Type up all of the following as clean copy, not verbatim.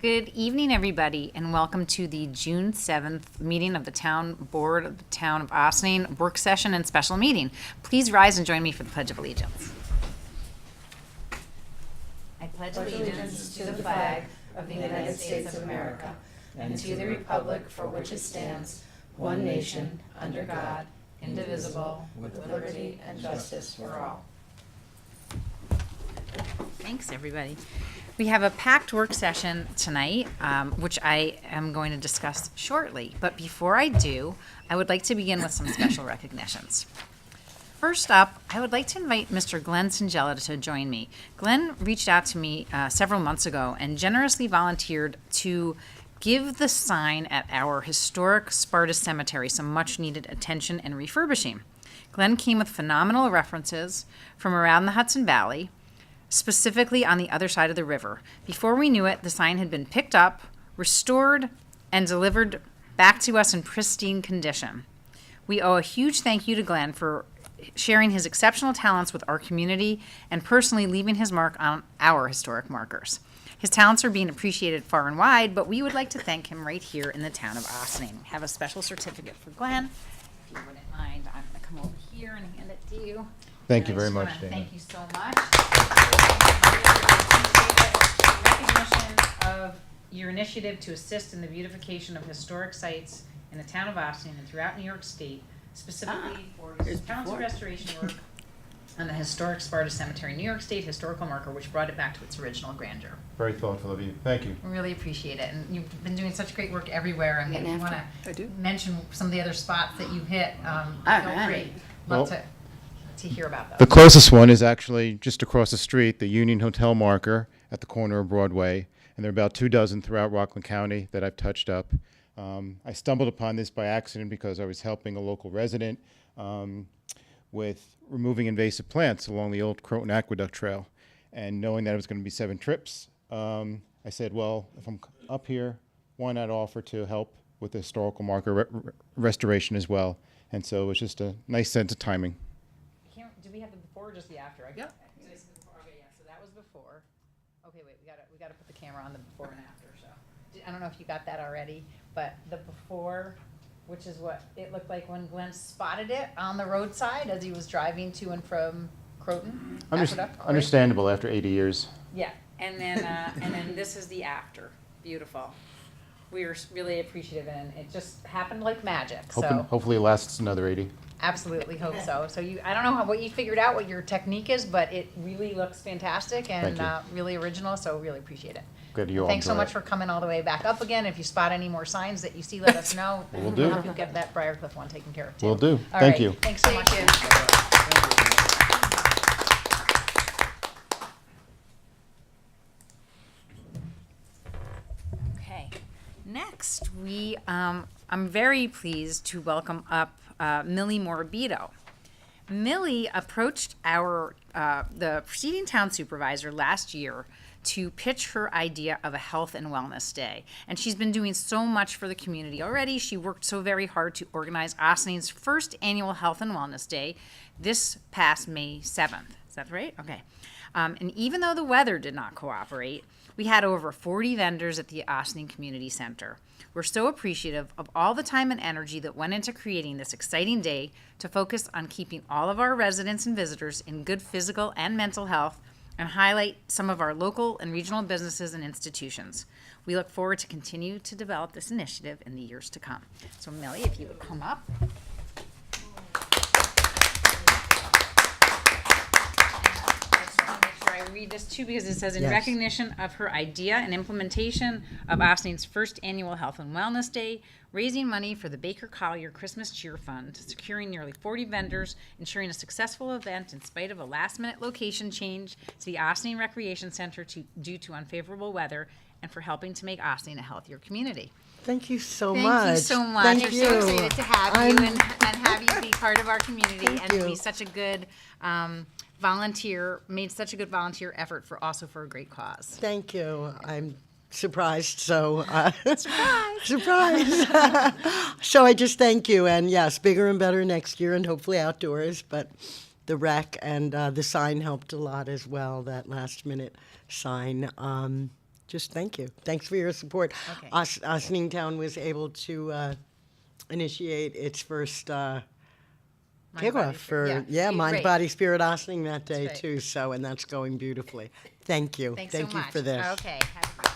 Good evening, everybody, and welcome to the June 7th meeting of the Town Board of the Town of Ossining work session and special meeting. Please rise and join me for the Pledge of Allegiance. I pledge allegiance to the flag of the United States of America and to the republic for which it stands, one nation, under God, indivisible, with liberty and justice for all. Thanks, everybody. We have a packed work session tonight, which I am going to discuss shortly. But before I do, I would like to begin with some special recognitions. First up, I would like to invite Mr. Glenn Singella to join me. Glenn reached out to me several months ago and generously volunteered to give the sign at our historic Sparta Cemetery some much-needed attention and refurbishing. Glenn came with phenomenal references from around the Hudson Valley, specifically on the other side of the river. Before we knew it, the sign had been picked up, restored, and delivered back to us in pristine condition. We owe a huge thank you to Glenn for sharing his exceptional talents with our community and personally leaving his mark on our historic markers. His talents are being appreciated far and wide, but we would like to thank him right here in the town of Ossining. We have a special certificate for Glenn. If you wouldn't mind, I'm going to come over here and hand it to you. Thank you very much, Dana. Thank you so much. Recognition of your initiative to assist in the beautification of historic sites in the town of Ossining and throughout New York State, specifically for council restoration work on the historic Sparta Cemetery, New York State historical marker, which brought it back to its original grandeur. Very thoughtful of you. Thank you. We really appreciate it, and you've been doing such great work everywhere. I mean, if you want to mention some of the other spots that you hit, feel free. Love to hear about those. The closest one is actually just across the street, the Union Hotel marker at the corner of Broadway, and there are about 24 throughout Rockland County that I've touched up. I stumbled upon this by accident because I was helping a local resident with removing invasive plants along the old Croton Aqueduct Trail, and knowing that it was going to be 7 trips, I said, well, if I'm up here, why not offer to help with the historical marker restoration as well? And so it was just a nice sense of timing. Do we have the before or just the after? Okay, yeah, so that was before. Okay, wait, we gotta put the camera on the before and after. So I don't know if you got that already, but the before, which is what it looked like when Glenn spotted it on the roadside as he was driving to and from Croton Aqueduct. Understandable after 80 years. Yeah, and then this is the after. Beautiful. We were really appreciative, and it just happened like magic. Hopefully it lasts another 80. Absolutely hope so. So I don't know what you figured out, what your technique is, but it really looks fantastic and really original. So really appreciate it. Good, you all. Thanks so much for coming all the way back up again. If you spot any more signs that you see, let us know. Will do. We'll help you get that Briarcliff one taken care of too. Will do. All Thank right. you. Thanks so much. Okay. Next, I'm very pleased to welcome up Millie Morabito. Millie approached the preceding town supervisor last year to pitch her idea of a health and wellness day. And she's been doing so much for the community already. She worked so very hard to organize Ossining's first annual health and wellness day this past May 7th. Is that right? Okay. And even though the weather did not cooperate, we had over 40 vendors at the Ossining Community Center. We're so appreciative of all the time and energy that went into creating this exciting day to focus on keeping all of our residents and visitors in good physical and mental health and highlight some of our local and regional businesses and institutions. We look forward to continue to develop this initiative in the years to come. So Millie, if you would come up. I read this too because it says in recognition of her idea and implementation of Ossining's first annual Health and Wellness Day, raising money for the Baker Collier Christmas Cheer Fund, securing nearly 40 vendors, ensuring a successful event in spite of a last-minute location change to the Ossining Recreation Center due to unfavorable weather, and for helping to make Ossining a healthier community. Thank you so much. Thank you so much. Thank We're you. so excited to have you and have you be part of our community Thank and you. be such a good made such a good volunteer effort for a great cause. Thank you. I'm surprised, so Surprise! surprise. So I just thank you, and yes, bigger and better next year, and hopefully outdoors. But the rec, and the sign helped a lot as well, that last-minute sign. Just thank you. Thanks for your support. Okay. Ossining Town was able to initiate its first Mind, kickoff Body, for, Spirit. Mind, Great. Body, Spirit Ossining that day, right. too, so, and that's going beautifully. Thank you. Thanks Thank so you much. for this. Okay. Happy birthday.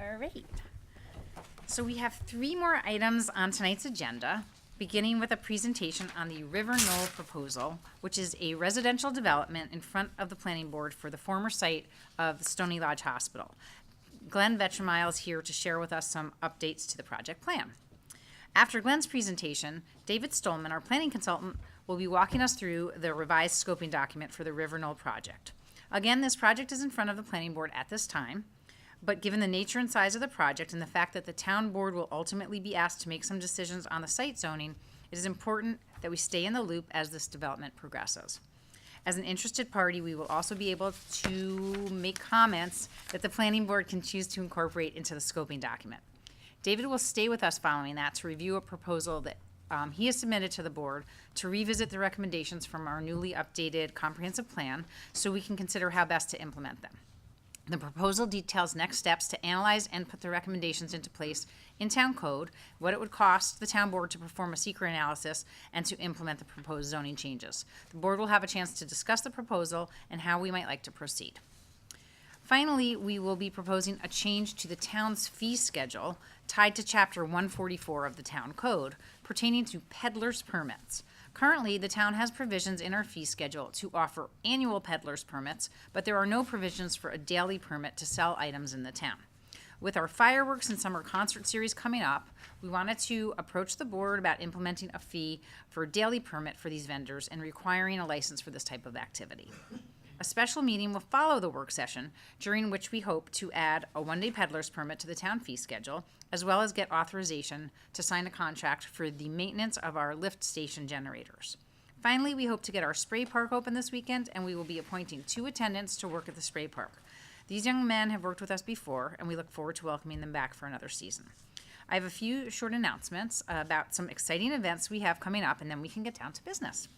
All right. So we have 3 more items on tonight's agenda, beginning with a presentation on the River Knoll proposal, which is a residential development in front of the planning board for the former site of the Stony Lodge Hospital. Glenn Vetchemile is here to share with us some updates to the project plan. After Glenn's presentation, David Stolman, our planning consultant, will be walking us through the revised scoping document for the River Knoll project. Again, this project is in front of the planning board at this time, but given the nature and size of the project and the fact that the town board will ultimately be asked to make some decisions on the site zoning, it is important that we stay in the loop as this development progresses. As an interested party, we will also be able to make comments that the planning board can choose to incorporate into the scoping document. David will stay with us following that to review a proposal that he has submitted to the board to revisit the recommendations from our newly updated comprehensive plan so we can consider how best to implement them. The proposal details next steps to analyze and put the recommendations into place in town code, what it would cost the town board to perform a secret analysis, and to implement the proposed zoning changes. The board will have a chance to discuss the proposal and how we might like to proceed. Finally, we will be proposing a change to the town's fee schedule tied to Chapter 144 of the town code pertaining to peddler's permits. Currently, the town has provisions in our fee schedule to offer annual peddler's permits, but there are no provisions for a daily permit to sell items in the town. With our fireworks and summer concert series coming up, we wanted to approach the board about implementing a fee for a daily permit for these vendors and requiring a license for this type of activity. A special meeting will follow the work session, during which we hope to add a one-day peddler's permit to the town fee schedule, as well as get authorization to sign a contract for the maintenance of our lift station generators. Finally, we hope to get our spray park open this weekend, and we will be appointing 2 attendants to work at the spray park. These young men have worked with us before, and we look forward to welcoming them back for another season. I have a few short announcements about some exciting events we have coming up, and then we can get down to business.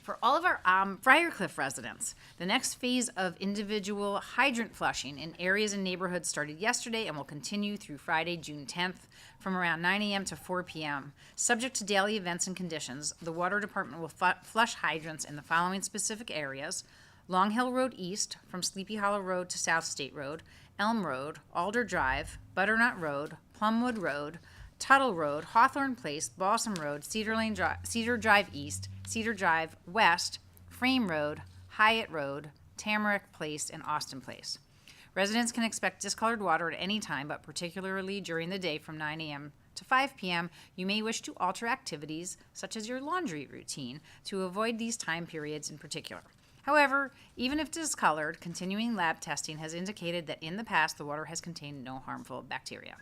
For all of our Briarcliff residents, the next phase of individual hydrant flushing in areas and neighborhoods started yesterday and will continue through Friday, June 10th from around 9 a.m. to 4 p.m. Subject to daily events and conditions, the Water Department will flush hydrants in the following specific areas: Long Hill Road East from Sleepy Hollow Road to South State Road, Elm Road, Alder Drive, Butternut Road, Plumwood Road, Tuttle Road, Hawthorne Place, Balsam Road, Cedar Drive East, Cedar Drive West, Frame Road, Hyatt Road, Tamarack Place, and Austin Place. Residents can expect discolored water at any time, but particularly during the day from 9 a.m. to 5 p.m., you may wish to alter activities, such as your laundry routine, to avoid these time periods in particular. However, even if discolored, continuing lab testing has indicated that in the past the water has contained no harmful bacteria.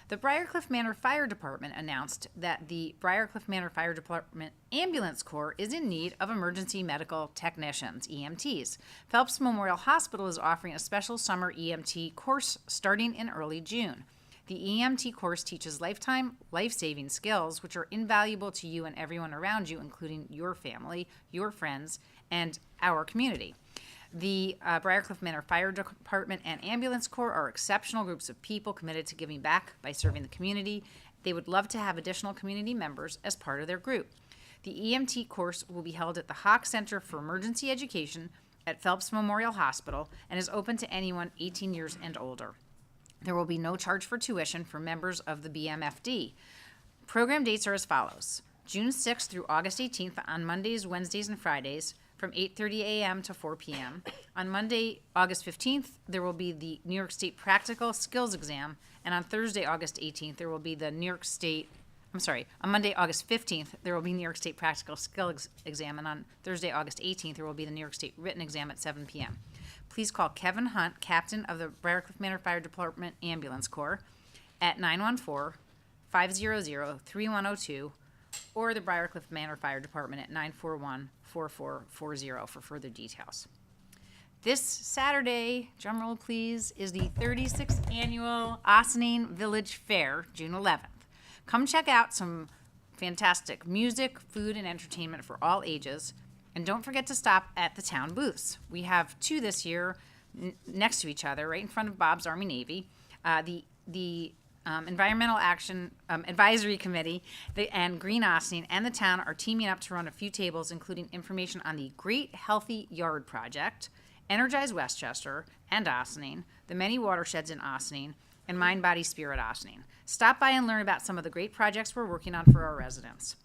The Briarcliff Manor Fire Department announced that the Briarcliff Manor Fire Department Ambulance Corps is in need of emergency medical technicians, EMTs. Phelps Memorial Hospital is offering a special summer EMT course starting in early June. The EMT course teaches lifetime, life-saving skills, which are invaluable to you and everyone around you, including your family, your friends, and our community. The Briarcliff Manor Fire Department and Ambulance Corps are exceptional groups of people committed to giving back by serving the community. They would love to have additional community members as part of their group. The EMT course will be held at the Hawk Center for Emergency Education at Phelps Memorial Hospital and is open to anyone 18 years and older. There will be no charge for tuition for members of the BMFD. Program dates are as follows: June 6th through August 18th on Mondays, Wednesdays, and Fridays, from 8:30 a.m. to 4 p.m. On Monday, August 15th, there will be the New York State Practical Skills Exam, and on Thursday, August 18th, there will be the on Monday, August 15th, there will be New York State Practical Skills Exam, and on Thursday, August 18th, there will be the New York State Written Exam at 7 p.m. Please call Kevin Hunt, captain of the Briarcliff Manor Fire Department Ambulance Corps, at 914-500-3102, or the Briarcliff Manor Fire Department at 941-4440 for further details. This Saturday, drumroll please, is the 36th annual Ossining Village Fair, June 11th. Come check out some fantastic music, food, and entertainment for all ages. And don't forget to stop at the town booths. We have two this year next to each other, right in front of Bob's Army Navy. The Environmental Action Advisory Committee and Green Ossining and the town are teaming up to run a few tables, including information on the Great Healthy Yard Project, Energize Westchester and Ossining, the many watersheds in Ossining, and Mind, Body, Spirit Ossining. Stop by and learn about some of the great projects we're working on for our residents.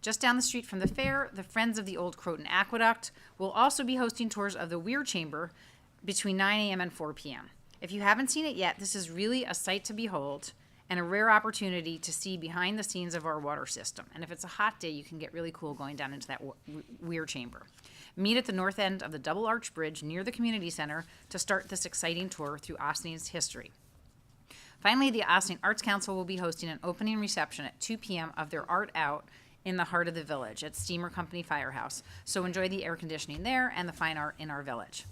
Just down the street from the fair, the Friends of the Old Croton Aqueduct will also be hosting tours of the Weir Chamber between 9 a.m. and 4 p.m. If you haven't seen it yet, this is really a sight to behold and a rare opportunity to see behind the scenes of our water system. And if it's a hot day, you can get really cool going down into that Weir Chamber. Meet at the north end of the Double Arch Bridge near the community center to start this exciting tour through Ossining's history. Finally, the Ossining Arts Council will be hosting an opening reception at 2 p.m. of their Art Out in the heart of the village at Steamer Company Firehouse. So enjoy the air conditioning there and the fine art in our village.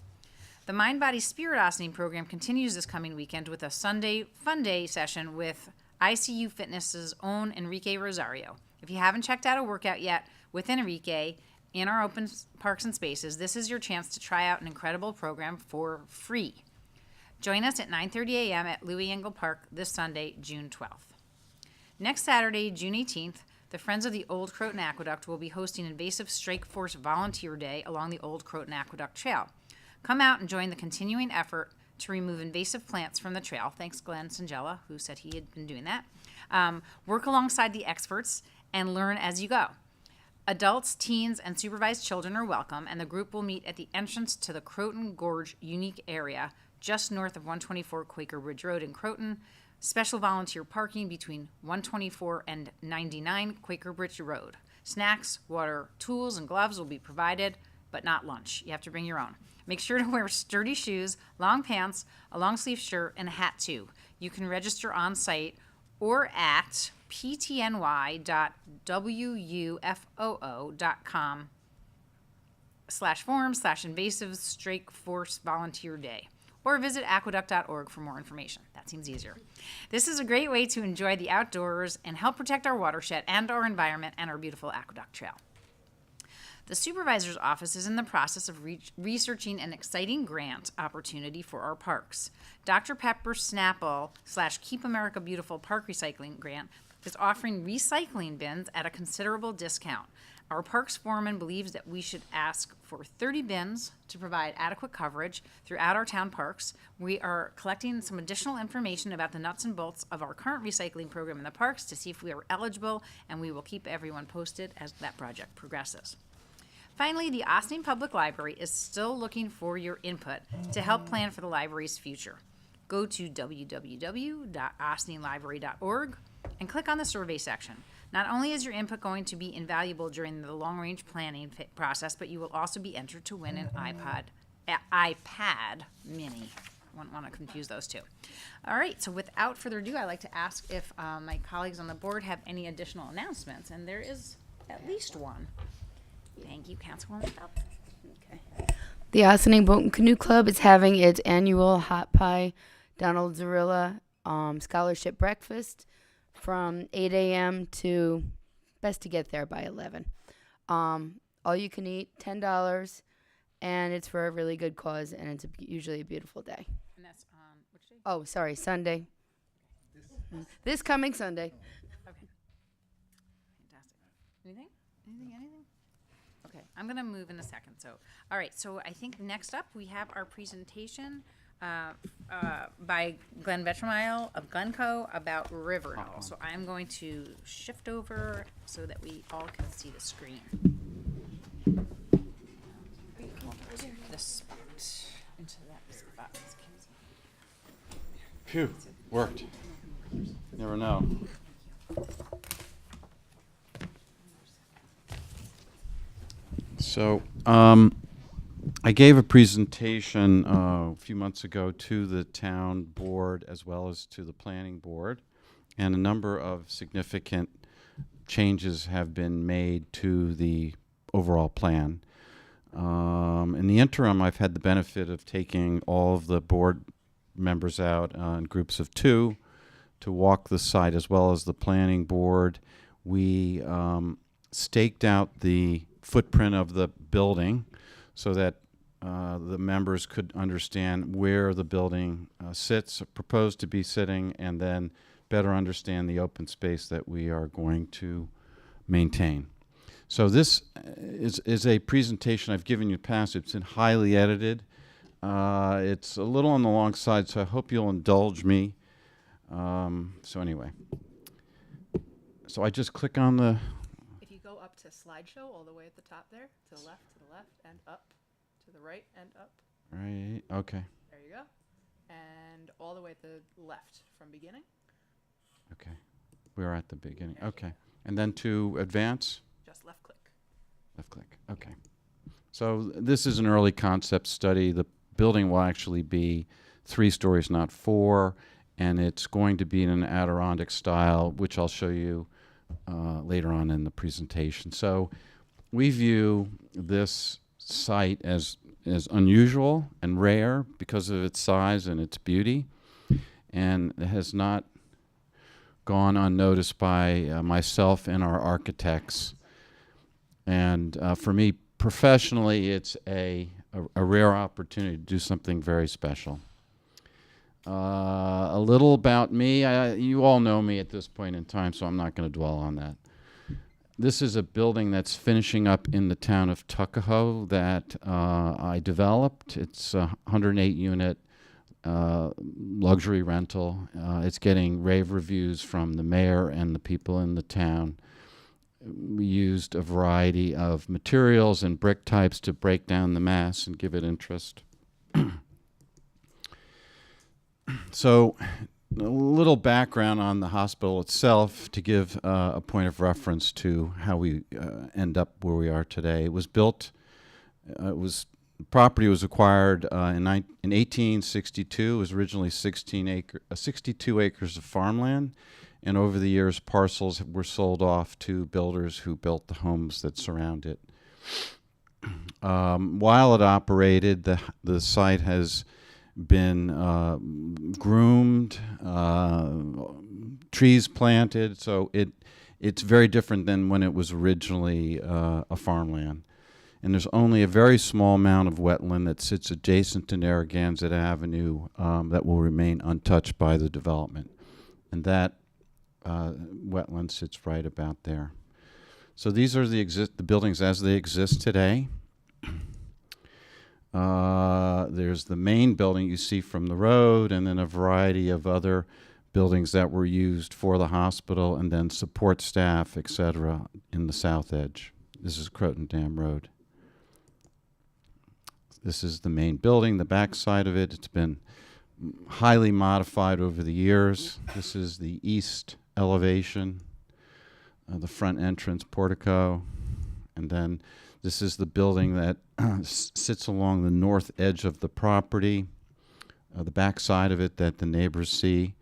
The Mind, Body, Spirit Ossining program continues this coming weekend with a Sunday Fun Day session with ICU Fitness's own Enrique Rosario. If you haven't checked out a workout yet with Enrique in our open parks and spaces, this is your chance to try out an incredible program for free. Join us at 9:30 a.m. at Louis Engle Park this Sunday, June 12th. Next Saturday, June 18th, the Friends of the Old Croton Aqueduct will be hosting Invasive Strike Force Volunteer Day along the Old Croton Aqueduct Trail. Come out and join the continuing effort to remove invasive plants from the trail. Thanks, Glenn Sangella, who said he had been doing that. Work alongside the experts and learn as you go. Adults, teens, and supervised children are welcome, and the group will meet at the entrance to the Croton Gorge Unique Area, just north of 124 Quaker Ridge Road in Croton. Special volunteer parking between 124 and 99 Quaker Ridge Road. Snacks, water, tools, and gloves will be provided, but not lunch. You have to bring your own. Make sure to wear sturdy shoes, long pants, a long sleeve shirt, and a hat too. You can register on site or at ptny.wufoo.com/forms/invasive strike force volunteer day. Or visit aqueduct.org for more information. That seems easier. This is a great way to enjoy the outdoors and help protect our watershed and our environment and our beautiful aqueduct trail. The supervisor's office is in the process of researching an exciting grant opportunity for our parks. Dr. Pepper Snapple / Keep America Beautiful Park Recycling Grant is offering recycling bins at a considerable discount. Our parks foreman believes that we should ask for 30 bins to provide adequate coverage throughout our town parks. We are collecting some additional information about the nuts and bolts of our current recycling program in the parks to see if we are eligible, and we will keep everyone posted as that project progresses. Finally, the Ossining Public Library is still looking for your input to help plan for the library's future. Go to www.ossinglibrary.org and click on the survey section. Not only is your input going to be invaluable during the long-range planning process, but you will also be entered to win an iPad Mini. I wouldn't want to confuse those two. All right, so without further ado, I'd like to ask if my colleagues on the board have any additional announcements, and there is at least one. Thank you, Councilwoman Phelps. Okay. The Ossining Boat and Canoe Club is having its annual Hot Pie Donald Zarilla Scholarship Breakfast from 8 a.m. to best to get there by 11. All you can eat, $10, and it's for a really good cause, and it's usually a beautiful day. And that's on which day? Oh, sorry, Sunday. This coming Sunday. Okay. Fantastic. Anything? Okay, I'm going to move in a second. So, all right, so I think next up we have our presentation by Glenn Vetramile of Glencoe about Riverdale. So I'm going to shift over so that we all can see the screen. The spot, into that spot. Phew, worked. Never know. So, I gave a presentation a few months ago to the town board as well as to the planning board, and a number of significant changes have been made to the overall plan. In the interim, I've had the benefit of taking all of the board members out in groups of 2 to walk the site, as well as the planning board. We staked out the footprint of the building so that the members could understand where the building sits, proposed to be sitting, and then better understand the open space that we are going to maintain. So this is a presentation I've given you past. It's been highly edited. It's a little on the long side, so I hope you'll indulge me. So anyway, so I just click on the, If you go up to slideshow all the way at the top there, to the left, and up, to the right, and up. right, okay, There you go. And all the way at the left from beginning. okay. We're at the beginning, okay. And then to advance? Just left click. Left click, okay. So this is an early concept study. The building will actually be 3 stories, not 4, and it's going to be in an Adirondack style, which I'll show you later on in the presentation. So we view this site as unusual and rare because of its size and its beauty, and it has not gone unnoticed by myself and our architects. And for me professionally, it's a rare opportunity to do something very special. A little about me. You all know me at this point in time, so I'm not going to dwell on that. This is a building that's finishing up in the town of Tuckahoe that I developed. It's a 108-unit luxury rental. It's getting rave reviews from the mayor and the people in the town. We used a variety of materials and brick types to break down the mass and give it interest. So a little background on the hospital itself to give a point of reference to how we end up where we are today. It was built, property was acquired in 1862. It was originally 62 acres of farmland, and over the years parcels were sold off to builders who built the homes that surround it. While it operated, the site has been groomed, trees planted, so it's very different than when it was originally a farmland. And there's only a very small amount of wetland that sits adjacent to Narragansett Avenue that will remain untouched by the development. And that wetland sits right about there. So these are the buildings as they exist today. There's the main building you see from the road, and then a variety of other buildings that were used for the hospital, and then support staff, etc., in the south edge. This is Croton Dam Road. This is the main building, the back side of it. It's been highly modified over the years. This is the east elevation, the front entrance portico, and then this is the building that sits along the north edge of the property, the back side of it that the neighbors see.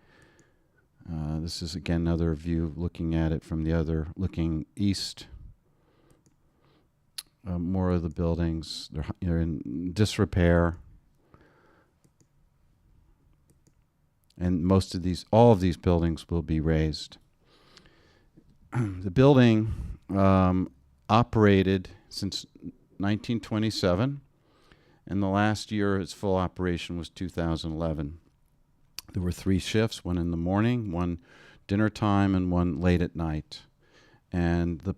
This is, again, another view looking at it from the other, looking east. More of the buildings, they're in disrepair. And all of these buildings will be raised. The building operated since 1927, and the last year its full operation was 2011. There were 3 shifts, one in the morning, one dinner time, and one late at night. And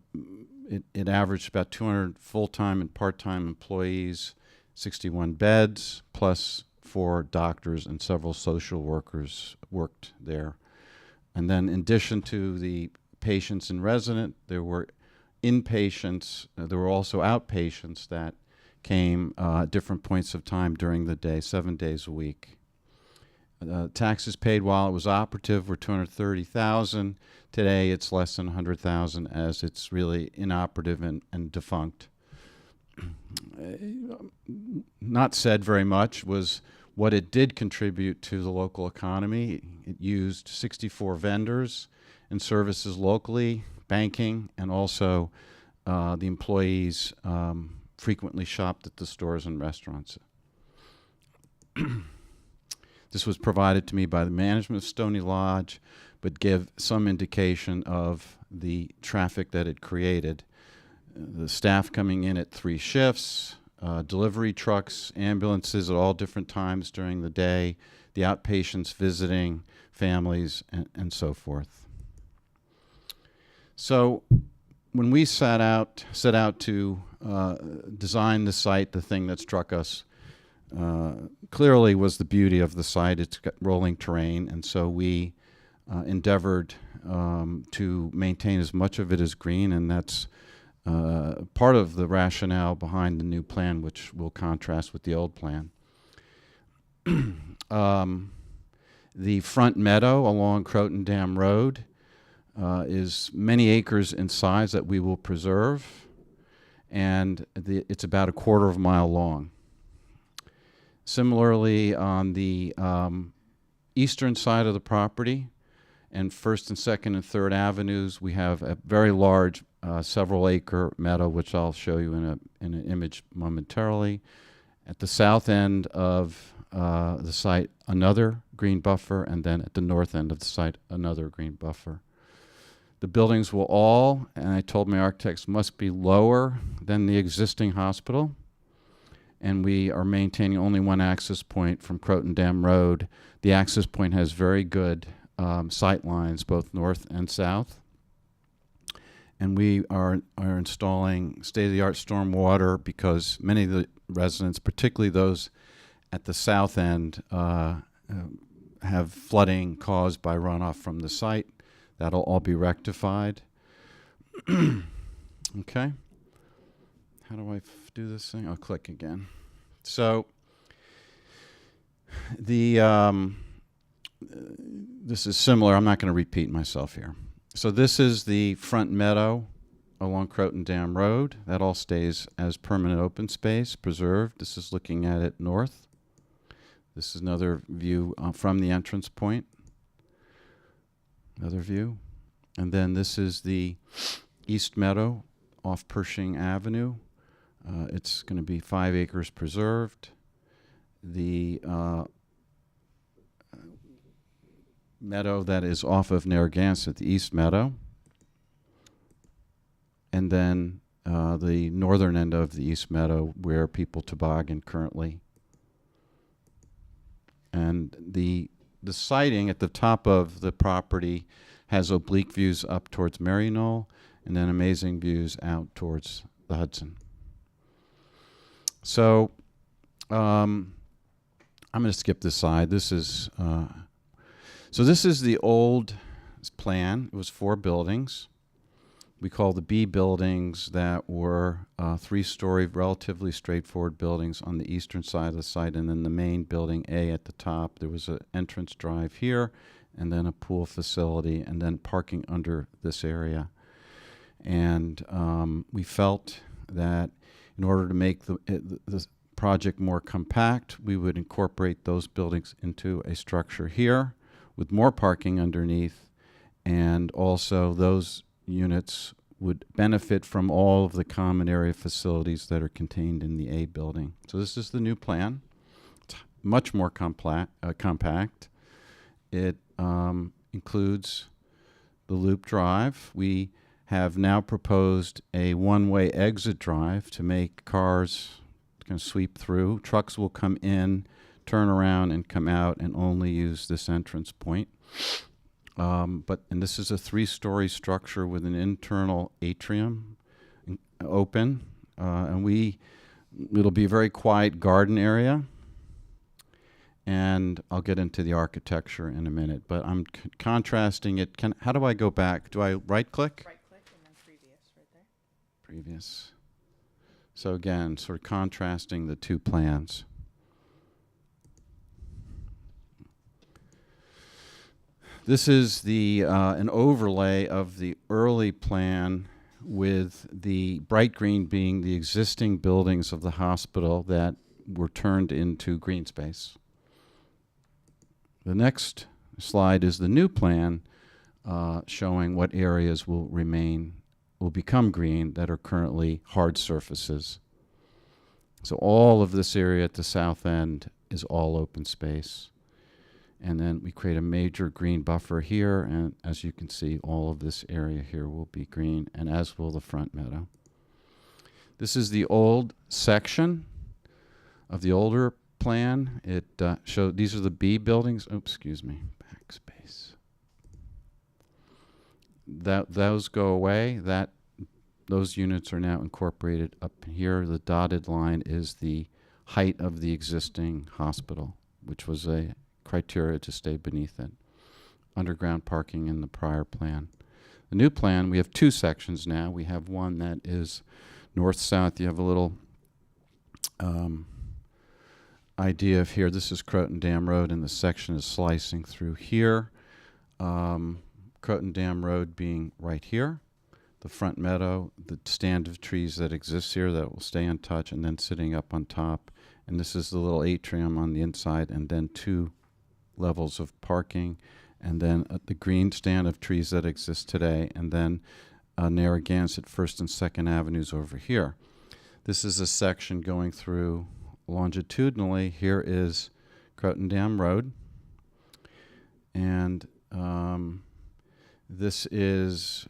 it averaged about 200 full-time and part-time employees, 61 beds, plus 4 doctors and several social workers worked there. And then in addition to the patients and resident, there were inpatients, there were also outpatients that came at different points of time during the day, 7 days a week. Taxes paid while it was operative were $230,000. Today it's less than $100,000 as it's really inoperative and defunct. Not said very much was what it did contribute to the local economy. It used 64 vendors and services locally, banking, and also the employees frequently shopped at the stores and restaurants. This was provided to me by the management of Stony Lodge, but give some indication of the traffic that it created. The staff coming in at 3 shifts, delivery trucks, ambulances at all different times during the day, the outpatients visiting families, and so forth. So when we set out to design the site, the thing that struck us clearly was the beauty of the site. It's got rolling terrain, and so we endeavored to maintain as much of it as green, and that's part of the rationale behind the new plan, which will contrast with the old plan. The front meadow along Croton Dam Road is many acres in size that we will preserve, and it's about a quarter of a mile long. Similarly, on the eastern side of the property, and First and Second and Third Avenues, we have a very large several acre meadow, which I'll show you in an image momentarily. At the south end of the site, another green buffer, and then at the north end of the site, another green buffer. The buildings will all, and I told my architects, must be lower than the existing hospital, and we are maintaining only one access point from Croton Dam Road. The access point has very good sight lines, both north and south. And we are installing state-of-the-art stormwater because many of the residents, particularly those at the south end, have flooding caused by runoff from the site. That'll all be rectified. Okay. How do I do this thing? I'll click again. So this is similar. I'm not going to repeat myself here. So this is the front meadow along Croton Dam Road. That all stays as permanent open space, preserved. This is looking at it north. This is another view from the entrance point. Another view. And then this is the east meadow off Pershing Avenue. It's going to be 5 acres preserved. The meadow that is off of Narragansett, the east meadow. And then the northern end of the east meadow where people toboggan currently. And the siting at the top of the property has oblique views up towards Maryknoll and then amazing views out towards the Hudson. So I'm going to skip this slide. This is this is the old plan. It was 4 buildings. We call the B buildings that were 3-story, relatively straightforward buildings on the eastern side of the site, and then the main building A at the top. There was an entrance drive here, and then a pool facility, and then parking under this area. And we felt that in order to make the project more compact, we would incorporate those buildings into a structure here with more parking underneath, and also those units would benefit from all of the common area facilities that are contained in the A building. So this is the new plan. It's much more compact. It includes the loop drive. We have now proposed a one-way exit drive to make cars kind of sweep through. Trucks will come in, turn around, and come out and only use this entrance point. And this is a 3-story structure with an internal atrium open, and it'll be a very quiet garden area. And I'll get into the architecture in a minute, but I'm contrasting it. How do I go back? Do I right-click? Right-click and then previous right there. Previous. So again, sort of contrasting the two plans. This is an overlay of the early plan, with the bright green being the existing buildings of the hospital that were turned into green space. The next slide is the new plan, showing what areas will become green that are currently hard surfaces. So all of this area at the south end is all open space. And then we create a major green buffer here, and as you can see, all of this area here will be green, and as will the front meadow. This is the old section of the older plan. It showed these are the B buildings. Oops, excuse me, backspace. Those go away. Those units are now incorporated up here. The dotted line is the height of the existing hospital, which was a criteria to stay beneath it. Underground parking in the prior plan. The new plan, we have two sections now. We have one that is north-south. You have a little idea of here. This is Croton Dam Road, and the section is slicing through here. Croton Dam Road being right here. The front meadow, the stand of trees that exists here that will stay untouched, and then sitting up on top. And this is the little atrium on the inside, and then 2 levels of parking, and then the green stand of trees that exist today, and then Narragansett First and Second Avenues over here. This is a section going through longitudinally. Here is Croton Dam Road, and this is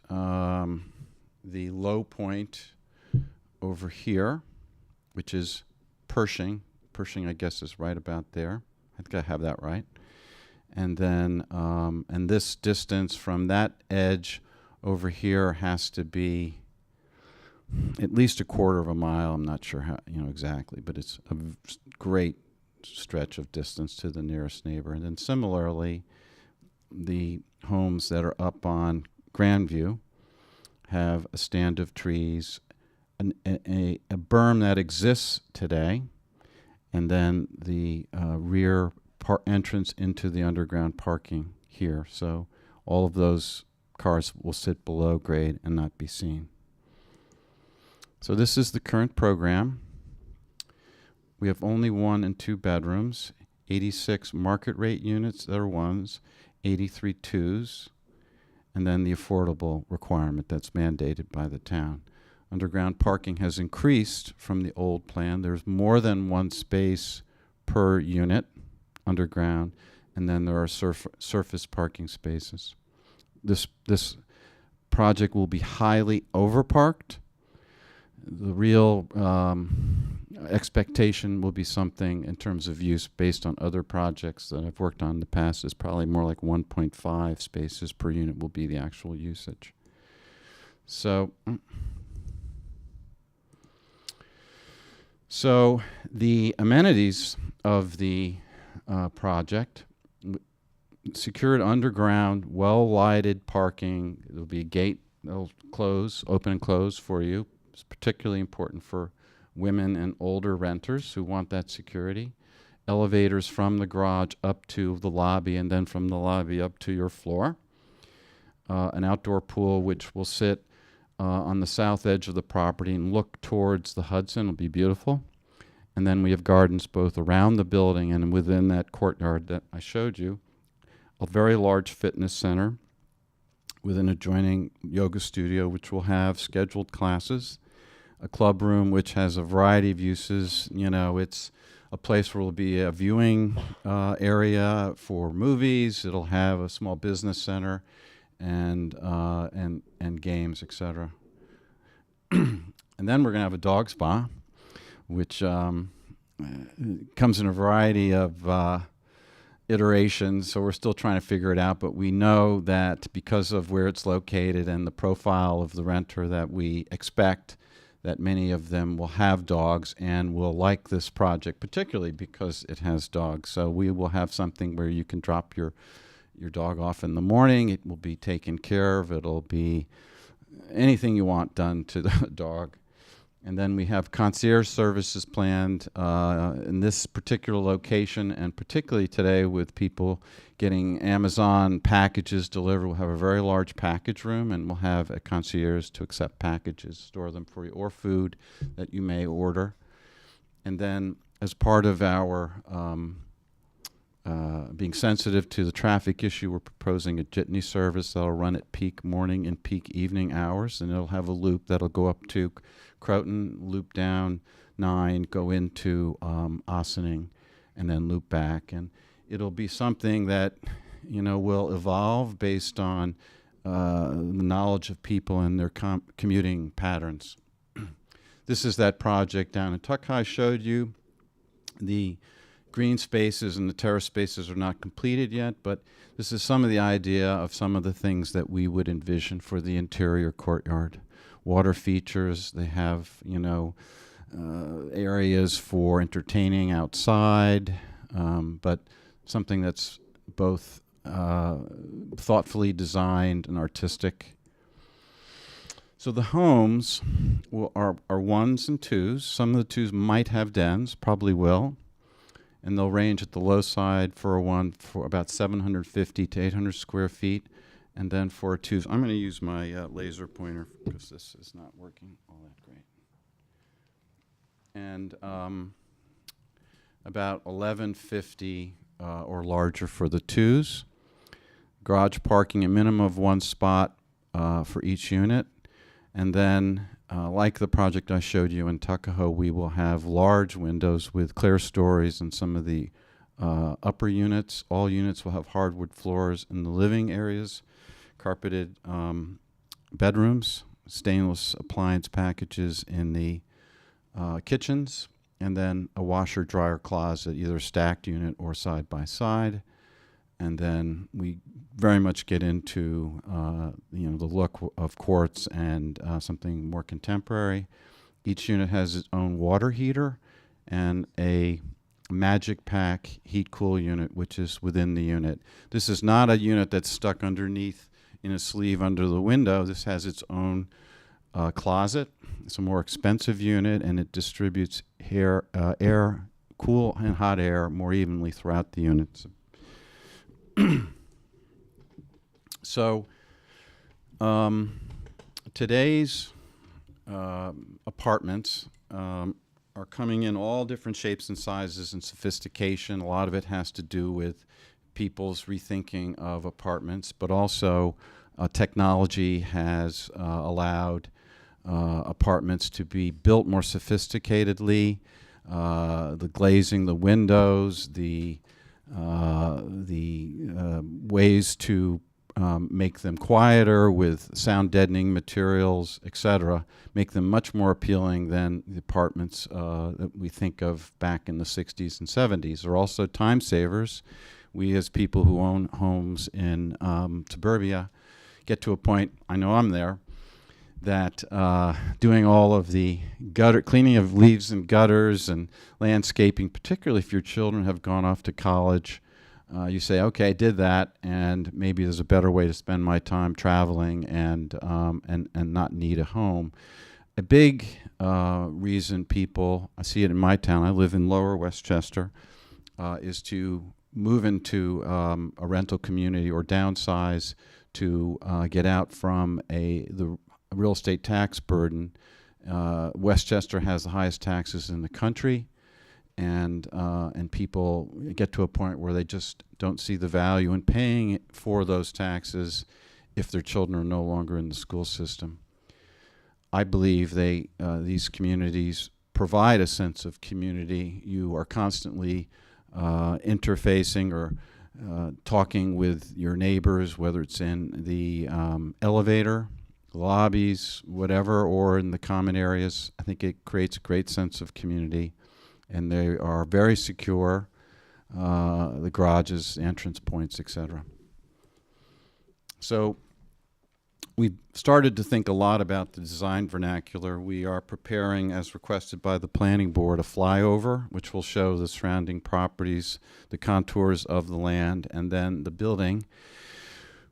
the low point over here, which is Pershing. Pershing, I guess, is right about there. I think I have that right. And then, and this distance from that edge over here has to be at least 1/4 of a mile. I'm not sure how, exactly, but it's a great stretch of distance to the nearest neighbor. And then similarly, the homes that are up on Grandview have a stand of trees, a berm that exists today, and then the rear entrance into the underground parking here. So all of those cars will sit below grade and not be seen. So this is the current program. We have only 1 and 2 bedrooms, 86 market rate units that are 1s, 83 2s, and then the affordable requirement that's mandated by the town. Underground parking has increased from the old plan. There's more than 1 space per unit underground, and then there are surface parking spaces. This project will be highly overparked. The real expectation will be something in terms of use based on other projects that I've worked on in the past is probably more like 1.5 spaces per unit will be the actual usage. So the amenities of the project, secured underground, well-lighted parking. There'll be a gate that'll close, open and close for you. It's particularly important for women and older renters who want that security. Elevators from the garage up to the lobby, and then from the lobby up to your floor. An outdoor pool which will sit on the south edge of the property and look towards the Hudson. It'll be beautiful. And then we have gardens both around the building and within that courtyard that I showed you. A very large fitness center with an adjoining yoga studio which will have scheduled classes. A club room which has a variety of uses. It's a place where will be a viewing area for movies. It'll have a small business center and games, etc. And then we're going to have a dog spa, which comes in a variety of iterations, so we're still trying to figure it out, but we know that because of where it's located and the profile of the renter that we expect that many of them will have dogs and will like this project, particularly because it has dogs. So we will have something where you can drop your dog off in the morning. It will be taken care of. It'll be anything you want done to the dog. And then we have concierge services planned in this particular location, and particularly today with people getting Amazon packages delivered. We'll have a very large package room, and we'll have a concierge to accept packages, store them for you, or food that you may order. And then as part of our being sensitive to the traffic issue, we're proposing a jitney service that'll run at peak morning and peak evening hours, and it'll have a loop that'll go up to Croton, loop down 9, go into Ossining, and then loop back. And it'll be something that, will evolve based on the knowledge of people and their commuting patterns. This is that project down in Tuckahoe I showed you. The green spaces and the terrace spaces are not completed yet, but this is some of the idea of some of the things that we would envision for the interior courtyard. Water features, they have, areas for entertaining outside, but something that's both thoughtfully designed and artistic. So the homes are ones and twos. Some of the twos might have dens, probably will. And they'll range at the low side for a one for about 750 to 800 square feet. And then for a twos, I'm going to use my laser pointer because this is not working all that great. And about 1150 or larger for the twos. Garage parking, a minimum of one spot for each unit. And then, like the project I showed you in Tuckahoe, we will have large windows with clear stories in some of the upper units. All units will have hardwood floors in the living areas, carpeted bedrooms, stainless appliance packages in the kitchens, and then a washer-dryer closet, either stacked unit or side by side. And then we very much get into, the look of quartz and something more contemporary. Each unit has its own water heater and a Magic Pack heat-cool unit, which is within the unit. This is not a unit that's stuck underneath in a sleeve under the window. This has its own closet. It's a more expensive unit, and it distributes air, cool and hot air more evenly throughout the unit. So today's apartments are coming in all different shapes and sizes and sophistication. A lot of it has to do with people's rethinking of apartments, but also technology has allowed apartments to be built more sophisticatedly. The glazing, the windows, the ways to make them quieter with sound deadening materials, etc., make them much more appealing than the apartments that we think of back in the 60s and 70s. They're also time savers. We, as people who own homes in suburbia, get to a point, I know I'm there, that doing all of the cleaning of leaves and gutters and landscaping, particularly if your children have gone off to college, you say, okay, I did that, and maybe there's a better way to spend my time traveling and not need a home. A big reason people, I see it in my town, I live in Lower Westchester, is to move into a rental community or downsize to get out from the real estate tax burden. Westchester has the highest taxes in the country, and people get to a point where they just don't see the value in paying for those taxes if their children are no longer in the school system. I believe these communities provide a sense of community. You are constantly interfacing or talking with your neighbors, whether it's in the elevator, lobbies, whatever, or in the common areas. I think it creates a great sense of community, and they are very secure, the garages, the entrance points, etc. So we've started to think a lot about the design vernacular. We are preparing, as requested by the planning board, a flyover, which will show the surrounding properties, the contours of the land, and then the building.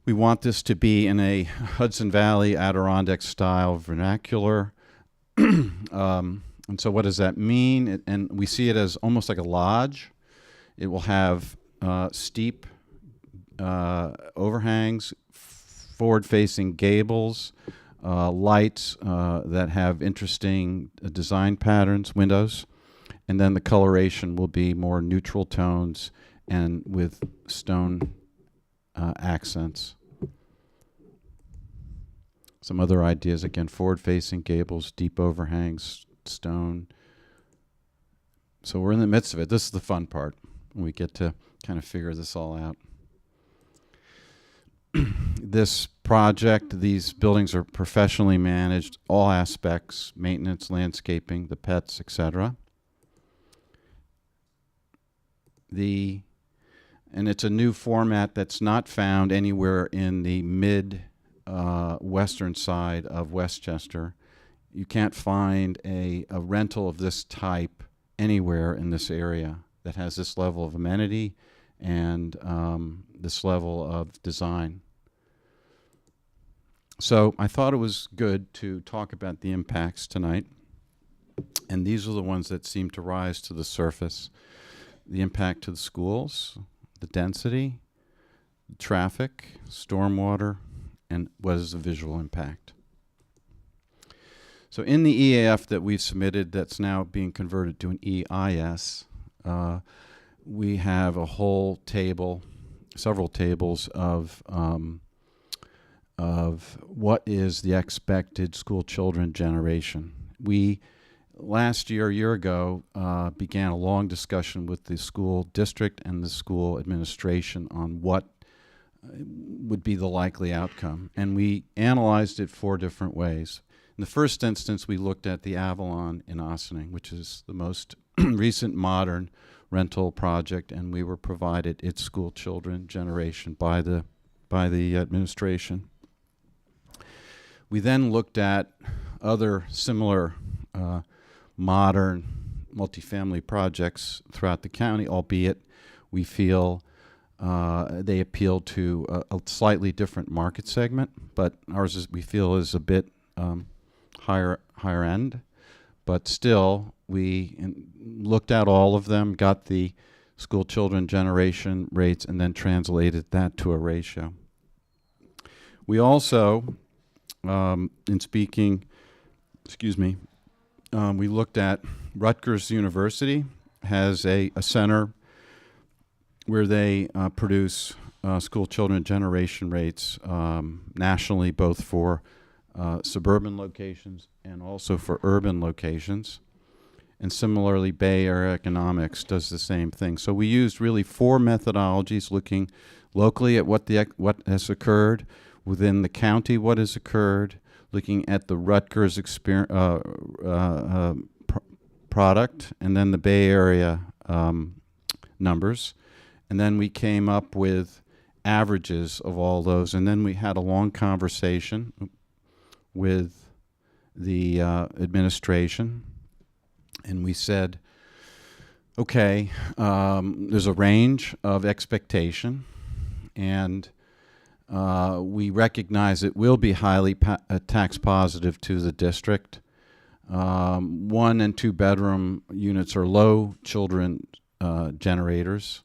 We want this to be in a Hudson Valley, Adirondack style vernacular. And so what does that mean? And we see it as almost like a lodge. It will have steep overhangs, forward-facing gables, lights that have interesting design patterns, windows, and then the coloration will be more neutral tones and with stone accents. Some other ideas, again, forward-facing gables, deep overhangs, stone. So we're in the midst of it. This is the fun part. We get to kind of figure this all out. This project, these buildings are professionally managed, all aspects, maintenance, landscaping, the pets, etc. And it's a new format that's not found anywhere in the western side of Westchester. You can't find a rental of this type anywhere in this area that has this level of amenity and this level of design. So I thought it was good to talk about the impacts tonight. And these are the ones that seem to rise to the surface. The impact to the schools, the density, traffic, stormwater, and what is the visual impact. So in the EAF that we've submitted that's now being converted to an EIS, we have a whole table, several tables of what is the expected school children generation. We, last year, a year ago, began a long discussion with the school district and the school administration on what would be the likely outcome. And we analyzed it 4 different ways. In the first instance, we looked at the Avalon in Ossining, which is the most recent modern rental project, and we were provided its school children generation by the administration. We then looked at other similar modern multifamily projects throughout the county, albeit we feel they appeal to a slightly different market segment, but ours is, we feel, is a bit higher end. But still, we looked at all of them, got the school children generation rates, and then translated that to a ratio. We also, in speaking, we looked at Rutgers University has a center where they produce school children generation rates nationally, both for suburban locations and also for urban locations. And similarly, Bay Area Economics does the same thing. So we used really 4 methodologies, looking locally at what has occurred, within the county what has occurred, looking at the Rutgers product, and then the Bay Area numbers. And then we came up with averages of all those. And then we had a long conversation with the administration. And we said, okay, there's a range of expectation. And we recognize it will be highly tax positive to the district. 1 and 2 bedroom units are low children generators.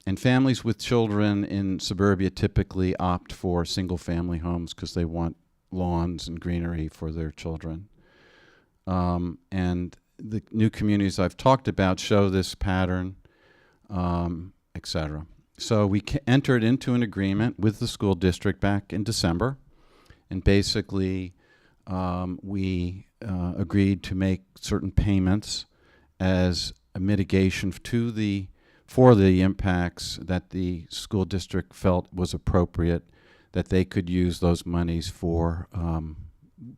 And families with children in suburbia typically opt for single family homes because they want lawns and greenery for their children. And the new communities I've talked about show this pattern, etc. So we entered into an agreement with the school district back in December, and basically we agreed to make certain payments as a mitigation for the impacts that the school district felt was appropriate, that they could use those monies for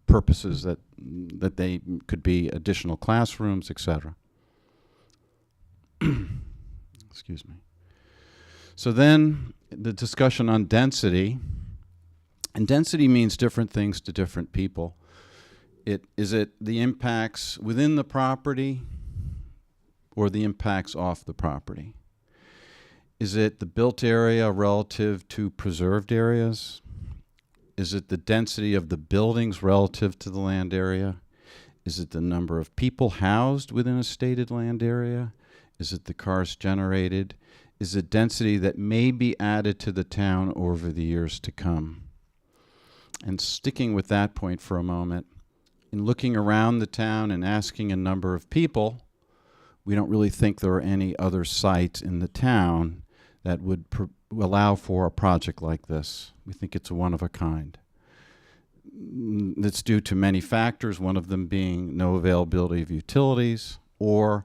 purposes that they could be additional classrooms, etc. Excuse me. So then the discussion on density, and density means different things to different people. Is it the impacts within the property or the impacts off the property? Is it the built area relative to preserved areas? Is it the density of the buildings relative to the land area? Is it the number of people housed within a stated land area? Is it the cars generated? Is it density that may be added to the town over the years to come? And sticking with that point for a moment, in looking around the town and asking a number of people, we don't really think there are any other sites in the town that would allow for a project like this. We think it's a one of a kind. That's due to many factors, one of them being no availability of utilities or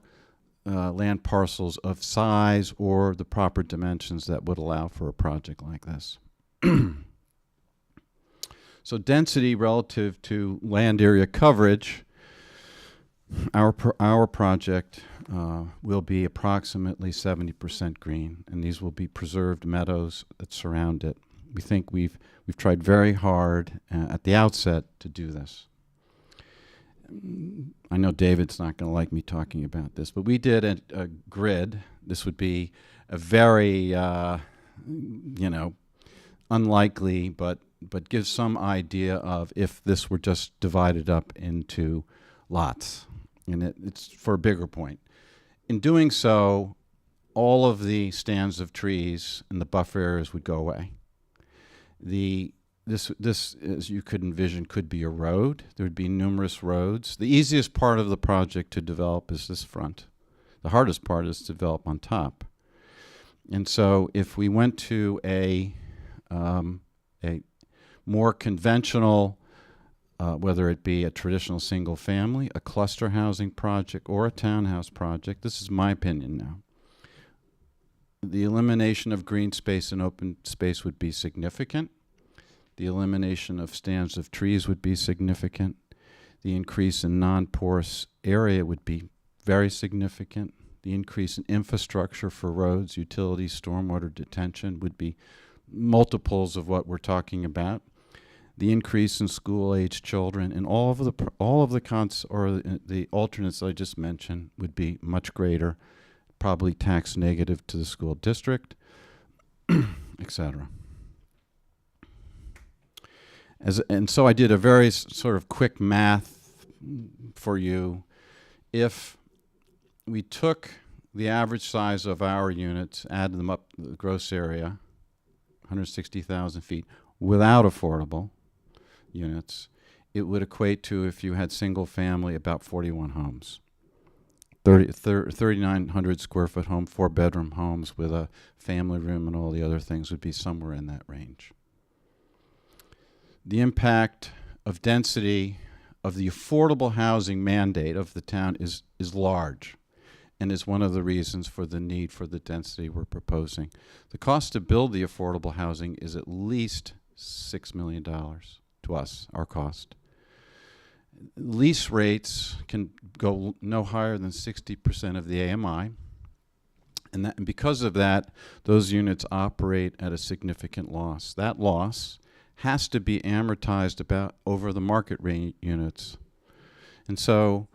land parcels of size or the proper dimensions that would allow for a project like this. So density relative to land area coverage, our project will be approximately 70% green, and these will be preserved meadows that surround it. We think we've tried very hard at the outset to do this. I know David's not going to like me talking about this, but we did a grid. This would be a very, unlikely, but gives some idea of if this were just divided up into lots. And it's for a bigger point. In doing so, all of the stands of trees and the buffer areas would go away. This, as you could envision, could be a road. There would be numerous roads. The easiest part of the project to develop is this front. The hardest part is to develop on top. And so if we went to a more conventional, whether it be a traditional single family, a cluster housing project, or a townhouse project, this is my opinion now, the elimination of green space and open space would be significant. The elimination of stands of trees would be significant. The increase in non-porous area would be very significant. The increase in infrastructure for roads, utilities, stormwater detention would be multiples of what we're talking about. The increase in school-aged children and all of the alternates I just mentioned would be much greater, probably tax negative to the school district, etc. And so I did a very sort of quick math for you. If we took the average size of our units, added them up, the gross area, 160,000 feet, without affordable units, it would equate to, if you had single family, about 41 homes. 3,900 square foot home, 4-bedroom homes with a family room and all the other things would be somewhere in that range. The impact of density of the affordable housing mandate of the town is large and is one of the reasons for the need for the density we're proposing. The cost to build the affordable housing is at least $6 million to us, our cost. Lease rates can go no higher than 60% of the AMI, and because of that, those units operate at a significant loss. That loss has to be amortized over the market rate units. And so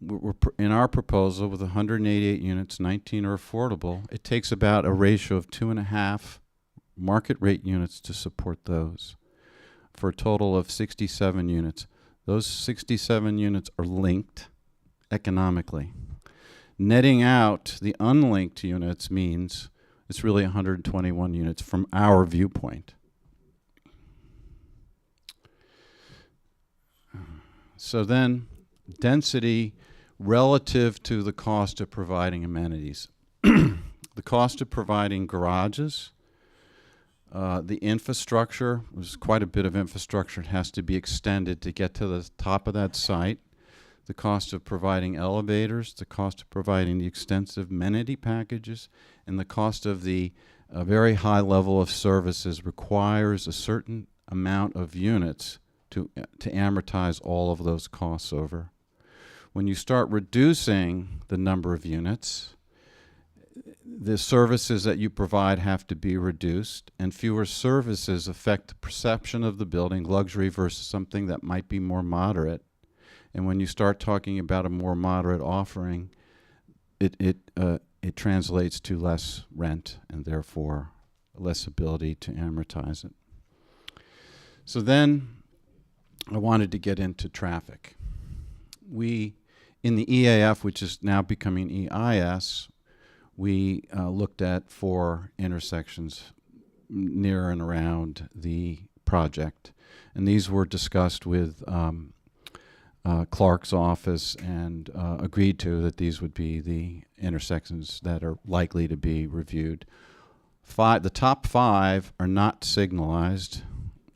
we're in our proposal with 188 units, 19 are affordable. It takes about a ratio of 2.5 market rate units to support those for a total of 67 units. Those 67 units are linked economically. Netting out the unlinked units means it's really 121 units from our viewpoint. So then, density relative to the cost of providing amenities. The cost of providing garages, the infrastructure, there's quite a bit of infrastructure. It has to be extended to get to the top of that site. The cost of providing elevators, the cost of providing the extensive amenity packages, and the cost of the very high level of services requires a certain amount of units to amortize all of those costs over. When you start reducing the number of units, the services that you provide have to be reduced, and fewer services affect the perception of the building, luxury versus something that might be more moderate. And when you start talking about a more moderate offering, it translates to less rent and therefore less ability to amortize it. So then I wanted to get into traffic. We, in the EAF, which is now becoming EIS, we looked at 4 intersections near and around the project. And these were discussed with Clark's office and agreed to that these would be the intersections that are likely to be reviewed. The top 5 are not signalized.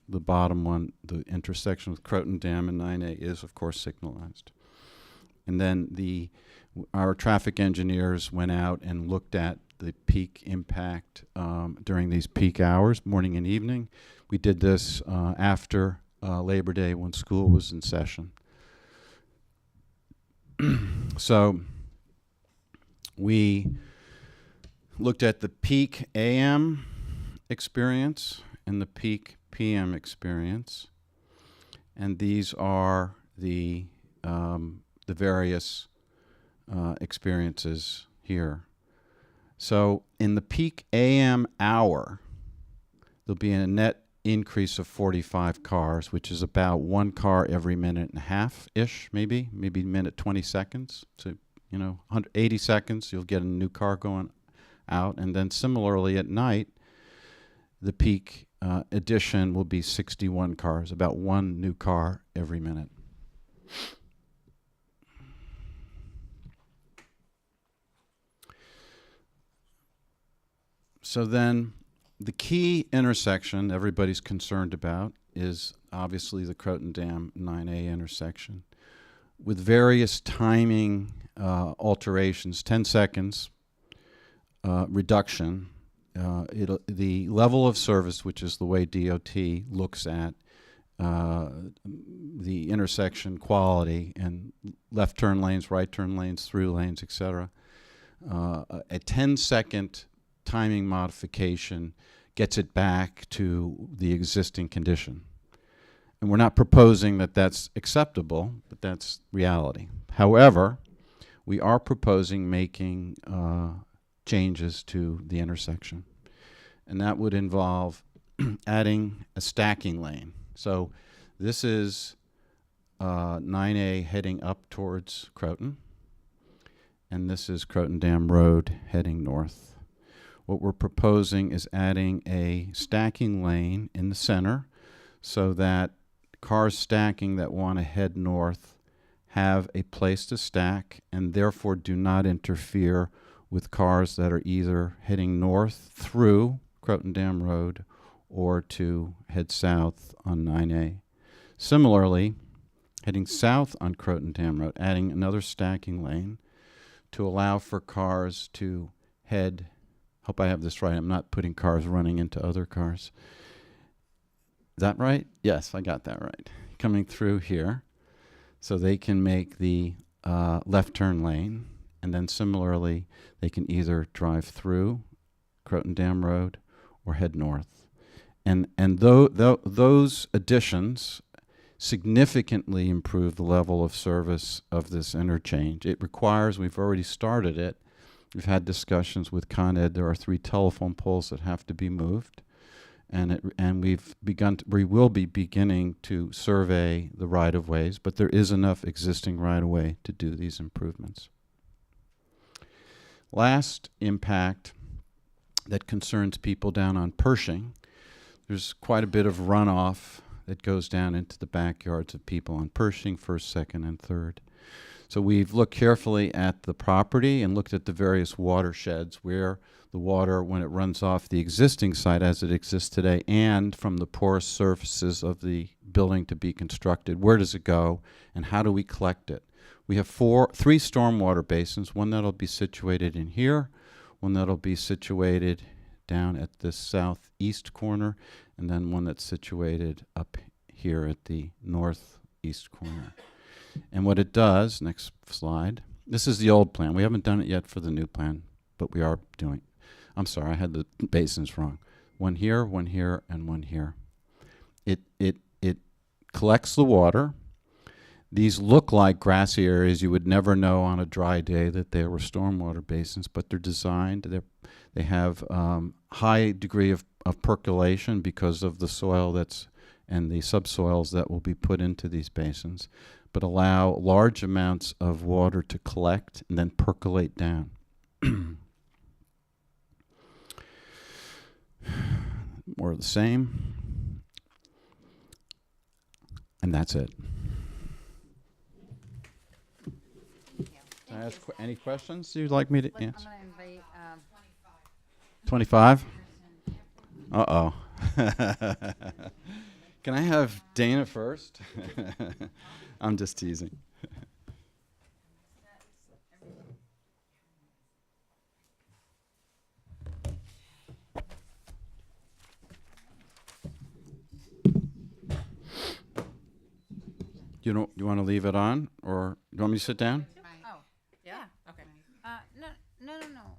The bottom one, the intersection with Croton Dam and 9A, is of course signalized. And then our traffic engineers went out and looked at the peak impact during these peak hours, morning and evening. We did this after Labor Day when school was in session. So we looked at the peak AM experience and the peak PM experience, and these are the various experiences here. So in the peak AM hour, there'll be a net increase of 45 cars, which is about 1 car every minute and a half-ish, maybe minute 20 seconds. So, 180 seconds, you'll get a new car going out. And then similarly at night, the peak addition will be 61 cars, about 1 new car every minute. So then the key intersection everybody's concerned about is obviously the Croton Dam 9A intersection with various timing alterations, 10 seconds reduction. The level of service, which is the way DOT looks at the intersection quality and left turn lanes, right turn lanes, through lanes, etc. A 10-second timing modification gets it back to the existing condition. And we're not proposing that that's acceptable, but that's reality. However, we are proposing making changes to the intersection. And that would involve adding a stacking lane. So this is 9A heading up towards Croton, and this is Croton Dam Road heading north. What we're proposing is adding a stacking lane in the center so that cars stacking that want to head north have a place to stack and therefore do not interfere with cars that are either heading north through Croton Dam Road or to head south on 9A. Similarly, heading south on Croton Dam Road, adding another stacking lane to allow for cars to head, hope I have this right, I'm not putting cars running into other cars. Is that right? Yes, I got that right. Coming through here, so they can make the left turn lane, and then similarly, they can either drive through Croton Dam Road or head north. And those additions significantly improve the level of service of this interchange. It requires, we've already started it, we've had discussions with Con Ed, there are 3 telephone poles that have to be moved. And we will be beginning to survey the right-of-ways, but there is enough existing right-of-way to do these improvements. Last impact that concerns people down on Pershing, there's quite a bit of runoff that goes down into the backyards of people on Pershing, 1st, 2nd, and 3rd. So we've looked carefully at the property and looked at the various watersheds where the water, when it runs off the existing site as it exists today and from the porous surfaces of the building to be constructed, where does it go and how do we collect it? We have 3 stormwater basins, one that'll be situated in here, one that'll be situated down at the southeast corner, and then one that's situated up here at the northeast corner. And what it does, next slide, this is the old plan. We haven't done it yet for the new plan, but we are doing. I'm sorry, I had the basins wrong. One here, and one here. It collects the water. These look like grassy areas. You would never know on a dry day that they were stormwater basins, but they're designed. They have high degree of percolation because of the soil and the subsoils that will be put into these basins, but allow large amounts of water to collect and then percolate down. More of the same. And that's it. Can I ask any questions you'd like me to answer? I'm going to invite 25? Uh-oh. Can I have Dana first? I'm just teasing. You want to leave it on, or you want me to sit down? Oh, yeah. Okay. No,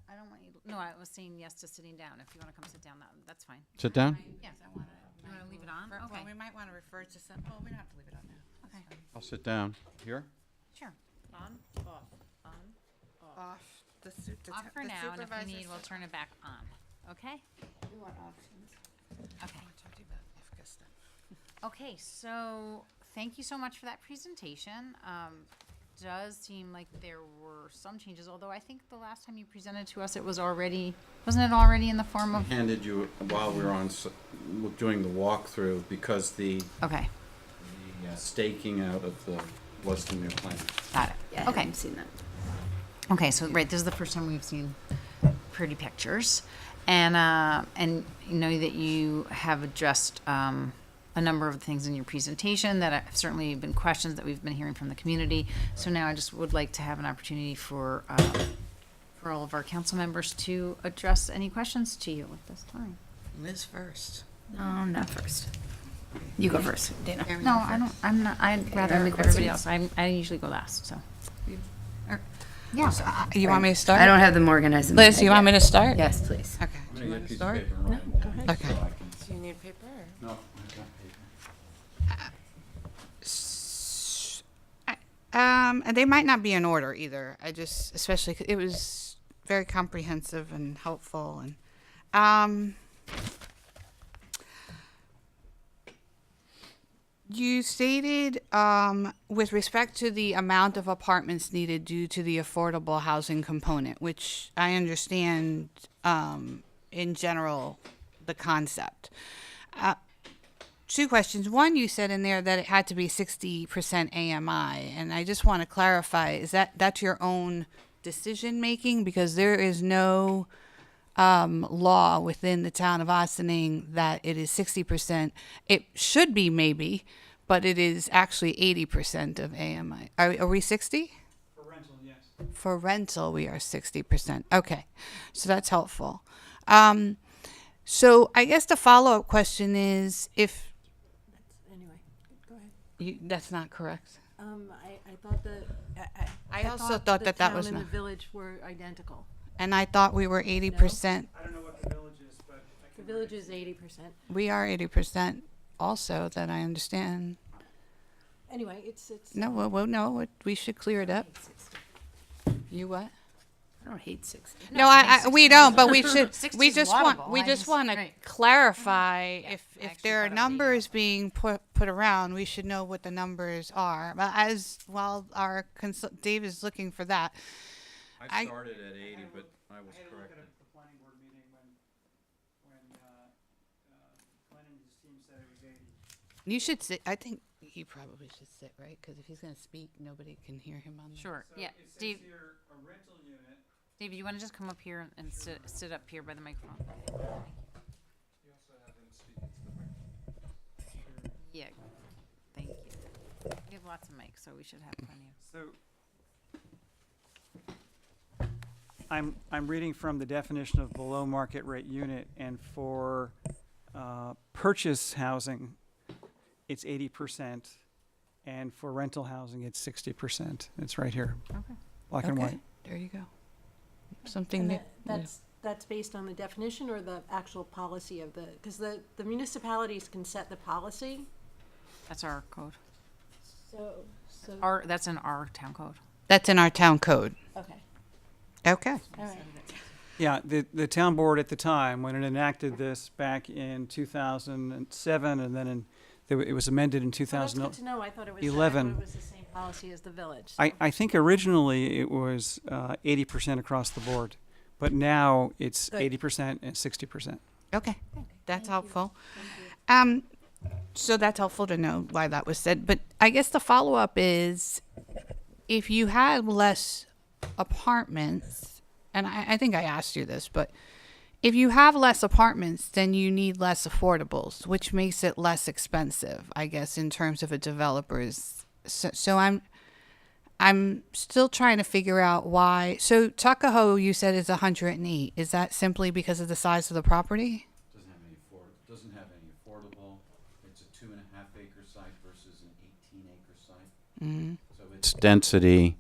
I don't want you, no, I was saying yes to sitting down. If you want to come sit down, that's fine. Sit down? Yeah. You want to leave it on? Okay, Well, we might want to refer to some, oh, we don't have to leave it on now. okay, I'll sit down. Here? sure. On, off, on, off. Off for now, and if we need, we'll turn it back on. Okay? You want options? Okay. Okay, so thank you so much for that presentation. Does seem like there were some changes, although I think the last time you presented to us, wasn't it already in the form of? Handed you while we were doing the walkthrough, because the Okay, staking out of the was the new plan. got it. Yeah, I Okay. haven't seen that. Okay, so right, this is the first time we've seen pretty pictures, and you know that you have addressed a number of things in your presentation that have certainly been questions that we've been hearing from the community. So now I just would like to have an opportunity for all of our council members to address any questions to you at this time. Liz first. No, not first. You go first, Dana. No, I don't. I'm not. I'd rather everybody else. I usually go last. So. Yeah. You want me to start? I don't have them organized. in Liz, my you head want me yet. to start? Yes, please. Okay. I'm gonna get a piece of start? paper and write. Okay. So I can- Do you need paper? No, I've got paper. And they might not be in order either. Especially 'cause it was very comprehensive and helpful. And you stated, with respect to the amount of apartments needed due to the affordable housing component, which I understand, in general, the concept. Two questions. One, you said in there that it had to be 60% AMI, and I just want to clarify: that's your own decision making? Because there is no law within the town of Ossining that it is 60%. It should be maybe, but it is actually 80% of AMI. Are we 60? For rental, yes. For rental, we are 60%. Okay, so that's helpful. So I guess the follow-up question is if Anyway, go ahead. that's not correct. I thought that. I also thought that that was The town not- and the village were identical. And I thought we were 80%. I don't know what the village is, but I The can. village is 80%. We are 80% also, that I understand. Anyway, it's. No, well, no, we should clear it up. You what? I don't hate 60. No, we don't, but we should, 60 we is just laudable. want I just- to right. clarify if actually there are thought it was 80. numbers being put around, we should know what the numbers are. But while our Dave is looking for that, I started at 80, but I was I had to look corrected. at the planning board meeting when Glenn and his team said it was 80. you should sit, I think he probably should sit, right? Because if he's going to speak, nobody can hear him on the. Sure. So Yeah. it says Dave, here, a rental unit, David, you want to just come up here and sit up here by the microphone? Yeah. Thank you. We have lots of mics, so we should have plenty of. so. I'm reading from the definition of below market rate unit, and for purchase housing, it's 80%, and for rental housing, it's 60%. It's right here, Okay. black and Okay, white. there you go. Something And that. that's based on the definition or the actual policy of because the municipalities can set the policy. That's our code. So. That's in our town code. That's in our town code. Okay, Okay. all right. Yeah, the town board at the time, when it enacted this back in 2007, and then it was amended in Well, that's 2000. good to know. I thought it was. 11. I thought it was the same policy as the village. I think originally it was 80% across the board, but now it's Good. 80% and 60%. Okay, that's Thank you. helpful. So that's helpful to know why that was said. But I guess the follow up is, if you had less apartments, and I think I asked you this, but if you have less apartments, then you need less affordables, which makes it less expensive, I guess, in terms of a developer's. So I'm still trying to figure out why. So Tuckahoe, you said, is 108. Is that simply because of the size of the property? Doesn't have any affordable. It's a 2.5 acre site versus an 18 acre site. Mm-hmm. So its density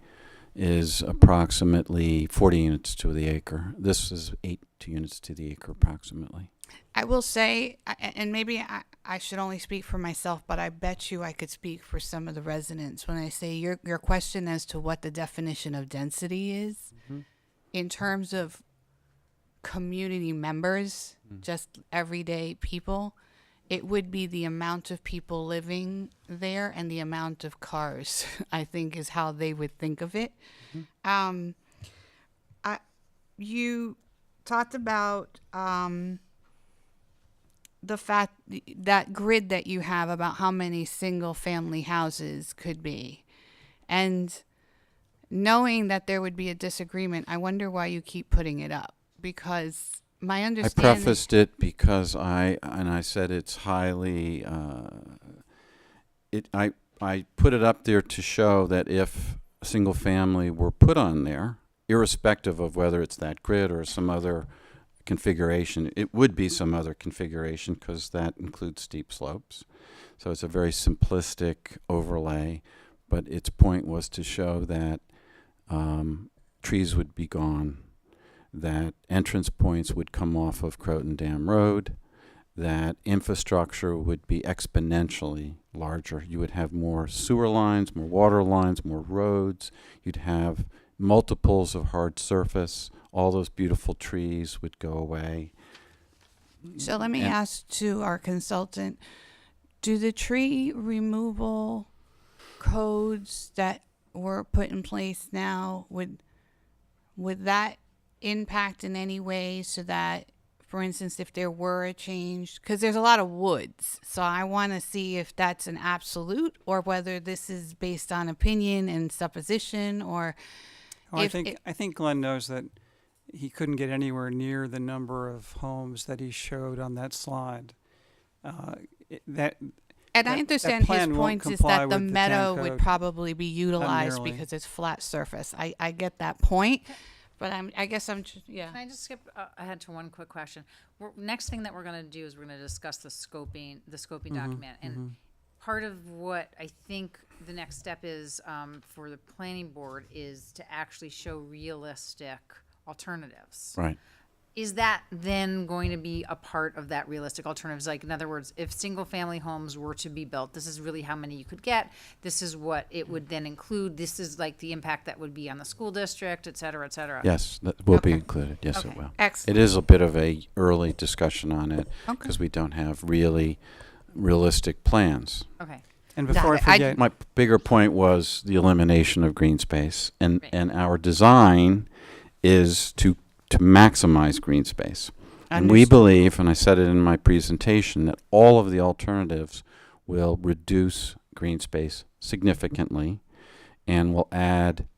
is approximately 40 units to the acre. This is 8 units to the acre approximately. I will say, and maybe I should only speak for myself, but I bet you I could speak for some of the residents when I say your question as to what the definition of density is in terms of community members, just everyday people. It would be the amount of people living there and the amount of cars, I think, is how they would think of it. You talked about the fact that grid that you have about how many single family houses could be. And knowing that there would be a disagreement, I wonder why you keep putting it up. Because my I understanding... prefaced it because I said it's highly, I put it up there to show that if a single family were put on there, irrespective of whether it's that grid or some other configuration, it would be some other configuration because that includes steep slopes. So it's a very simplistic overlay, but its point was to show that trees would be gone, that entrance points would come off of Croton Dam Road, that infrastructure would be exponentially larger. You would have more sewer lines, more water lines, more roads. You'd have multiples of hard surface. All those beautiful trees would go away. So let me ask to our consultant, do the tree removal codes that were put in place now, would that impact in any way so that, for instance, if there were a change, because there's a lot of woods, so I want to see if that's an absolute or whether this is based on opinion and supposition, or I think Glenn knows that he couldn't get anywhere near the number of homes that he showed on that slide. And I understand his point is that the meadow would code. probably be utilized nearly. because it's flat surface. I get that point, but I guess I'm just, yeah. Can I just skip ahead to one quick question? Next thing that we're going to do is we're going to discuss the scoping document. And part of what I think the next step is for the planning board is to actually show realistic alternatives. Right. Is that then going to be a part of that realistic alternatives? Like, in other words, if single-family homes were to be built, this is really how many you could get. This is what it would then include. This is like the impact that would be on the school district, et cetera, et cetera. Yes, that will be Okay. included. Yes, Okay. it will. Excellent. It is a bit of a early discussion on it Okay. because we don't have really realistic plans. Okay. And before I Got it. forget, My bigger point was the elimination of green space, and Right. and our design is to maximize green space. And we Understood. believe, and I said it in my presentation, that all of the alternatives will reduce green space significantly and will add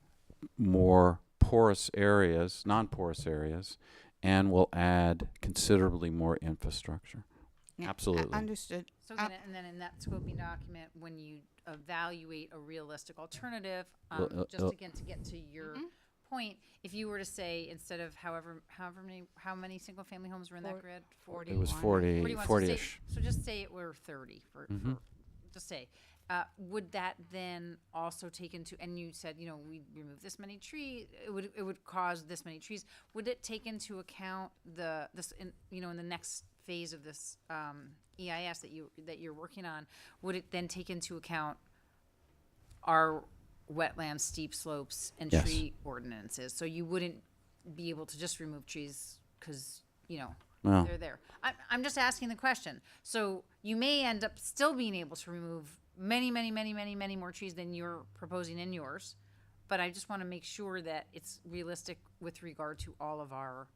more porous areas, non-porous areas, and will add considerably more infrastructure. Yeah, Absolutely. Understood. So again, and then in that scoping document, when you evaluate a realistic alternative, just again to get to your point, if you were to say instead of how many single family homes were in that grid? 40. It was 41. 40, 41, 40-ish. So just say it were 30 for just say. Would that then also take into, and you said, we remove this many trees, it would cause this many trees. Would it take into account in the next phase of this EIS that you're working on? Would it then take into account our wetland steep slopes and Yes. tree ordinances? So you wouldn't be able to just remove trees because Well, they're there. I'm just asking the question. So you may end up still being able to remove many, many, many, many, many more trees than you're proposing in yours. But I just want to make sure that it's realistic with regard to all of our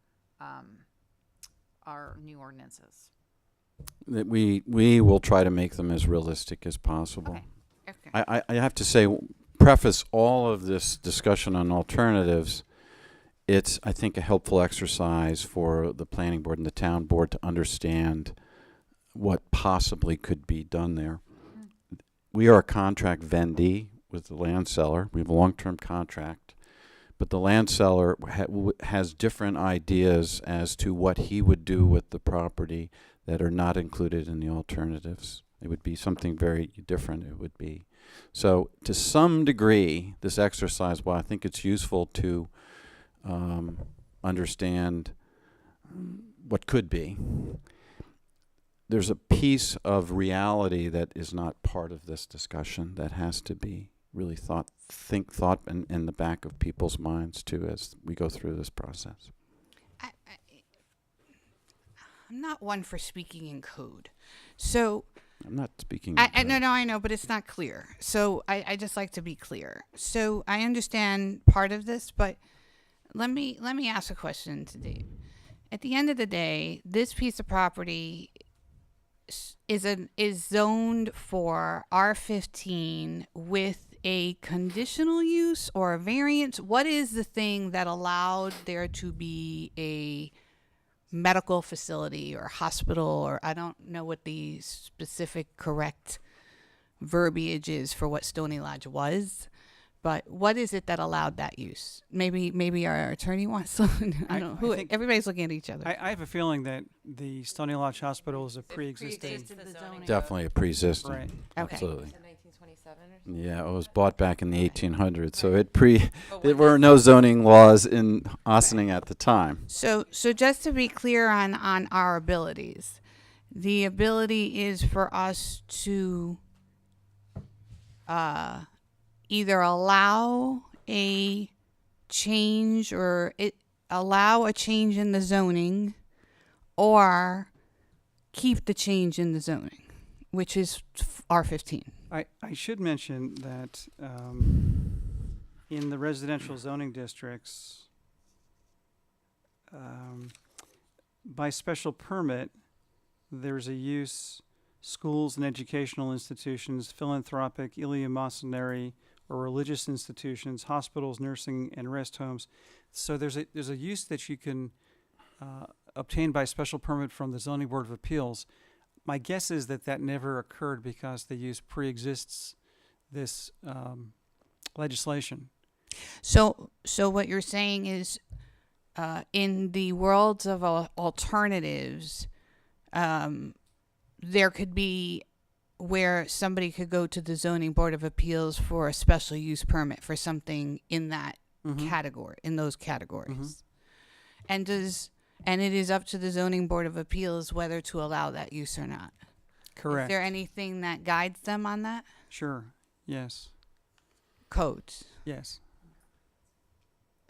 new ordinances. that we will try to make them as realistic as possible. Okay. Okay. I have to say, preface all of this discussion on alternatives it's, I think, a helpful exercise for the planning board and the town board to understand what possibly could be done there. We are a contract vendee with the land seller. We have a long-term contract, but the land seller has different ideas as to what he would do with the property that are not included in the alternatives. It would be something very different. It would be. So to some degree, this exercise, while I think it's useful to understand what could be, there's a piece of reality that is not part of this discussion that has to be really thought in the back of people's minds too as we go through this process. I'm not one for speaking in code. So I'm not speaking. no, I know, but it's not clear. So I just like to be clear. So I understand part of this, but let me ask a question to Dave. At the end of the day, this piece of property is zoned for R15 with a conditional use or a variance. What is the thing that allowed there to be a medical facility or hospital, or I don't know what the specific correct verbiage is for what Stony Lodge was, but what is it that allowed that use? Maybe our attorney wants to. I don't know. Everybody's looking at each other. I have a feeling that the Stony Lodge Hospital is a pre-existing. Definitely a pre-existing. Right. Okay. Absolutely. 1927 or something? Yeah, it was bought back in the 1800s, so there were no zoning laws in Ossining at the time. So just to be clear on our abilities, the ability is for us to either allow a change allow a change in the zoning or keep the change in the zoning, which is R15. I should mention that in the residential zoning districts, by special permit, there's a use schools and educational institutions, philanthropic, eleemosynary, or religious institutions, hospitals, nursing, and rest homes. So there's a use that you can obtain by special permit from the Zoning Board of Appeals. My guess is that never occurred because the use pre-exists this legislation. So what you're saying is, in the worlds of alternatives, there could be where somebody could go to the Zoning Board of Appeals for a special use permit for something in that category, in those categories. And it is up to the Zoning Board of Appeals whether to allow that use or not. Correct. Is there anything that guides them on that? Sure. Yes. Codes. Yes.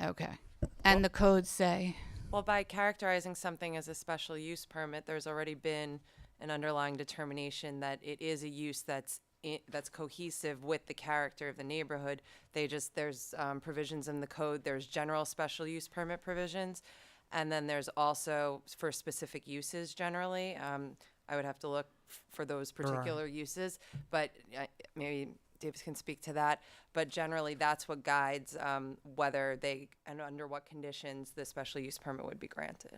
Okay. And the codes say? Well, by characterizing something as a special use permit, there's already been an underlying determination that it is a use that's cohesive with the character of the neighborhood. There's provisions in the code. There's general special use permit provisions, and then there's also for specific uses generally. I would have to look for those particular uses, but maybe Davis can speak to that. But generally, that's what guides whether and under what conditions the special use permit would be granted.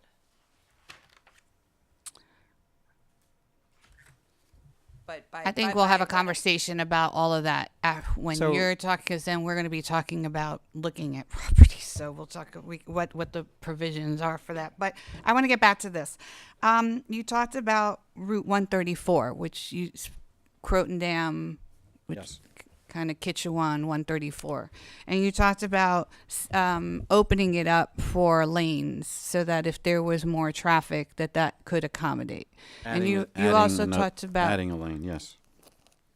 But I think we'll have a conversation about all of that when So- you're talking, because then we're going to be talking about looking at properties. So we'll talk what the provisions are for that. But I want to get back to this. You talked about Route 134, which Croton Dam, which Yes. kind of Kitchewan 134, and you talked about opening it up for lanes so that if there was more traffic, that could accommodate. And you also talked about adding a lane. Yes.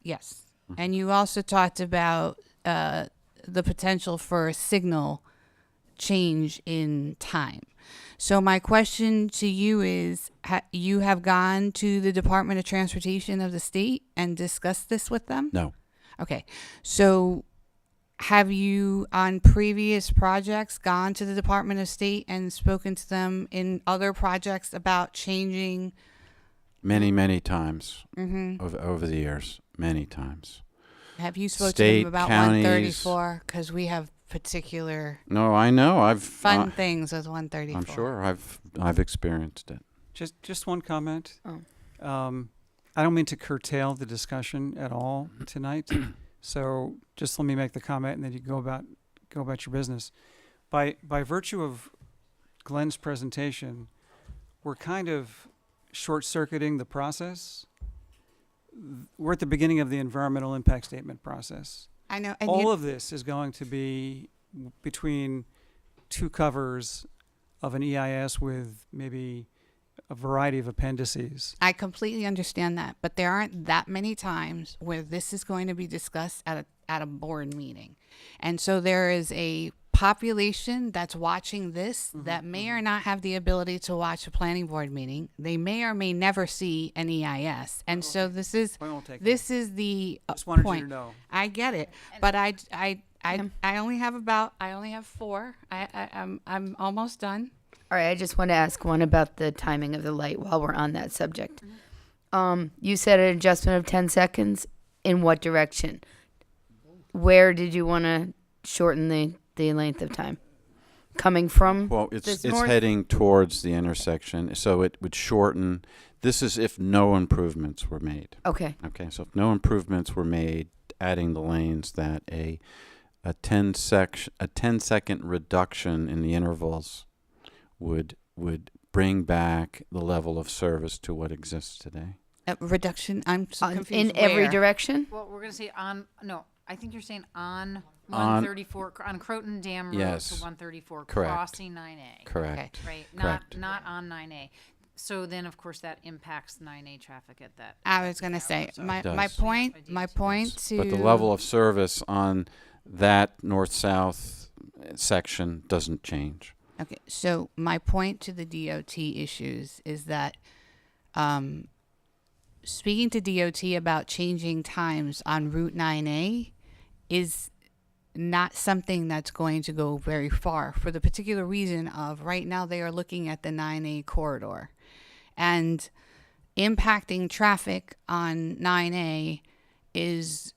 yes, and you also talked about the potential for a signal change in time. So my question to you is, you have gone to the Department of Transportation of the state and discussed this with them? No. Okay, so have you on previous projects gone to the Department of State and spoken to them in other projects about changing? Many times over the years. Many times. Have you spoken to State, them about counties. 134? Because we have particular No, I know. fun things with 134. I'm sure I've experienced it. Just one comment. Oh. I don't mean to curtail the discussion at all tonight. So just let me make the comment, and then you go about your business. By virtue of Glenn's presentation, we're kind of short-circuiting the process. We're at the beginning of the environmental impact statement process. I know. And All of this is going to be between two covers of an EIS with maybe a variety of appendices. I completely understand that, but there aren't that many times where this is going to be discussed at a board meeting. And so there is a population that's watching this that may or not have the ability to watch a planning board meeting. They may or may never see an EIS. And so this is Point well taken. this is the Just wanted point. you to know. I get it, but I only have 4. I'm almost done. All right, I just want to ask one about the timing of the light while we're on that subject. You said an adjustment of 10 seconds. In what direction? Where did you want to shorten the length of time? Coming from Well, it's this it's north? heading towards the intersection, so it would shorten. This is if no improvements were made. Okay. Okay, so if no improvements were made, adding the lanes, that a 10-second reduction in the intervals would bring back the level of service to what exists today. Reduction. I'm so confused. In every Where? direction? Well, we're going to say I think you're saying on On- 134, on Croton Dam Road Yes. to 134, Correct. crossing 9A. Correct. Right, Correct. not on 9A. So then, of course, that impacts 9A traffic at that. I was gonna say So- my Does. my point. Yes. My point to. But the level of service on that north-south section doesn't change. Okay, so my point to the DOT issues is that speaking to DOT about changing times on Route 9A is not something that's going to go very far for the particular reason of right now they are looking at the 9A corridor. And impacting traffic on 9A is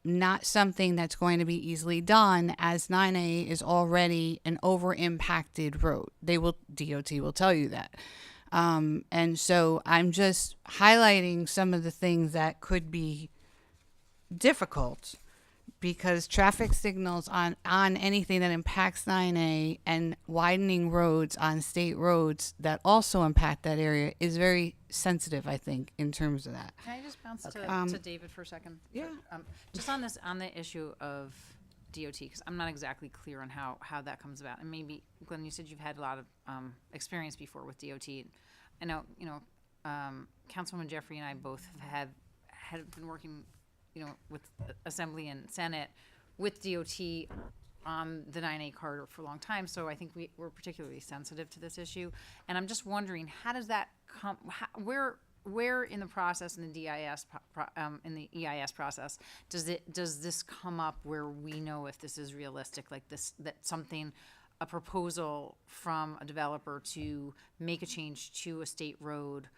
not something that's going to be easily done, as 9A is already an over-impacted road. DOT will tell you that. And so I'm just highlighting some of the things that could be difficult, because traffic signals on anything that impacts 9A and widening roads on state roads that also impact that area is very sensitive, I think, in terms of that. Can I just bounce to David for a second? Yeah. Just on the issue of DOT, because I'm not exactly clear on how that comes about. And maybe, Glenn, you said you've had a lot of experience before with DOT. I know, Councilwoman Jeffrey and I both have had been working, with Assembly and Senate with DOT on the 9A corridor for a long time. So I think we're particularly sensitive to this issue. And I'm just wondering, how does that come? Where in the process, in the DIS, in the EIS process, does this come up where we know if this is realistic, like this, that a proposal from a developer to make a change to a state road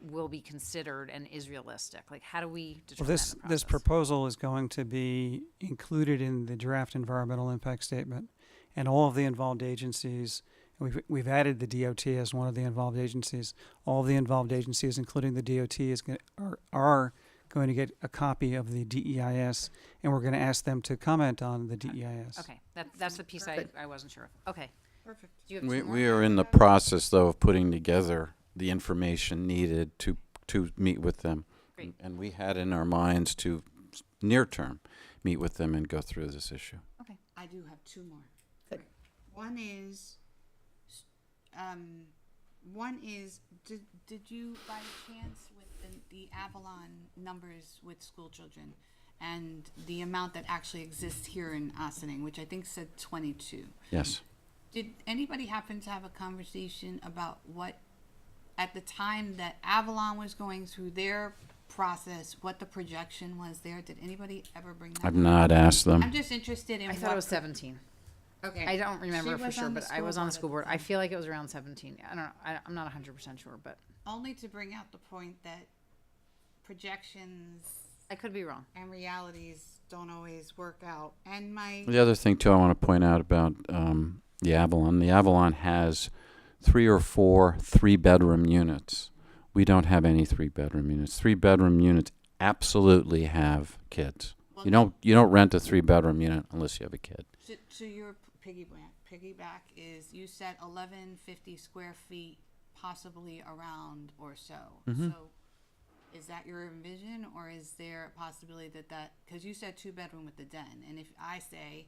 will be considered and is realistic? Like, how do we determine Well, that in the this process? proposal is going to be included in the draft environmental impact statement, and all of the involved agencies. We've added the DOT as one of the involved agencies. All of the involved agencies, including the DOT, are going to get a copy of the DEIS, and we're going to ask them to comment on the DEIS. Okay, that's the piece I wasn't sure of. Okay. Perfect. Do you have two more? We are in the process, though, of putting together the information needed to meet with them. Great. And we had in our minds to near term meet with them and go through this issue. Okay. I do have 2 more. Good. One is, did you by chance with the Avalon numbers with school children and the amount that actually exists here in Ossining, which I think said 22? Yes. Did anybody happen to have a conversation about what, at the time that Avalon was going through their process, what the projection was there? Did anybody ever bring that I've up? not asked them. I'm just interested in I thought it was 17. Okay. I don't remember She for was sure, on the but I was school on board the school at board. the I time. feel like it was around 17. I don't know. I'm not 100% sure, but Only to bring out the point that projections I could be wrong. and realities don't always work out. And my The other thing too, I want to point out about the Avalon. The Avalon has 3 or 4 3-bedroom units. We don't have any 3-bedroom units. 3-bedroom units absolutely have kids. You don't rent a 3-bedroom unit unless you have a kid. So your piggyback is you said 1150 square feet, possibly around or so. So is that your vision, or is there a possibility that because you said 2-bedroom with the den, and if I say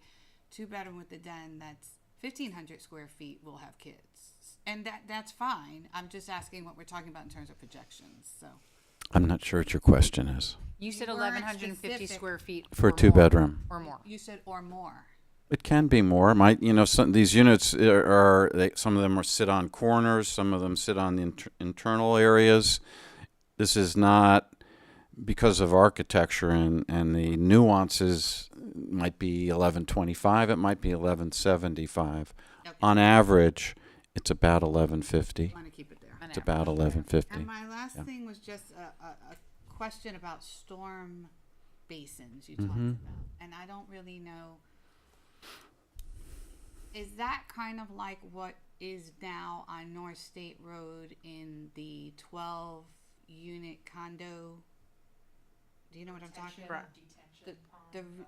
2-bedroom with the den, that's 1,500 square feet will have kids, and that's fine. I'm just asking what we're talking about in terms of projections. So I'm not sure what your question is. You said You weren't 1,150 specific. square feet. For a or more. 2-bedroom. Or more. you said or more. It can be more. Some these units some of them sit on corners, some of them sit on the internal areas. This is not because of architecture and the nuances. Might be 1125. It might be 1175. Okay. On average, it's about 1150. I want to keep it there. It's about 1150. And my last thing was just a question about storm basins you talked about. And I don't really know. Is that kind of like what is now on North State Road in the 12-unit condo? Do you know what I'm talking about?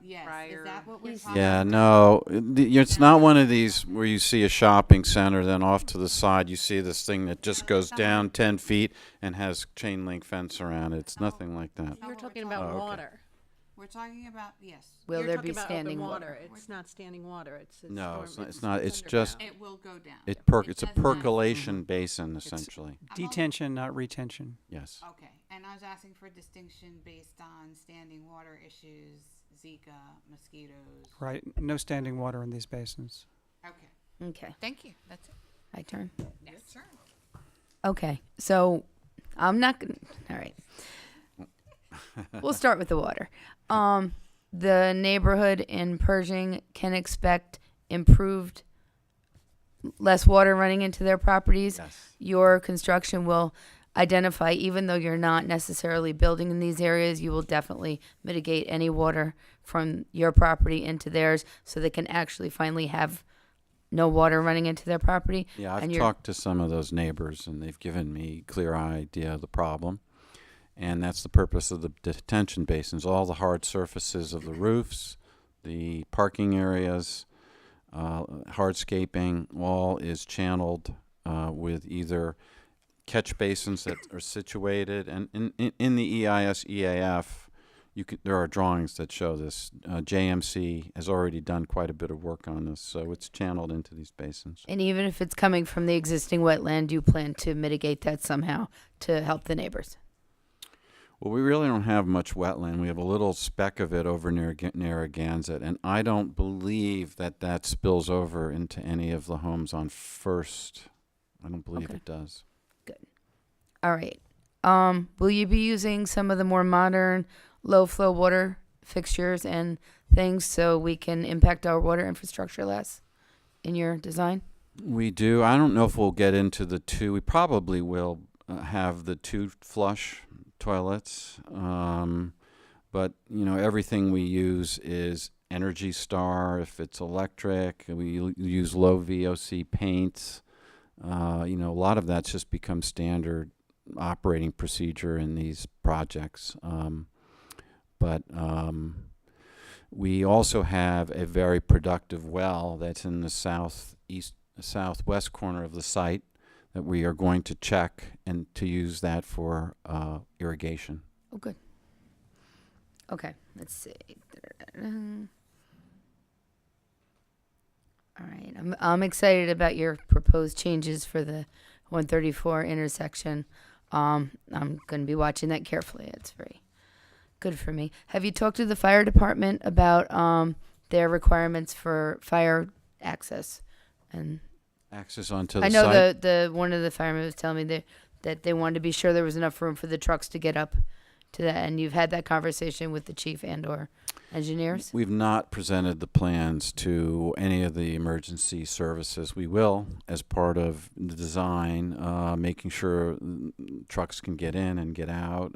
Yes. Is that what we're talking Yeah, about? no, it's not one of these where you see a shopping center, then off to the side you see this thing that just goes down 10 feet and has chain link fence around it. It's nothing like that. You're what talking we're about talking- water. We're talking about, yes. Will You're there talking be about standing open water? It's not standing water. It's No, storm- it's not. It's just It will go down. it's a does not- percolation basin essentially. Detention, not retention. Yes. Okay, and I was asking for distinction based on standing water issues, Zika, mosquitoes. Right. No standing water in these basins. Okay, Okay, thank you. That's it. my turn. Yes, sir. Okay, so I'm not gonna. All right, we'll start with the water. The neighborhood in Pershing can expect improved, less water running into their properties. Yes. Your construction will identify, even though you're not necessarily building in these areas, you will definitely mitigate any water from your property into theirs, so they can actually finally have no water running into their property. Yeah, I've And you're- talked to some of those neighbors, and they've given me a clear idea of the problem. And that's the purpose of the detention basins. All the hard surfaces of the roofs, the parking areas, hardscaping, all is channeled with either catch basins that are situated. And in the EIS EAF, there are drawings that show this. JMC has already done quite a bit of work on this, so it's channeled into these basins. And even if it's coming from the existing wetland, you plan to mitigate that somehow to help the neighbors. Well, we really don't have much wetland. We have a little speck of it over near Narragansett, and I don't believe that spills over into any of the homes on First. I don't believe Okay. it does. All right. Will you be using some of the more modern low flow water fixtures and things so we can impact our water infrastructure less in your design? We do. I don't know if we'll get into the two. We probably will have the 2 flush toilets, but everything we use is Energy Star. If it's electric, we use low VOC paints. A lot of that's just become standard operating procedure in these projects. But we also have a very productive well that's in the southwest corner of the site that we are going to check and to use that for irrigation. Oh, good. Okay, let's see. All right, I'm excited about your proposed changes for the 134 intersection. I'm going to be watching that carefully. It's very good for me. Have you talked to the fire department about their requirements for fire access? And Access onto the I know site. the one of the firemen was telling me that they wanted to be sure there was enough room for the trucks to get up to that. And you've had that conversation with the chief and/or engineers. We've not presented the plans to any of the emergency services. We will, as part of the design, making sure trucks can get in and get out.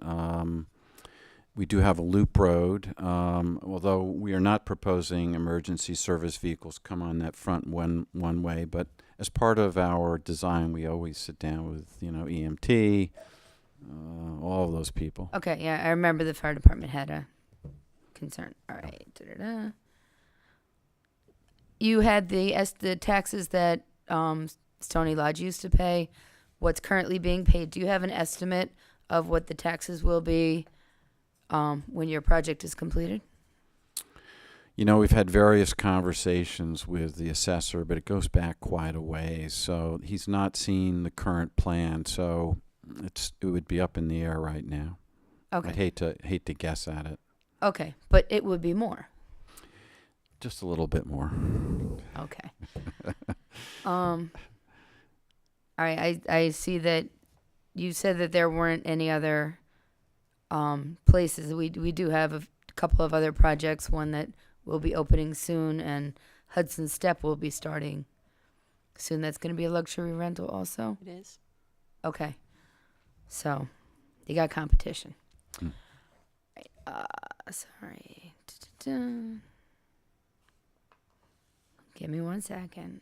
We do have a loop road, although we are not proposing emergency service vehicles come on that front one way. But as part of our design, we always sit down with EMT, all of those people. Okay, yeah, I remember the fire department had a concern. All right. Da-da-da. You had the taxes that Stony Lodge used to pay. What's currently being paid? Do you have an estimate of what the taxes will be when your project is completed? We've had various conversations with the assessor, but it goes back quite a ways. So he's not seen the current plan, so it would be up in the air right now. Okay. I'd hate to guess at it. Okay, but it would be more. Just a little bit more. Okay. All right. I see that you said that there weren't any other places. We do have a couple of other projects. One that will be opening soon, and Hudson Step will be starting soon. That's going to be a luxury rental, also. It is. Okay. So you got competition. Right. Sorry. Da-da-da. Give me 1 second.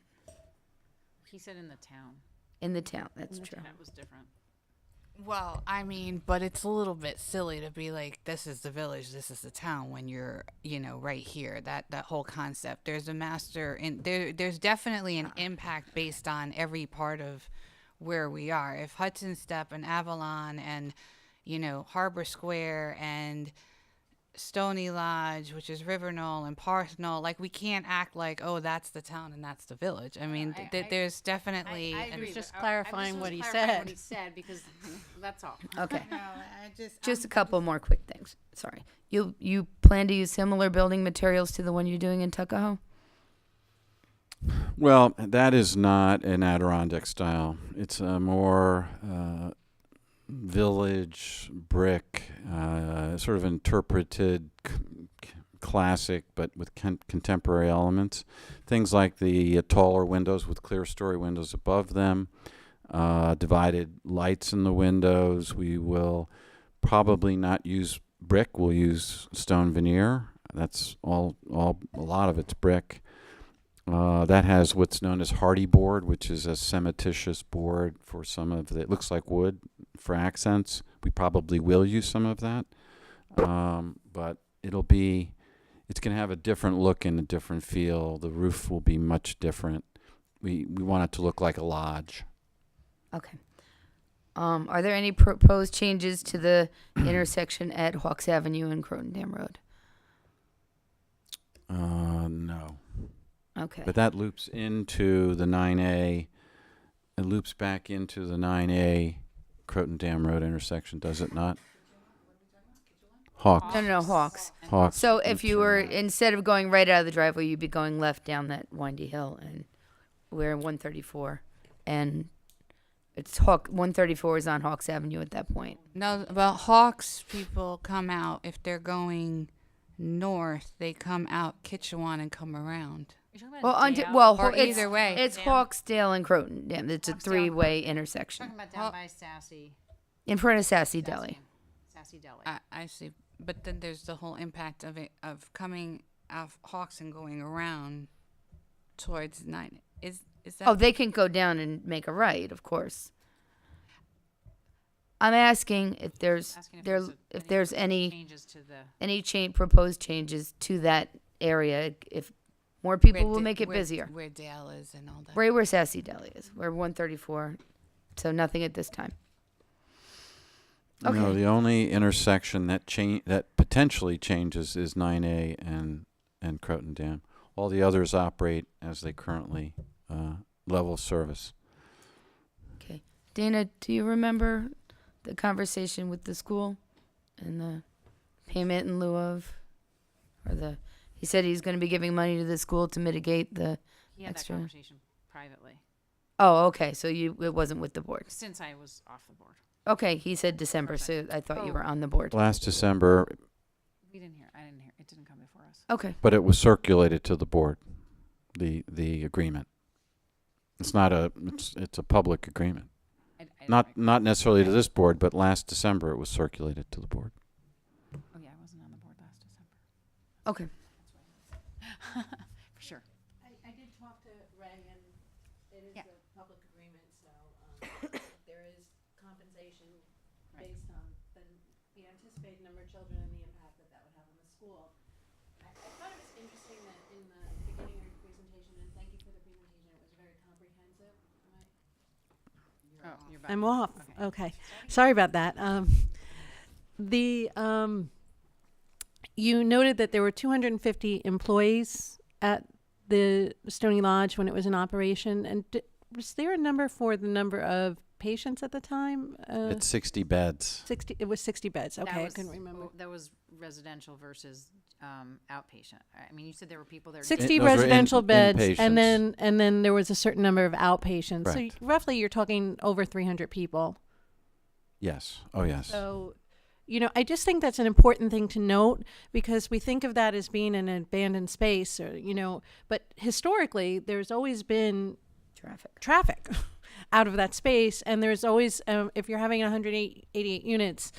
He said in the town. In the town, that's true. That was different. Well, I mean, but it's a little bit silly to be like, this is the village, this is the town, when you're, right here. That whole concept. There's a master, and there's definitely an impact based on every part of where we are. If Hudson Step and Avalon and, Harbor Square and Stony Lodge, which is River Knoll, and Parth Knoll, like, we can't act like, oh, that's the town and that's the village. I mean, there's definitely. I agree. Just I clarifying what he clarifying what said. he said, because that's all. Okay. No, I Just a couple more quick things. Sorry. You plan to use similar building materials to the one you're doing in Tuckahoe? Well, that is not an Adirondack style. It's a more village brick, sort of interpreted classic, but with contemporary elements. Things like the taller windows with clear story windows above them, divided lights in the windows. We will probably not use brick. We'll use stone veneer. That's all. A lot of it's brick. That has what's known as hardy board, which is a cementitious board for some of the, it looks like wood for accents. We probably will use some of that. But it's going to have a different look and a different feel. The roof will be much different. We want it to look like a lodge. Okay. Are there any proposed changes to the intersection at Hawks Avenue and Croton Dam Road? No. Okay. But that loops into the 9A. It loops back into the 9A Croton Dam Road intersection, does it not? Hawks. No, Hawks. Hawks. So if you were, instead of going right out of the driveway, you'd be going left down that windy hill, and we're in 134. And it's 134 is on Hawks Avenue at that point. No, well, Hawks people come out, if they're going north, they come out Kitchewan and come around. Or either way. It's Hawksdale and Croton. Yeah, it's a three-way intersection Talking about down by Sassy. in front of Sassy Deli. Sassy Deli. I see. But then there's the whole impact of it, of coming off Hawks and going around towards 9. Is that? Oh, they can go down and make a right, of course. I'm asking if there's any changes to the. any proposed changes to that area, if more people will make it busier. Where Dale is and all that. Right where Sassy Deli is. We're 134, so nothing at this time. Okay. No, the only intersection that potentially changes is 9A and Croton Dam. All the others operate as they currently level service. Okay. Dana, do you remember the conversation with the school and the payment in lieu of, he said he's going to be giving money to the school to mitigate the He had extra. that conversation privately Oh, okay. So it wasn't with the board. since I was off the board. Okay, he said December, so I thought you were on the board. Last December, We didn't hear. I didn't hear. It didn't come before us. Okay. but it was circulated to the board, the agreement. It's not it's a public agreement. Not necessarily to this board, but last December it was circulated to the board. Oh yeah, Okay. For sure. I did talk to Ray, and it is Yeah. a public agreement, so there is compensation Right. based on the anticipated number of children and the impact that that would have on the school. I thought it was interesting that in the beginning of your presentation, and thank you for the presentation, it was very comprehensive. Oh, you're back. I'm off. Okay. Okay. Sorry about that. You noted that there were 250 employees at the Stony Lodge when it was in operation, and was there a number for the number of patients at the time? It's 60 beds. 60. It was 60 beds. That Okay, I was- couldn't remember. That was residential versus outpatient. I mean, you said there were people there. 60 Those were residential beds, inpatients. and then there was a certain number of outpatients. Correct. So roughly, you're talking over 300 people. Yes. Oh, yes. So, I just think that's an important thing to note, because we think of that as being an abandoned space, or but historically, there's always been traffic out of that space, and there's always, if you're having 188 units,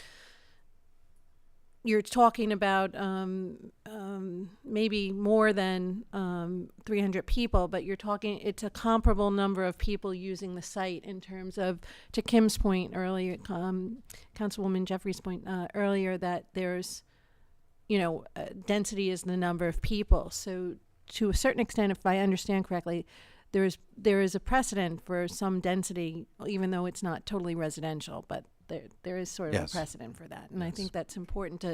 you're talking about maybe more than 300 people, but it's a comparable number of people using the site in terms of, to Kim's point earlier, Councilwoman Jeffrey's point earlier, that there's, density is the number of people. So to a certain extent, if I understand correctly, there is a precedent for some density, even though it's not totally residential, but there is sort of Yes. a precedent for that. And I Yes. think that's important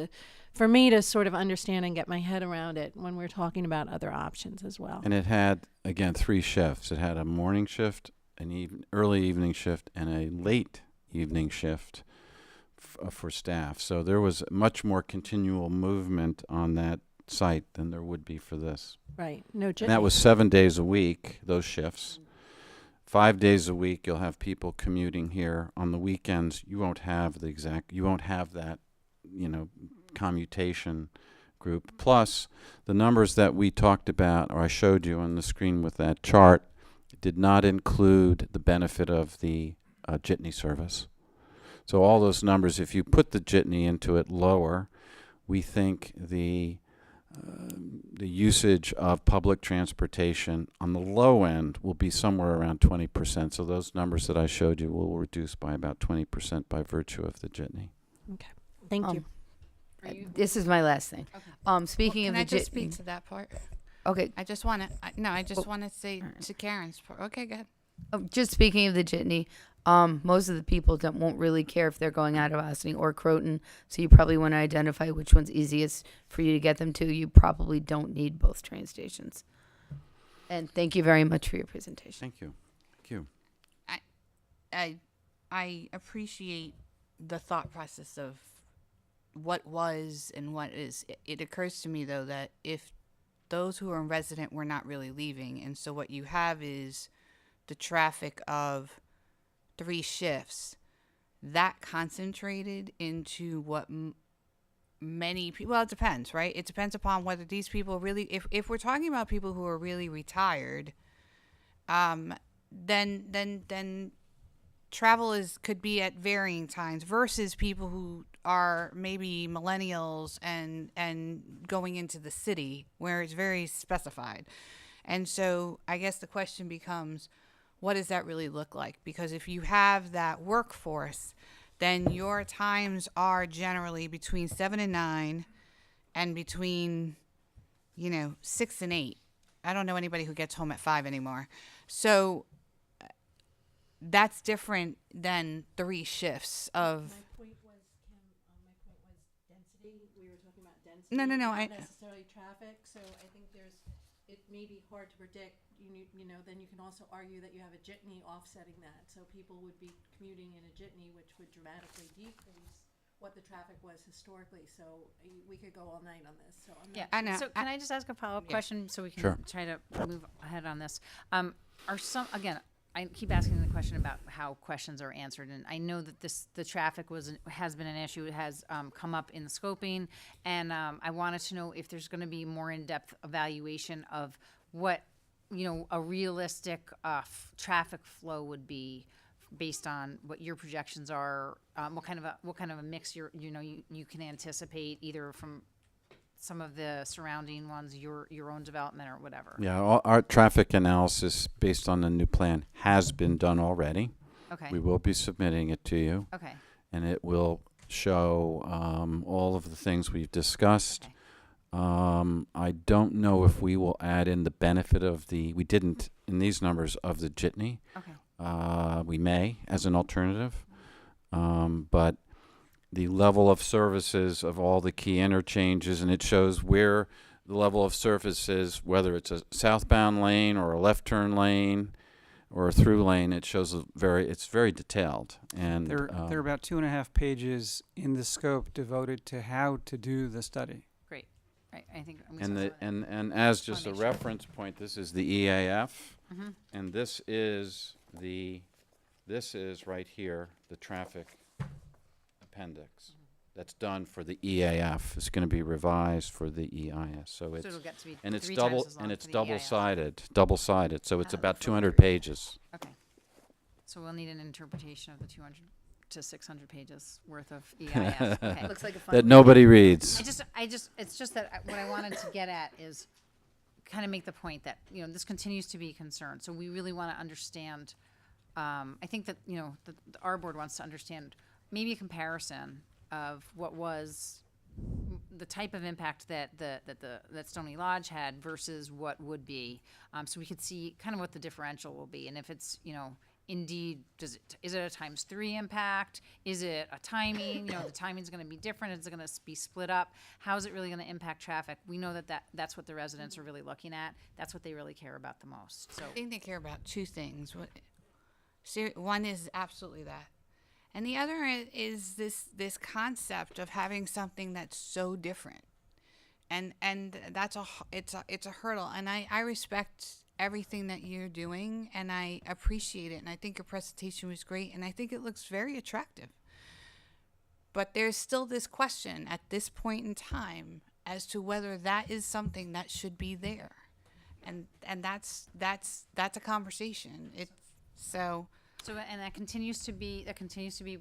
for me to sort of understand and get my head around it when we're talking about other options as well. And it had, again, 3 shifts. It had a morning shift, an early evening shift, and a late evening shift for staff. So there was much more continual movement on that site than there would be for this. Right. No, And that was 7 days a week, those shifts. 5 days a week, you'll have people commuting here. On the weekends, you won't have that, commutation group. Plus, the numbers that we talked about, or I showed you on the screen with that chart, did not include the benefit of the jitney service. So all those numbers, if you put the jitney into it lower, we think the usage of public transportation on the low end will be somewhere around 20%. So those numbers that I showed you will reduce by about 20% by virtue of the jitney. Okay. Thank you. This is my last thing. Speaking Can of I the just speak to that part? Okay. I just want to, I just want to say to Karen's part. Okay, go ahead. Just speaking of the jitney, most of the people won't really care if they're going out of Ossining or Croton, so you probably want to identify which one's easiest for you to get them to. You probably don't need both train stations. And thank you very much for your presentation. Thank you. Thank you. I appreciate the thought process of what was and what is. It occurs to me, though, that if those who are in resident were not really leaving, and so what you have is the traffic of 3 shifts, that concentrated into what many people, well, it depends, right? It depends upon whether these people really, if we're talking about people who are really retired, then travel could be at varying times versus people who are maybe millennials and going into the city where it's very specified. And so I guess the question becomes, what does that really look like? Because if you have that workforce, then your times are generally between 7 and 9 and between, 6 and 8. I don't know anybody who gets home at 5 anymore. So that's different than 3 shifts of. My point was, Kim, density. We were talking about density. No, Not necessarily traffic. So I think it may be hard to predict. Then you can also argue that you have a jitney offsetting that. So people would be commuting in a jitney, which would dramatically decrease what the traffic was historically. So we could go all night on this. So I'm not. Yeah, I know. So can I just ask a follow-up question so we can Sure. try to move ahead on this? I keep asking the question about how questions are answered, and I know that the traffic has been an issue. It has come up in the scoping, and I wanted to know if there's going to be more in-depth evaluation of what a realistic traffic flow would be based on what your projections are. What kind of a mix you can anticipate, either from some of the surrounding ones, your own development or whatever? Yeah, our traffic analysis based on the new plan has been done already. Okay, We will be submitting it to you, okay, and it will show all of the things we've discussed. Okay. I don't know if we will add in the benefit of we didn't in these numbers of the jitney. okay. We may as an alternative, but the level of services of all the key interchanges, and it shows where the level of service is, whether it's a southbound lane or a left turn lane or a through lane. It shows it's very detailed. And There are about 2.5 pages in the scope devoted to how to do the study. Great. Right, I think. I'm and gonna the say that. and as Just wanna just a make sure. reference point, this is the EAF, Mhm. and this is right here the traffic appendix that's done for the EAF. It's going to be revised for the EIS. So it's So it'll get to be and it's 3 double times as long and for it's the double EIS. sided. So it's How about the 200 pages. Okay. So we'll need an interpretation of the 200 to 600 pages worth of EIS. Okay. Looks like a fun. That nobody reads. It's just that what I wanted to get at is kind of make the point that, this continues to be a concern. So we really want to understand, I think that, our board wants to understand maybe a comparison of what was the type of impact that that Stony Lodge had versus what would be, so we could see kind of what the differential will be, and if it's, indeed, is it a ×3 impact? Is it a timing? The timing's going to be different. Is it going to be split up? How is it really going to impact traffic? We know that's what the residents are really looking at. That's what they really care about the most. So I think they care about two things. One is absolutely that, and the other is this concept of having something that's so different, and that's it's a hurdle. And I respect everything that you're doing, and I appreciate it, and I think your presentation was great, and I think it looks very attractive. But there's still this question at this point in time as to whether that is something that should be there, and that's a conversation. And that continues to be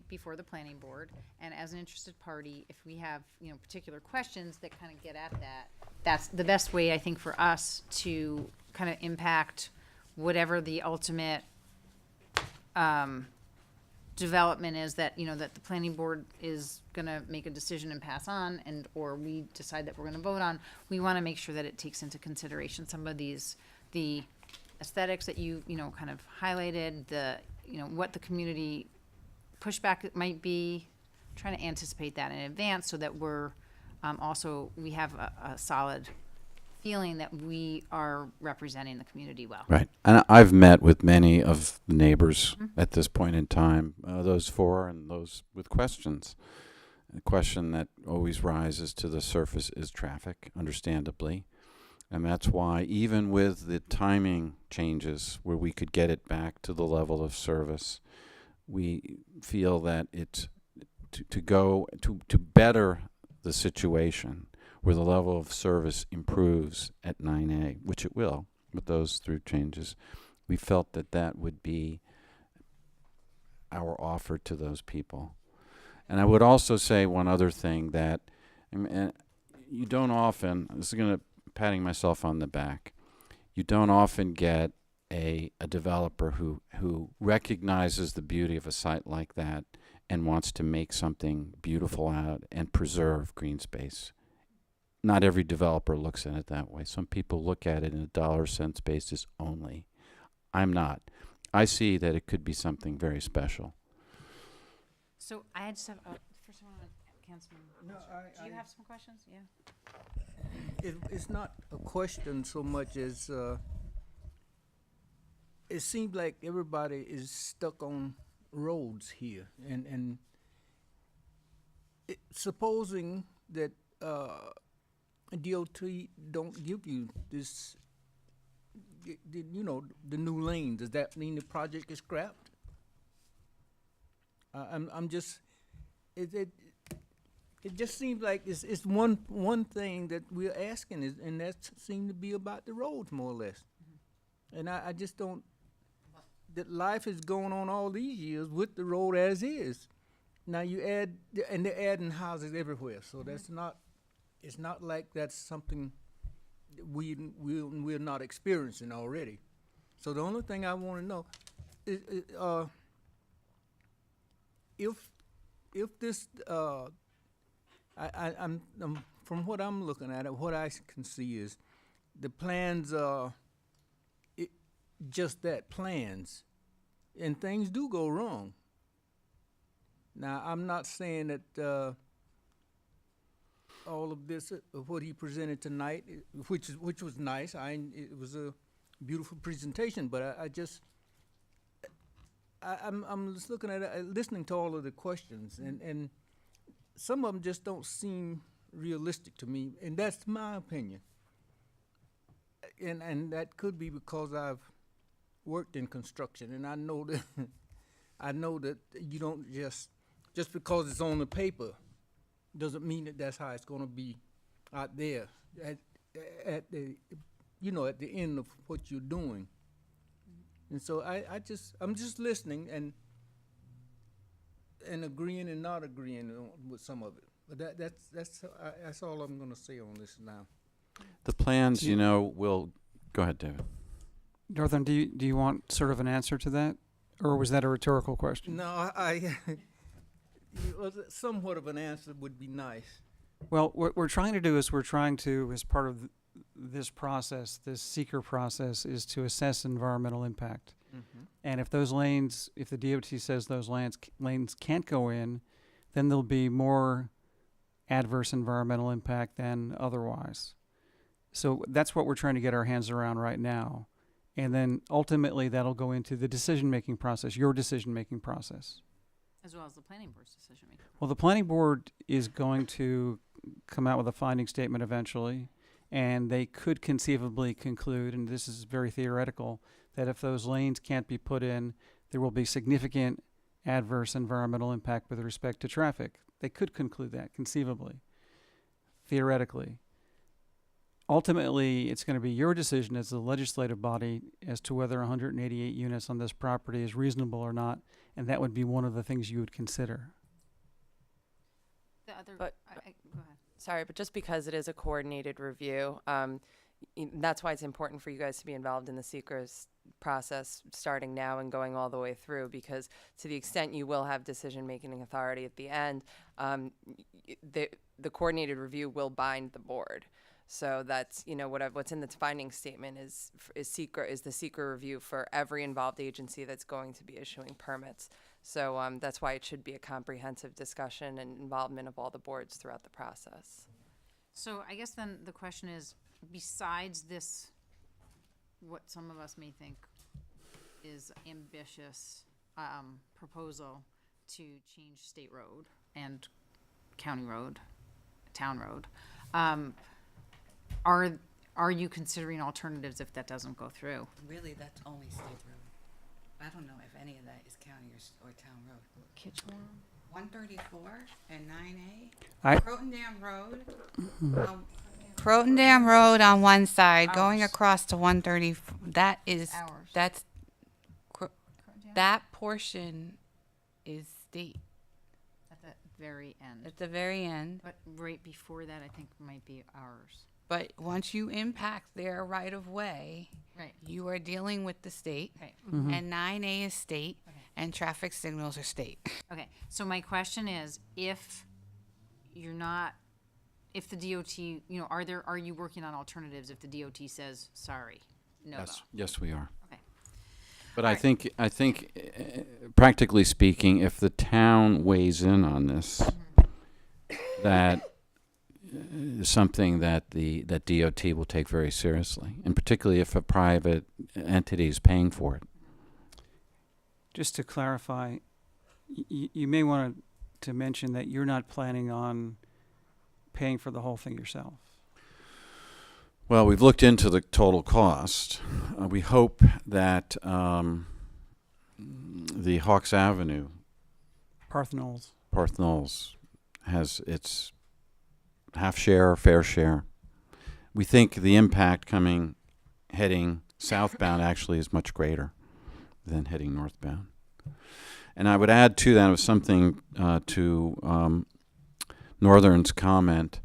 before the planning board. And as an interested party, if we have, particular questions that kind of get at that, that's the best way, I think, for us to kind of impact whatever the ultimate development is that, that the planning board is going to make a decision and pass on, or we decide that we're going to vote on. We want to make sure that it takes into consideration some of the aesthetics that you kind of highlighted, what the community pushback might be, trying to anticipate that in advance so that we're we have a solid feeling that we are representing the community well. Right. And I've met with many of the neighbors at this point in time, those for and those with questions. The question that always rises to the surface is traffic, understandably. And that's why even with the timing changes where we could get it back to the level of service, we feel that it's to better the situation where the level of service improves at 9A, which it will with those through changes. We felt that would be our offer to those people. And I would also say one other thing that you don't often, this is going to patting myself on the back, you don't often get a developer who recognizes the beauty of a site like that and wants to make something beautiful out and preserve green space. Not every developer looks at it that way. Some people look at it in a dollar-cents basis only. I'm not. I see that it could be something very special. So I just have, first of all, Councilman, do you have some questions? Yeah. It's not a question so much as it seems like everybody is stuck on roads here, and supposing that DOT don't give you this, the new lane, does that mean the project is scrapped? I'm just it just seems like it's one thing that we're asking, and that seems to be about the roads more or less. And I just don't, that life is going on all these years with the road as is. Now you add, and they're adding houses everywhere, so that's not it's not like that's something that we're not experiencing already. So the only thing I want to know is, if this, I'm from what I'm looking at, what I can see is the plans are just that, plans, and things do go wrong. Now, I'm not saying that all of this, what he presented tonight, which was nice. It was a beautiful presentation, but I'm just looking at it, listening to all of the questions, and some of them just don't seem realistic to me, and that's my opinion. And that could be because I've worked in construction, and I know that you don't just because it's on the paper doesn't mean that that's how it's going to be out there at the at the end of what you're doing. And so I'm just listening and agreeing and not agreeing with some of it. But that's all I'm going to say on this now. The plans, will go ahead, David. Northern, do you want sort of an answer to that, or was that a rhetorical question? No, I somewhat of an answer would be nice. Well, what we're trying to do is as part of this process, this seeker process, is to assess environmental impact. Mm-hmm. And if the DOT says those lanes can't go in, then there'll be more adverse environmental impact than otherwise. So that's what we're trying to get our hands around right now. And then ultimately that'll go into the decision-making process, your decision-making process. As well as the planning board's decision making. Well, the planning board is going to come out with a finding statement eventually, and they could conceivably conclude, and this is very theoretical, that if those lanes can't be put in, there will be significant adverse environmental impact with respect to traffic. They could conclude that conceivably, theoretically. Ultimately, it's going to be your decision as the legislative body as to whether 188 units on this property is reasonable or not, and that would be one of the things you would consider. The other, But- go ahead. Sorry, but just because it is a coordinated review, that's why it's important for you guys to be involved in the seekers process starting now and going all the way through, because to the extent you will have decision-making authority at the end, the coordinated review will bind the board. So that's, what's in the finding statement is the seeker review for every involved agency that's going to be issuing permits. So that's why it should be a comprehensive discussion and involvement of all the boards throughout the process. So I guess then the question is, besides this, what some of us may think is ambitious proposal to change state road and county road, town road, are you considering alternatives if that doesn't go through? Really, that's only state road. I don't know if any of that is county or town road. Kitchener? 134 and 9A. I- Croton Dam Road. Croton Dam Road on one side, going Ours. across to 130. Ours. That portion is state At the very end. at the very end. But right before that, I think might be ours. But once you impact their right of way, Right. you are dealing with the state, Right. and 9A is state, Okay. and traffic signals are state. Okay, so my question is, if the DOT, are you working on alternatives if the DOT says, sorry, no go? Yes, we are. Okay. But All I right. think, practically speaking, if the town weighs in on this, that is something that that DOT will take very seriously, and particularly if a private entity is paying for it. Just to clarify, you may want to mention that you're not planning on paying for the whole thing yourself. Well, we've looked into the total cost. We hope that the Hawks Avenue, Parth Knowles. Parth Knowles, has its half share, fair share. We think the impact heading southbound actually is much greater than heading northbound. And I would add to that of something to Northern's comment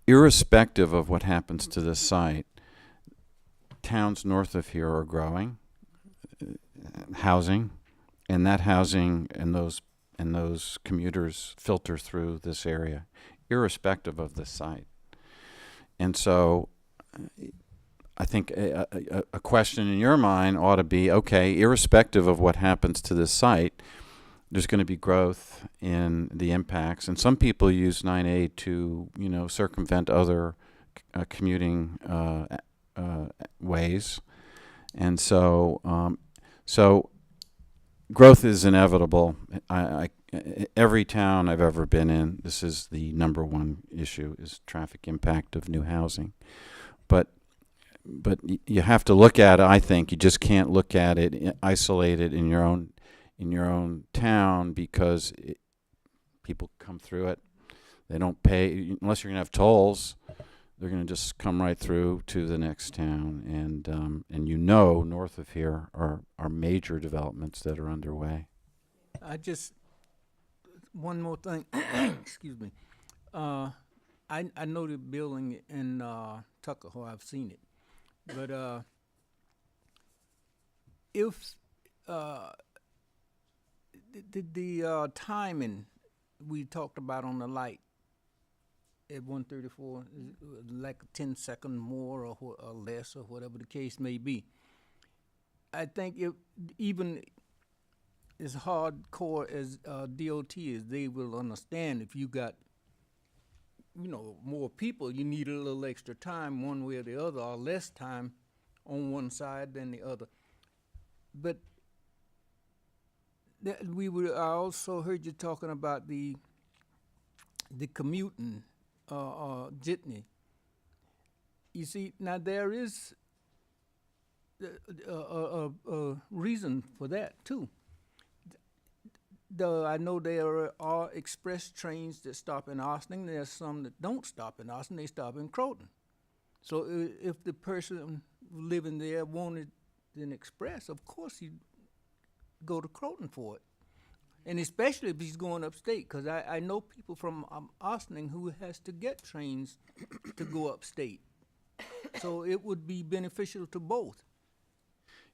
irrespective of what happens to this site, towns north of here are growing housing, and that housing and those commuters filter through this area, irrespective of the site. And so I think a question in your mind ought to be, okay, irrespective of what happens to this site, there's going to be growth in the impacts. And some people use 9A to, circumvent other commuting ways. And so growth is inevitable. Every town I've ever been in, this is the number one issue, is traffic impact of new housing. But you have to look at it. I think you just can't look at it isolated in your own town, because people come through it. They don't pay unless you're going to have tolls. They're going to just come right through to the next town, and north of here are major developments that are underway. One more thing. Excuse me. I know the building in Tuckahoe. I've seen it, but if the timing we talked about on the light at 134, like a 10-second more or less, or whatever the case may be. I think even as hardcore as DOT is, they will understand if you got, more people, you need a little extra time one way or the other, or less time on one side than the other. But I also heard you talking about the commuting jitney. You see, now there is a reason for that too. I know there are express trains that stop in Austin. There's some that don't stop in Austin. They stop in Croton. So if the person living there wanted an express, of course he'd go to Croton for it. And especially if he's going upstate, because I know people from Austin who has to get trains to go upstate. So it would be beneficial to both.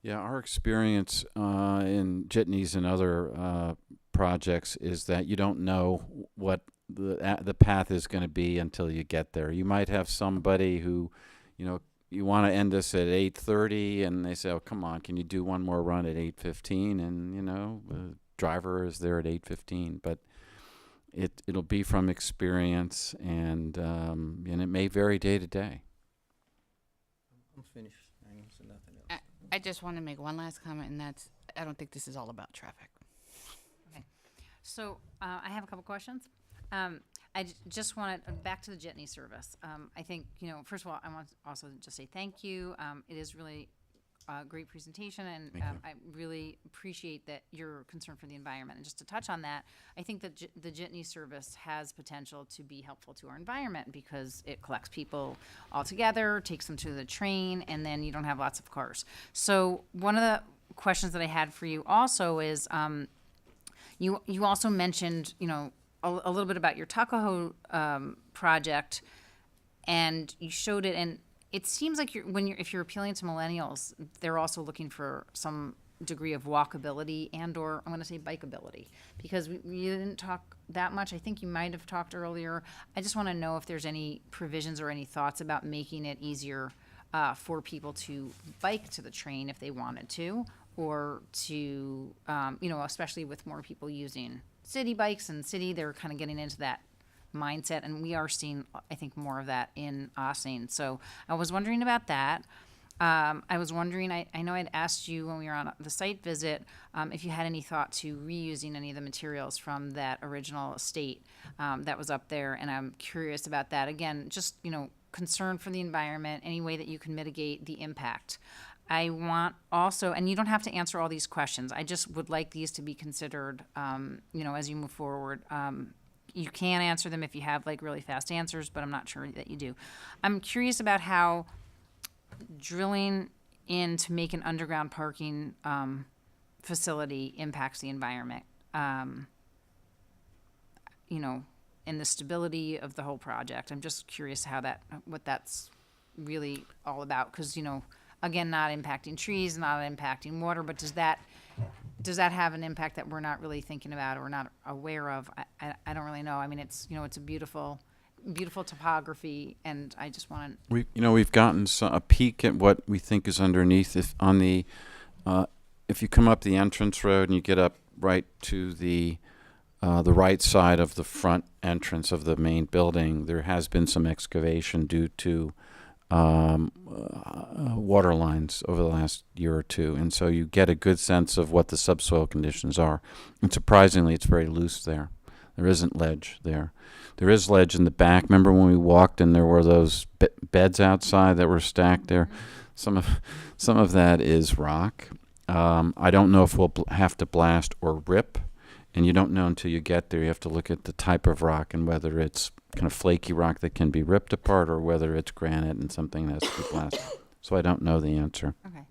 Yeah, our experience in jitneys and other projects is that you don't know what the path is going to be until you get there. You might have somebody who, you want to end this at 8:30, and they say, "Oh, come on, can you do one more run at 8:15?" And the driver is there at 8:15, but it'll be from experience, and it may vary day to day. I'm finished. I ain't say nothing else. I just want to make one last comment, and that's, I don't think this is all about traffic. Okay. So I have a couple questions. I just wanted back to the jitney service. I think, first of all, I want to also just say thank you. It is really a great presentation, and I really appreciate that you're concerned for the environment. And just to touch on that, I think that the jitney service has potential to be helpful to our environment because it collects people all together, takes them to the train, and then you don't have lots of cars. So one of the questions that I had for you also is, you also mentioned, a little bit about your Tuckahoe project, and you showed it, and it seems like if you're appealing to millennials, they're also looking for some degree of walkability and/or I'm going to say bikeability, because you didn't talk that much. I think you might have talked earlier. I just want to know if there's any provisions or any thoughts about making it easier for people to bike to the train if they wanted to, or to, especially with more people using city bikes and they're kind of getting into that mindset, and we are seeing, I think, more of that in Austin. So I was wondering about that. I was wondering, I know I'd asked you when we were on the site visit, if you had any thought to reusing any of the materials from that original estate that was up there, and I'm curious about that. Again, just, concern for the environment, any way that you can mitigate the impact. I want also, and you don't have to answer all these questions, I just would like these to be considered, as you move forward. You can answer them if you have really fast answers, but I'm not sure that you do. I'm curious about how drilling in to make an underground parking facility impacts the environment. And and the stability of the whole project. I'm just curious what that's really all about, because, again, not impacting trees, not impacting water, but does that have an impact that we're not really thinking about or not aware of? I don't really know. I mean, it's a beautiful topography, and I just want to. We've gotten a peek at what we think is underneath. If you come up the entrance road and you get up right to the right side of the front entrance of the main building, there has been some excavation due to water lines over the last year or two, and so you get a good sense of what the subsoil conditions are. And surprisingly, it's very loose there. There isn't ledge there. There is ledge in the back. Remember when we walked and there were those beds outside that were stacked there? Some of that is rock. I don't know if we'll have to blast or rip, and you don't know until you get there. You have to look at the type of rock and whether it's kind of flaky rock that can be ripped apart or whether it's granite and something that has to be blasted. So I don't know the answer. Okay.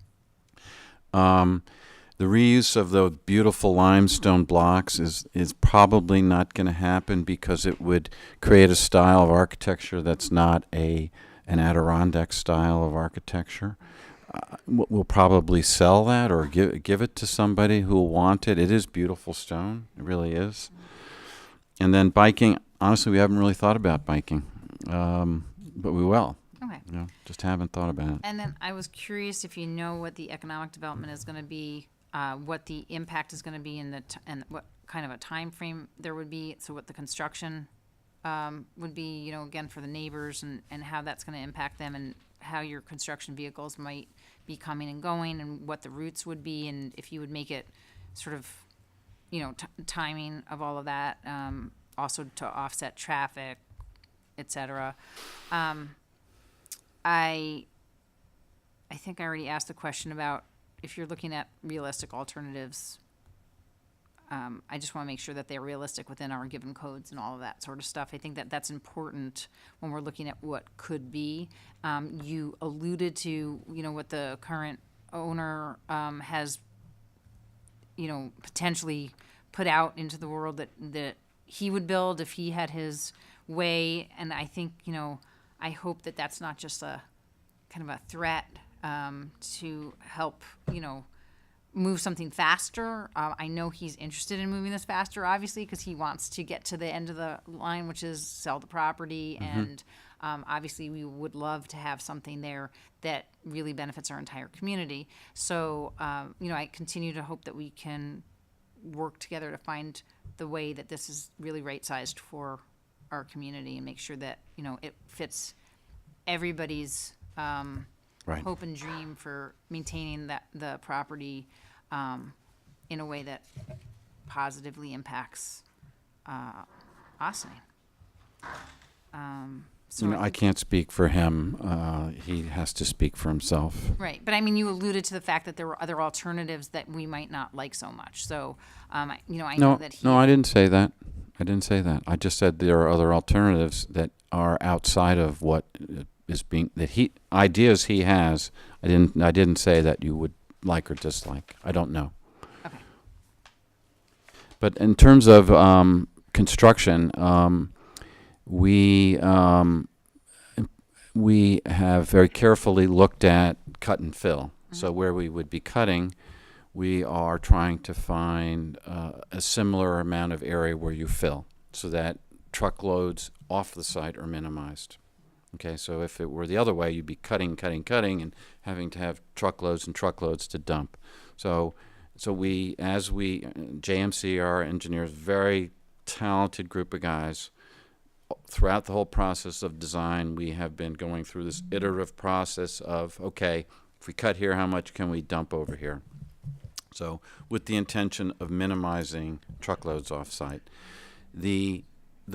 The reuse of those beautiful limestone blocks is probably not going to happen because it would create a style of architecture that's not an Adirondack style of architecture. We'll probably sell that or give it to somebody who will want it. It is beautiful stone. It really is. And then biking, honestly, we haven't really thought about biking, but we will. Okay. Just haven't thought about it. And then I was curious if you know what the economic development is going to be, what the impact is going to be and what kind of a time frame there would be. So what the construction would be, again, for the neighbors and how that's going to impact them and how your construction vehicles might be coming and going and what the routes would be, and if you would make it sort of, timing of all of that, also to offset traffic, et cetera. I think I already asked the question about if you're looking at realistic alternatives. I just want to make sure that they're realistic within our given codes and all of that sort of stuff. I think that that's important when we're looking at what could be. You alluded to, what the current owner has, potentially put out into the world that he would build if he had his way. And I think, I hope that that's not just a kind of a threat to help, move something faster. I know he's interested in moving this faster, obviously, because he wants to get to the end of the line, which is sell the property. And obviously, we would love to have something there that really benefits our entire community. So, I continue to hope that we can work together to find the way that this is really right-sized for our community and make sure that, it fits everybody's Right. hope and dream for maintaining the property in a way that positively impacts Ossining. So I can't speak for him. He has to speak for himself. right, but I mean, you alluded to the fact that there were other alternatives that we might not like so much. So, I know that he. No, I didn't say that. I just said there are other alternatives that are outside of what is being ideas he has. I didn't say that you would like or dislike. I don't know. Okay. But in terms of construction, we have very carefully looked at cut and fill. So where we would be cutting, we are trying to find a similar amount of area where you fill, so that truckloads off the site are minimized. Okay, so if it were the other way, you'd be cutting, and having to have truckloads and truckloads to dump. So JMC, our engineers, very talented group of guys. Throughout the whole process of design, we have been going through this iterative process of, okay, if we cut here, how much can we dump over here? So with the intention of minimizing truckloads off-site. The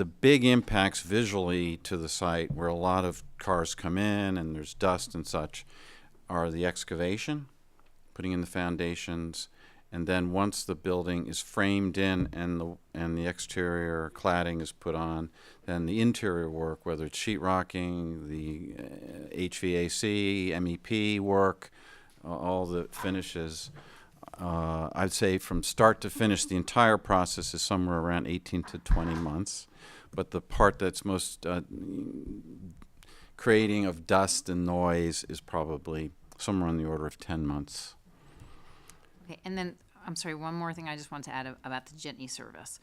big impacts visually to the site, where a lot of cars come in and there's dust and such, are the excavation, putting in the foundations, and then once the building is framed in and the exterior cladding is put on, then the interior work, whether it's sheetrocking, the HVAC, MEP work, all the finishes. I'd say from start to finish, the entire process is somewhere around 18 to 20 months. but the part that's most creating of dust and noise is probably somewhere on the order of 10 months. Okay, and then, I'm sorry, one more thing I just wanted to add about the Jitney service.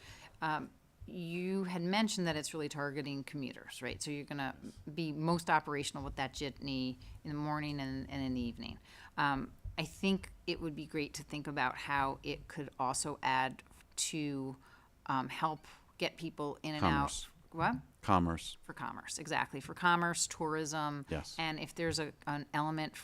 You had mentioned that it's really targeting commuters, right? So you're gonna be most operational with that Jitney in the morning and in the evening. I think it would be great to think about how it could also add to help get people in and Commerce. out. What? Commerce. For commerce, exactly. For commerce, tourism. Yes. And if there's an element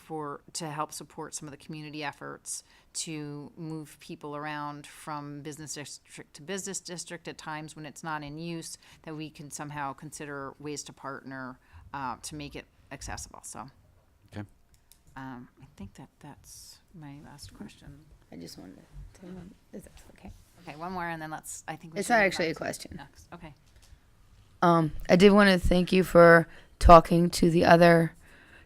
to help support some of the community efforts to move people around from business district to business district at times when it's not in use, that we can somehow consider ways to partner to make it accessible. So Okay. I think that's my last question. I just wanted to, is that okay? Okay, one more, and then I think we It's should not move actually on a to question. next. Okay. I did want to thank you for talking to the other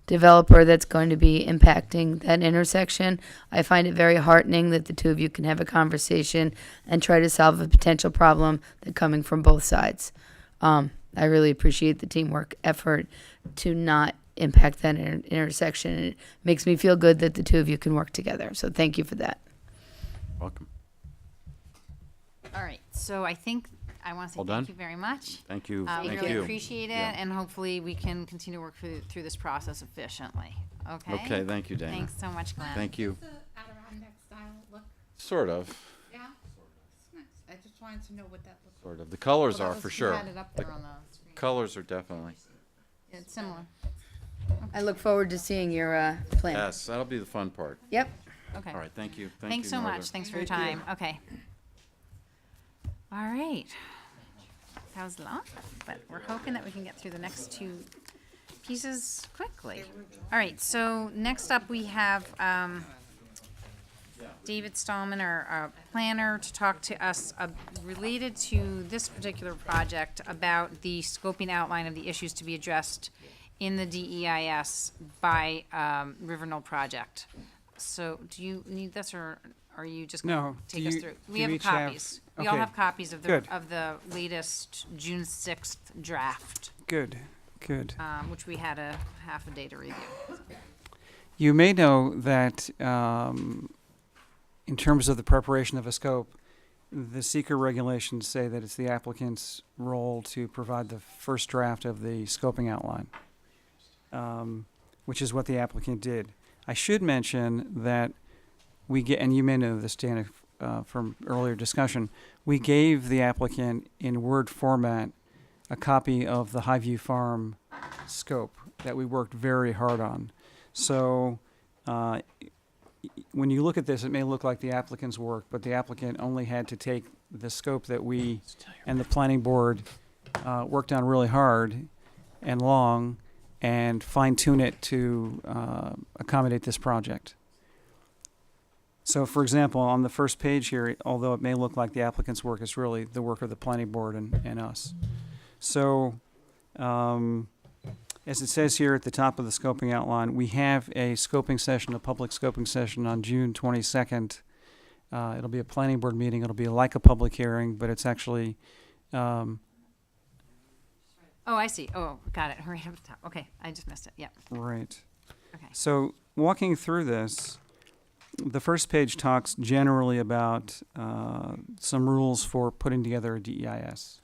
developer that's going to be impacting that intersection. I find it very heartening that the two of you can have a conversation and try to solve a potential problem that's coming from both sides. I really appreciate the teamwork effort to not impact that intersection. And it makes me feel good that the two of you can work together. So thank you for that. Welcome. All right, so I think I want to say All thank done? you very much. Thank you. We Thank really you. appreciate it, Yeah. and hopefully we can continue to work through this process efficiently. Okay? Okay, thank you, Dana. Thanks so much, Glenn. Thank you. The Adirondack style look, Sort of. yeah? It's nice. I just wanted to know what that looked like. Sort of. The colors Well, are that for was- sure. We had it up there on the screen. Colors are definitely. Yeah, it's similar. I look forward to seeing your plan. Yes, that'll be the fun part. Yep. Okay. All right, thank you. Thanks you, so Martha. much. Thanks for your time. Okay. All right. That was long, but we're hoping that we can get through the next two pieces quickly. All right, so next up we have David Stallman, our planner, to talk to us related to this particular project about the scoping outline of the issues to be addressed in the DEIS by River Knoll project. So do you need this, or are you just going No. to take Do us you- through? do We you have each have- copies. We all okay. have copies of Good. the latest June 6th draft, Good, good. which we had a half a day to review. You may know that in terms of the preparation of a scope, the seeker regulations say that it's the applicant's role to provide the first draft of the scoping outline, which is what the applicant did. I should mention that and you may know this, Dana, from earlier discussion, we gave the applicant in Word format a copy of the Highview Farm scope that we worked very hard on. So when you look at this, it may look like the applicant's work, but the applicant only had to take the scope that we and the planning board worked on really hard and long and fine-tune it to accommodate this project. So, for example, on the first page here, although it may look like the applicant's work, it's really the work of the planning board and us. So, as it says here at the top of the scoping outline, we have a scoping session, a public scoping session on June 22nd. It'll be a planning board meeting. It'll be like a public hearing, but it's actually, Oh, I see. Oh, got it. Right up the top. Okay, I just missed it. Yep. right. Okay. So, walking through this, the first page talks generally about some rules for putting together a DEIS.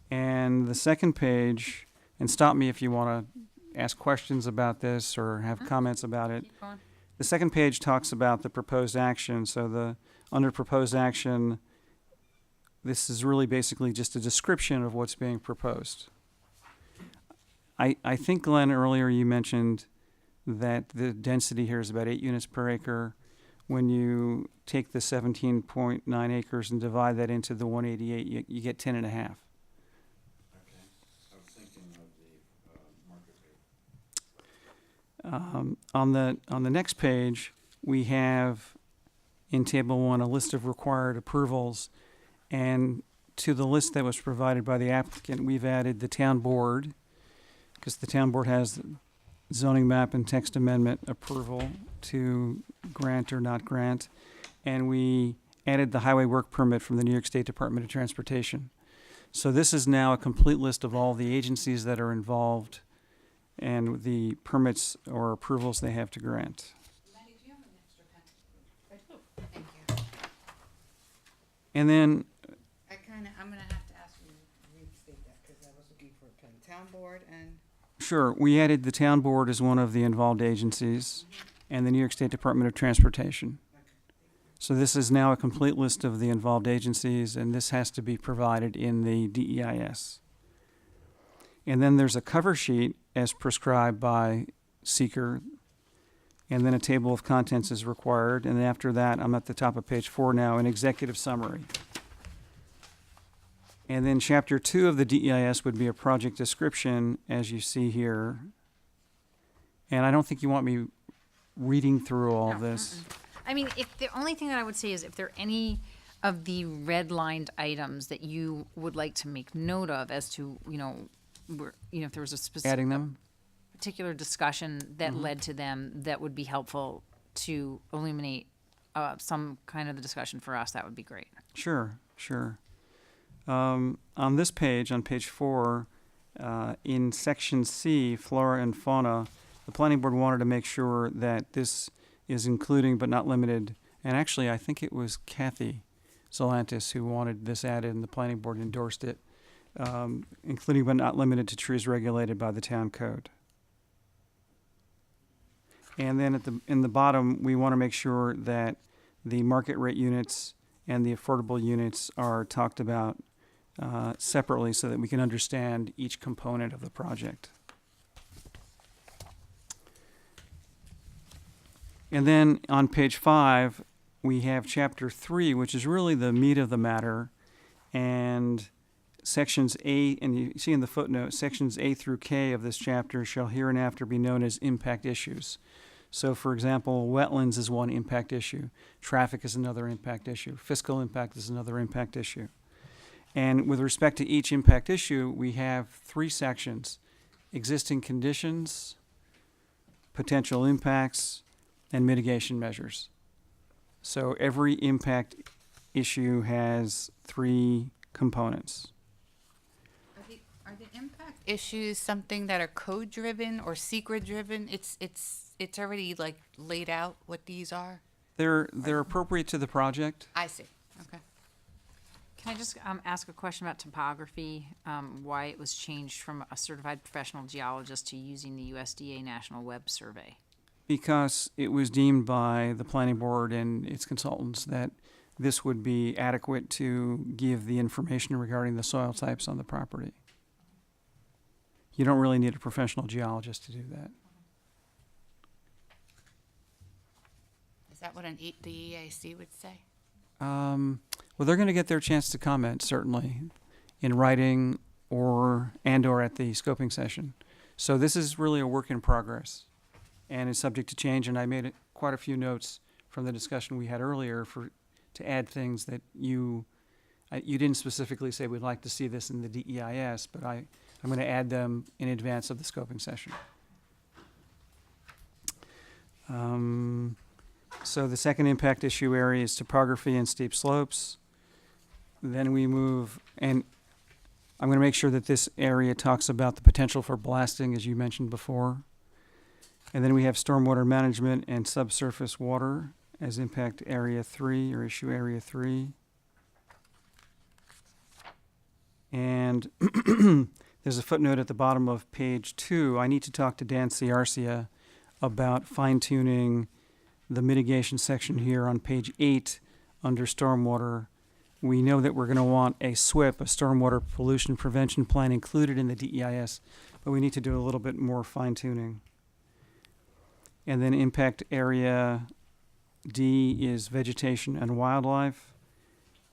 And the second page, and stop me if you want to ask questions about this or have comments about it. Keep going. The second page talks about the proposed action. So under proposed action, this is really basically just a description of what's being proposed. I think, Glenn, earlier you mentioned that the density here is about 8 units per acre. When you take the 17.9 acres and divide that into the 188, you get 10 and a half. On the next page, we have in Table 1 a list of required approvals, and to the list that was provided by the applicant, we've added the town board, because the town board has zoning map and text amendment approval to grant or not grant, and we added the highway work permit from the New York State Department of Transportation. So this is now a complete list of all the agencies that are involved and the permits or approvals they have to grant. Maddie, do you have an extra pen? I do. Thank you. And then, I'm gonna have to ask you to restate that, because I was looking for a pen. Town board and, sure, we added the town board as one of the involved agencies and the New York State Department of Transportation. So this is now a complete list of the involved agencies, and this has to be provided in the DEIS. And then there's a cover sheet as prescribed by seeker, and then a table of contents is required. And after that, I'm at the top of page 4 now, an executive summary. And then chapter 2 of the DEIS would be a project description, as you see here. And I don't think you want me reading through all No, this. I mean, if the only thing that I would say is if there are any of the redlined items that you would like to make note of as to, if there was a specific Adding them? particular discussion that led to them that would be helpful to illuminate some kind of the discussion for us, that would be great. Sure, sure. On this page, on page 4, in section C, flora and fauna, the planning board wanted to make sure that this is including but not limited, and actually I think it was Kathy Zolantis who wanted this added and the planning board endorsed it, including but not limited to trees regulated by the town code. And then in the bottom, we want to make sure that the market rate units and the affordable units are talked about separately so that we can understand each component of the project. And then on page 5, we have chapter 3, which is really the meat of the matter, and sections A, and you see in the footnote, sections A through K of this chapter shall hereinafter be known as impact issues. So, for example, wetlands is one impact issue, traffic is another impact issue, fiscal impact is another impact issue. And with respect to each impact issue, we have 3 sections: existing conditions, potential impacts, and mitigation measures. So every impact issue has 3 components. Are the impact issues something that are code driven or secret driven? It's already like laid out what these are? They're appropriate to the project. I see. Okay. Can I just ask a question about topography, why it was changed from a certified professional geologist to using the USDA National Web Survey? Because it was deemed by the planning board and its consultants that this would be adequate to give the information regarding the soil types on the property. You don't really need a professional geologist to do that. Is that what the EAC would say? Well, they're going to get their chance to comment, certainly, in writing or at the scoping session. So this is really a work in progress and is subject to change. And I made quite a few notes from the discussion we had earlier to add things that you didn't specifically say we'd like to see this in the DEIS, but I'm going to add them in advance of the scoping session. So the second impact issue area is topography and steep slopes. Then we move, and I'm going to make sure that this area talks about the potential for blasting, as you mentioned before. And then we have stormwater management and subsurface water as impact area 3 or issue area 3. And there's a footnote at the bottom of page 2. I need to talk to Dan Ciarcia about fine-tuning the mitigation section here on page 8 under stormwater. We know that we're going to want a SWIP, a stormwater pollution prevention plan, included in the DEIS, but we need to do a little bit more fine-tuning. And then impact area D is vegetation and wildlife.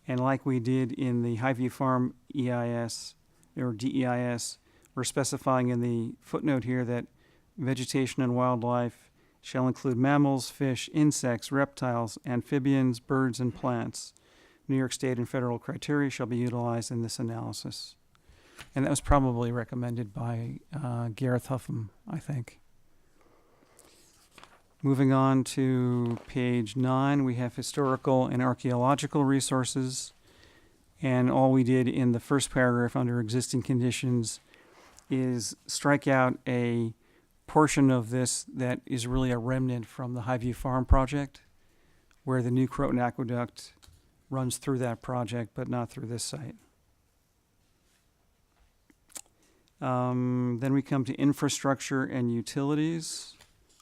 And like we did in the Highview Farm EIS or DEIS, we're specifying in the footnote here that vegetation and wildlife shall include mammals, fish, insects, reptiles, amphibians, birds, and plants. New York State and federal criteria shall be utilized in this analysis. And that was probably recommended by Gareth Huffam, I think. Moving on to page 9, we have historical and archaeological resources. And all we did in the first paragraph under existing conditions is strike out a portion of this that is really a remnant from the Highview Farm project, where the new Croton Aqueduct runs through that project, but not through this site. Then we come to infrastructure and utilities,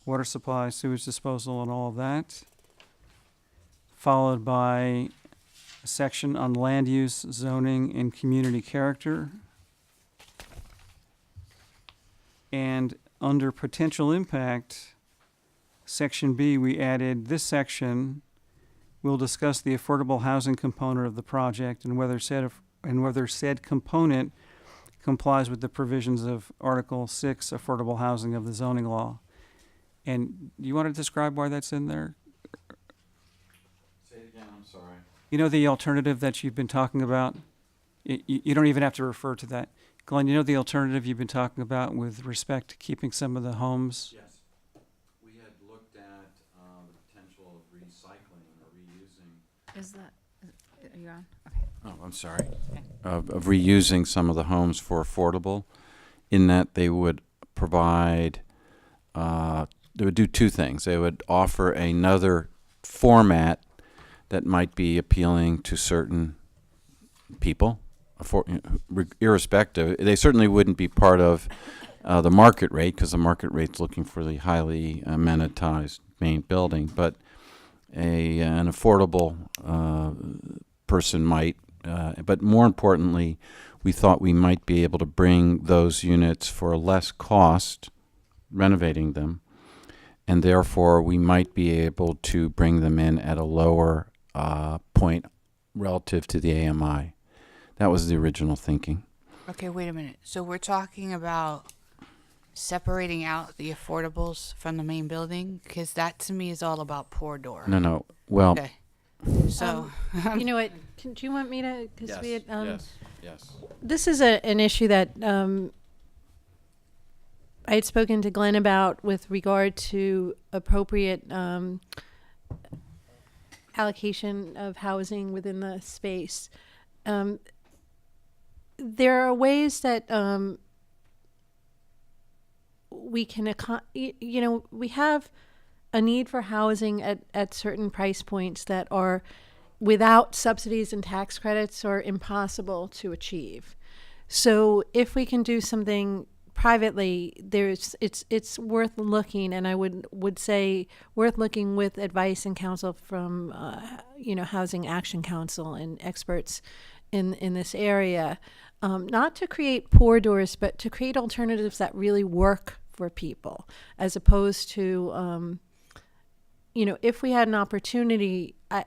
water supply, sewage disposal, and all of that, followed by a section on land use, zoning, and community character. And under potential impact, section B, we added this section will discuss the affordable housing component of the project and whether said component complies with the provisions of Article 6, affordable housing of the zoning law. And do you want to describe why that's in there? Say it again, I'm sorry. You know the alternative that you've been talking about? You don't even have to refer to that. Glenn, you know the alternative you've been talking about with respect to keeping some of the homes? Yes. We had looked at the potential of recycling or reusing. Is that, are you on? Okay. Oh, I'm sorry. Of reusing some of the homes for affordable, in that they would provide, they would do two things. They would offer another format that might be appealing to certain people, irrespective. They certainly wouldn't be part of the market rate, because the market rate's looking for the highly amenitized main building, but an affordable person might. But more importantly, we thought we might be able to bring those units for less cost, renovating them, and therefore we might be able to bring them in at a lower point relative to the AMI. That was the original thinking. Okay, wait a minute. So we're talking about separating out the affordables from the main building? Because that to me is all about Poor Door. No. Well, Okay. So, You know what, do you want me to, because we had, yes. this is an issue that I had spoken to Glenn about with regard to appropriate allocation of housing within the space. There are ways that we can, we have a need for housing at certain price points that are without subsidies and tax credits are impossible to achieve. So if we can do something privately, it's worth looking, and I would say worth looking with advice and counsel from Housing Action Council and experts in this area, not to create poor doors, but to create alternatives that really work for people, as opposed to if we had an opportunity, I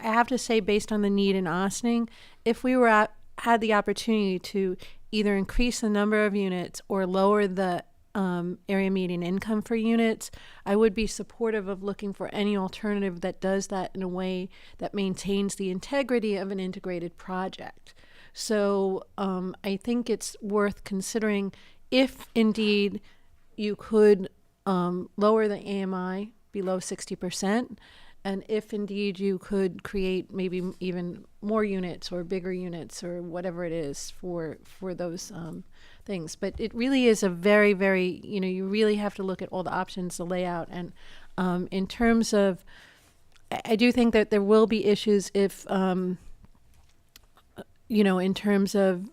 have to say, based on the need in Ossining, if we had the opportunity to either increase the number of units or lower the area median income for units, I would be supportive of looking for any alternative that does that in a way that maintains the integrity of an integrated project. So I think it's worth considering if indeed you could lower the AMI below 60%, and if indeed you could create maybe even more units or bigger units or whatever it is for those things. But it really is a very, very, you really have to look at all the options, the layout. And in terms of, I do think that there will be issues if, in terms of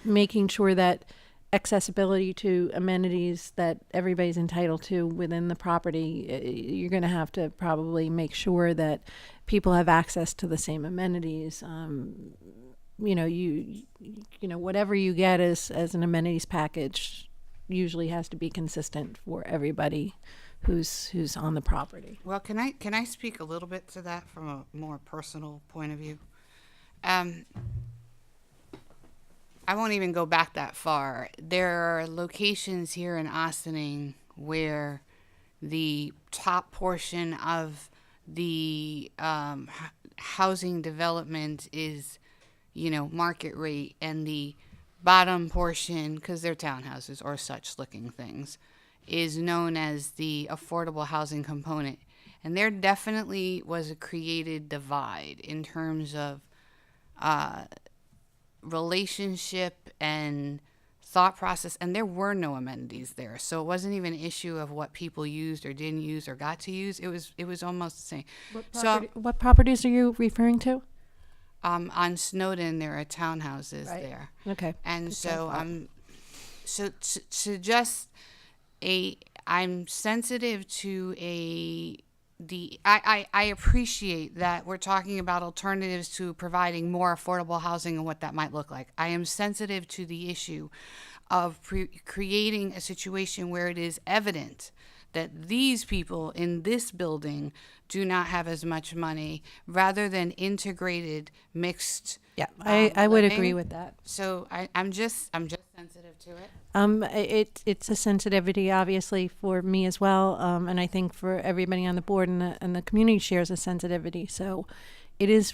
making sure that accessibility to amenities that everybody's entitled to within the property, you're going to have to probably make sure that people have access to the same amenities. Whatever you get as an amenities package usually has to be consistent for everybody who's on the property. well, can I speak a little bit to that from a more personal point of view? I won't even go back that far. There are locations here in Ossining where the top portion of the housing development is, market rate, and the bottom portion, because they're townhouses or such looking things, is known as the affordable housing component. And there definitely was a created divide in terms of relationship and thought process, and there were no amenities there, so it wasn't even an issue of what people used or didn't use or got to use. It was almost the same. What properties are you referring to? On Snowden, there are townhouses Right. there, Okay. and so to just I'm sensitive to I appreciate that we're talking about alternatives to providing more affordable housing and what that might look like. I am sensitive to the issue of creating a situation where it is evident that these people in this building do not have as much money, rather than integrated, mixed. Yeah, I would agree living. with that. So I'm just sensitive to it. It's a sensitivity, obviously, for me as well, and I think for everybody on the board and the community shares a sensitivity. So, it is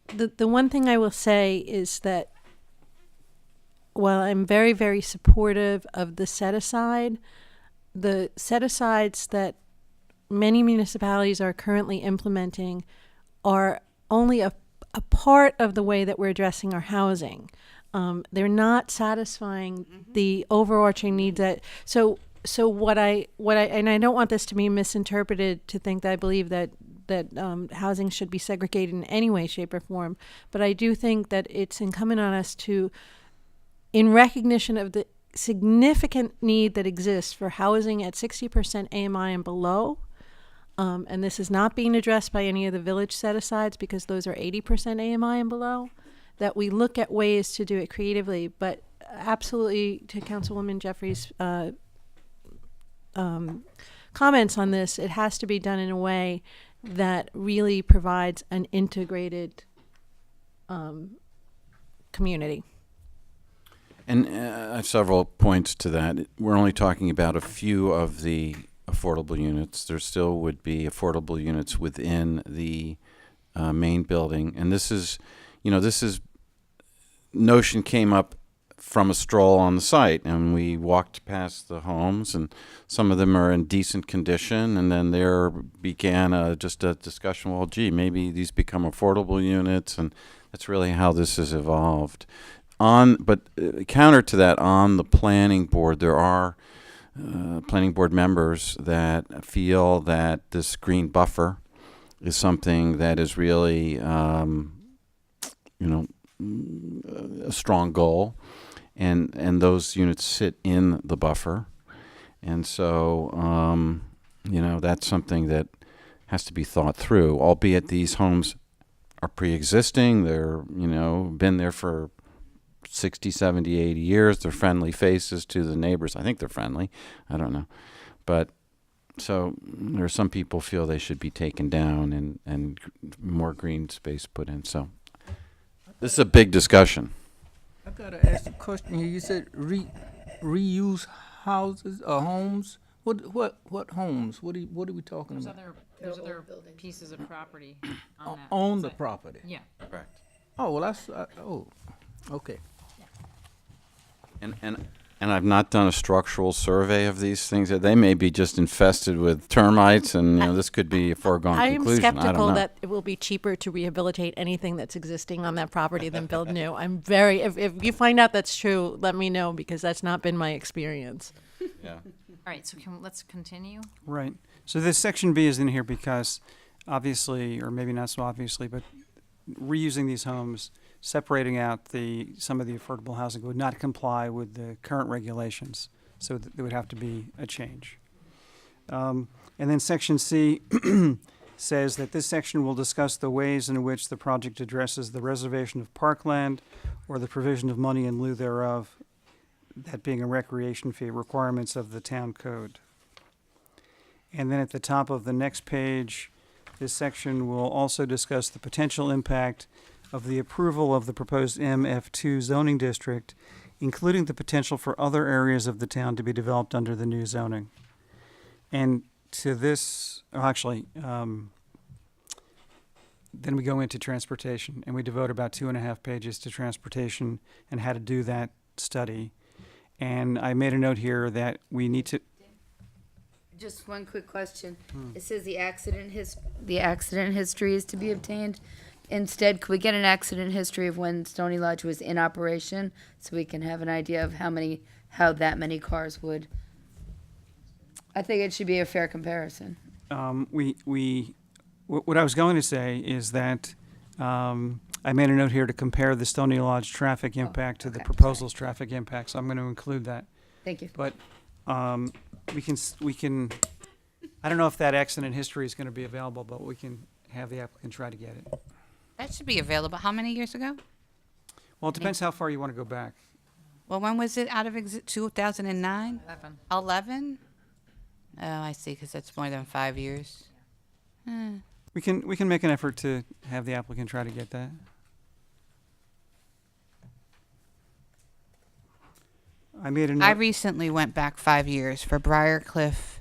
the one thing I will say is that while I'm very, very supportive of the set-asides that many municipalities are currently implementing are only a part of the way that we're addressing our housing. They're not satisfying the overarching needs so what I and I don't want this to be misinterpreted to think that I believe that housing should be segregated in any way, shape, or form. But I do think that it's incumbent on us to, in recognition of the significant need that exists for housing at 60% AMI and below, and this is not being addressed by any of the village set-asides because those are 80% AMI and below, that we look at ways to do it creatively. But absolutely, to Councilwoman Jeffries' comments on this, it has to be done in a way that really provides an integrated community. And I have several points to that. We're only talking about a few of the affordable units. There still would be affordable units within the main building. And this is notion came up from a stroll on the site, and we walked past the homes, and some of them are in decent condition, and then there began just a discussion, well, gee, maybe these become affordable units, and that's really how this has evolved. But counter to that, on the planning board, there are planning board members that feel that this green buffer is something that is really, a strong goal, and those units sit in the buffer, and so that's something that has to be thought through. Albeit these homes are pre-existing, they're been there for 60, 70, 80 years. They're friendly faces to the neighbors. I think they're friendly. I don't know. But so there are some people feel they should be taken down and more green space put in. So this is a big discussion. I gotta ask a question here. You said reuse houses or homes. What homes? What are we talking about? There's other pieces of property on that. On the property. Yeah. Correct. Oh well, that's okay. And I've not done a structural survey of these things. They may be just infested with termites, and this could be a foregone I am conclusion. I don't skeptical know. that it will be cheaper to rehabilitate anything that's existing on that property than build new. I'm very, if you find out that's true, let me know, because that's not been my experience. Yeah. All right, so let's continue. Right. So this section B is in here because obviously, or maybe not so obviously, but reusing these homes, separating out some of the affordable housing would not comply with the current regulations. So there would have to be a change. And then section C says that this section will discuss the ways in which the project addresses the reservation of parkland or the provision of money in lieu thereof, that being a recreation fee, requirements of the town code. And then at the top of the next page, this section will also discuss the potential impact of the approval of the proposed MF2 zoning district, including the potential for other areas of the town to be developed under the new zoning. And to this, then we go into transportation, and we devote about 2.5 pages to transportation and how to do that study. And I made a note here that we need to, Just one quick question. It says the accident history is to be obtained. Instead, could we get an accident history of when Stony Lodge was in operation, so we can have an idea of how that many cars would? I think it should be a fair comparison. What I was going to say is that I made a note here to compare the Stony Lodge traffic impact to the okay, proposal's traffic impact, so I'm going to include that. Thank you. But we can, I don't know if that accident history is going to be available, but we can have the applicant try to get it. That should be available. How many years ago? Well, it depends how far you want to go back. Well, when was it out of 2009? 11. 11? Oh, I see, because that's more than 5 years. We can make an effort to have the applicant try to get that. I made a note. I recently went back 5 years for Briarcliff,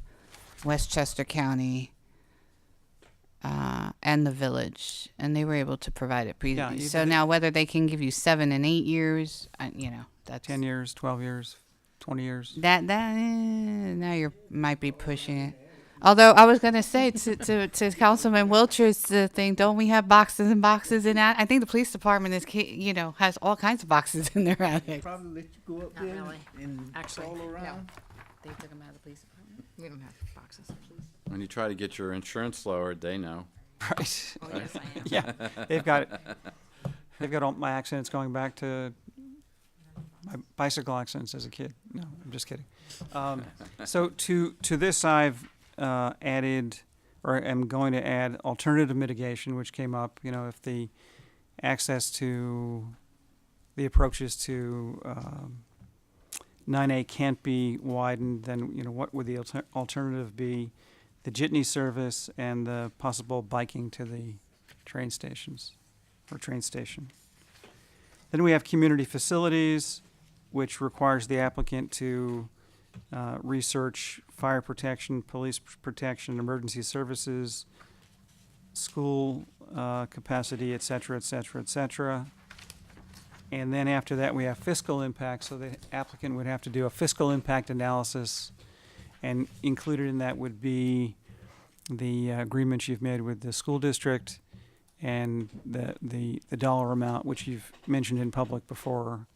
Westchester County, and the village, and they were able to provide it. Yeah, So now whether they can give you 7 and 8 years, that's 10 years, 12 years, 20 years. now you might be pushing it. Although I was gonna say to Councilman Wiltshires thing, don't we have boxes and boxes in that? I think the police department has all kinds of boxes in their attic. Probably let you go up Not there really. and Actually, crawl no. around. They took them out of the police department. We don't have boxes, please. When you try to get your insurance lowered, they know. Right. Oh, yes, I am. Yeah, they've got all my accidents going back to my bicycle accidents as a kid. No, I'm just kidding. So to this, I've added, or am going to add, alternative mitigation, which came up. If the access to the approaches to 9A can't be widened, then what would the alternative be? The jitney service and the possible biking to the train stations or train station. Then we have community facilities, which requires the applicant to research fire protection, police protection, emergency services, school capacity, et cetera, et cetera, et cetera. And then after that, we have fiscal impact. So the applicant would have to do a fiscal impact analysis, and included in that would be the agreements you've made with the school district and the dollar amount, which you've mentioned in public before.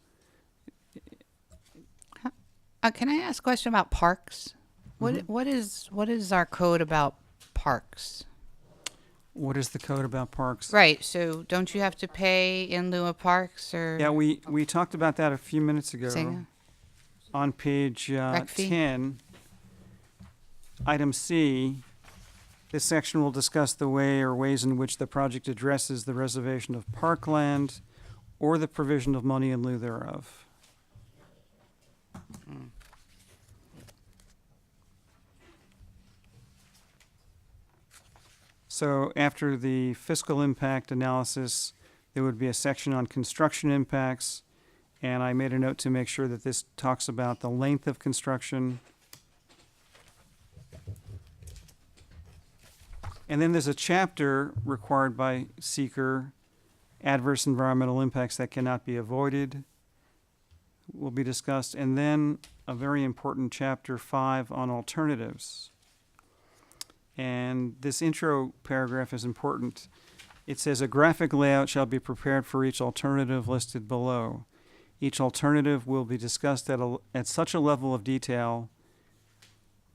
Can I ask a question about parks? What is our code about parks? What is the code about parks? Right. So don't you have to pay in lieu of parks or? Yeah, we talked about that a few minutes ago. Say again? On page Rec fee? 10, item C, this section will discuss the way or ways in which the project addresses the reservation of parkland or the provision of money in lieu thereof. So after the fiscal impact analysis, there would be a section on construction impacts, and I made a note to make sure that this talks about the length of construction. And then there's a chapter required by seeker, adverse environmental impacts that cannot be avoided will be discussed. And then a very important chapter 5 on alternatives. And this intro paragraph is important. It says a graphic layout shall be prepared for each alternative listed below. Each alternative will be discussed at such a level of detail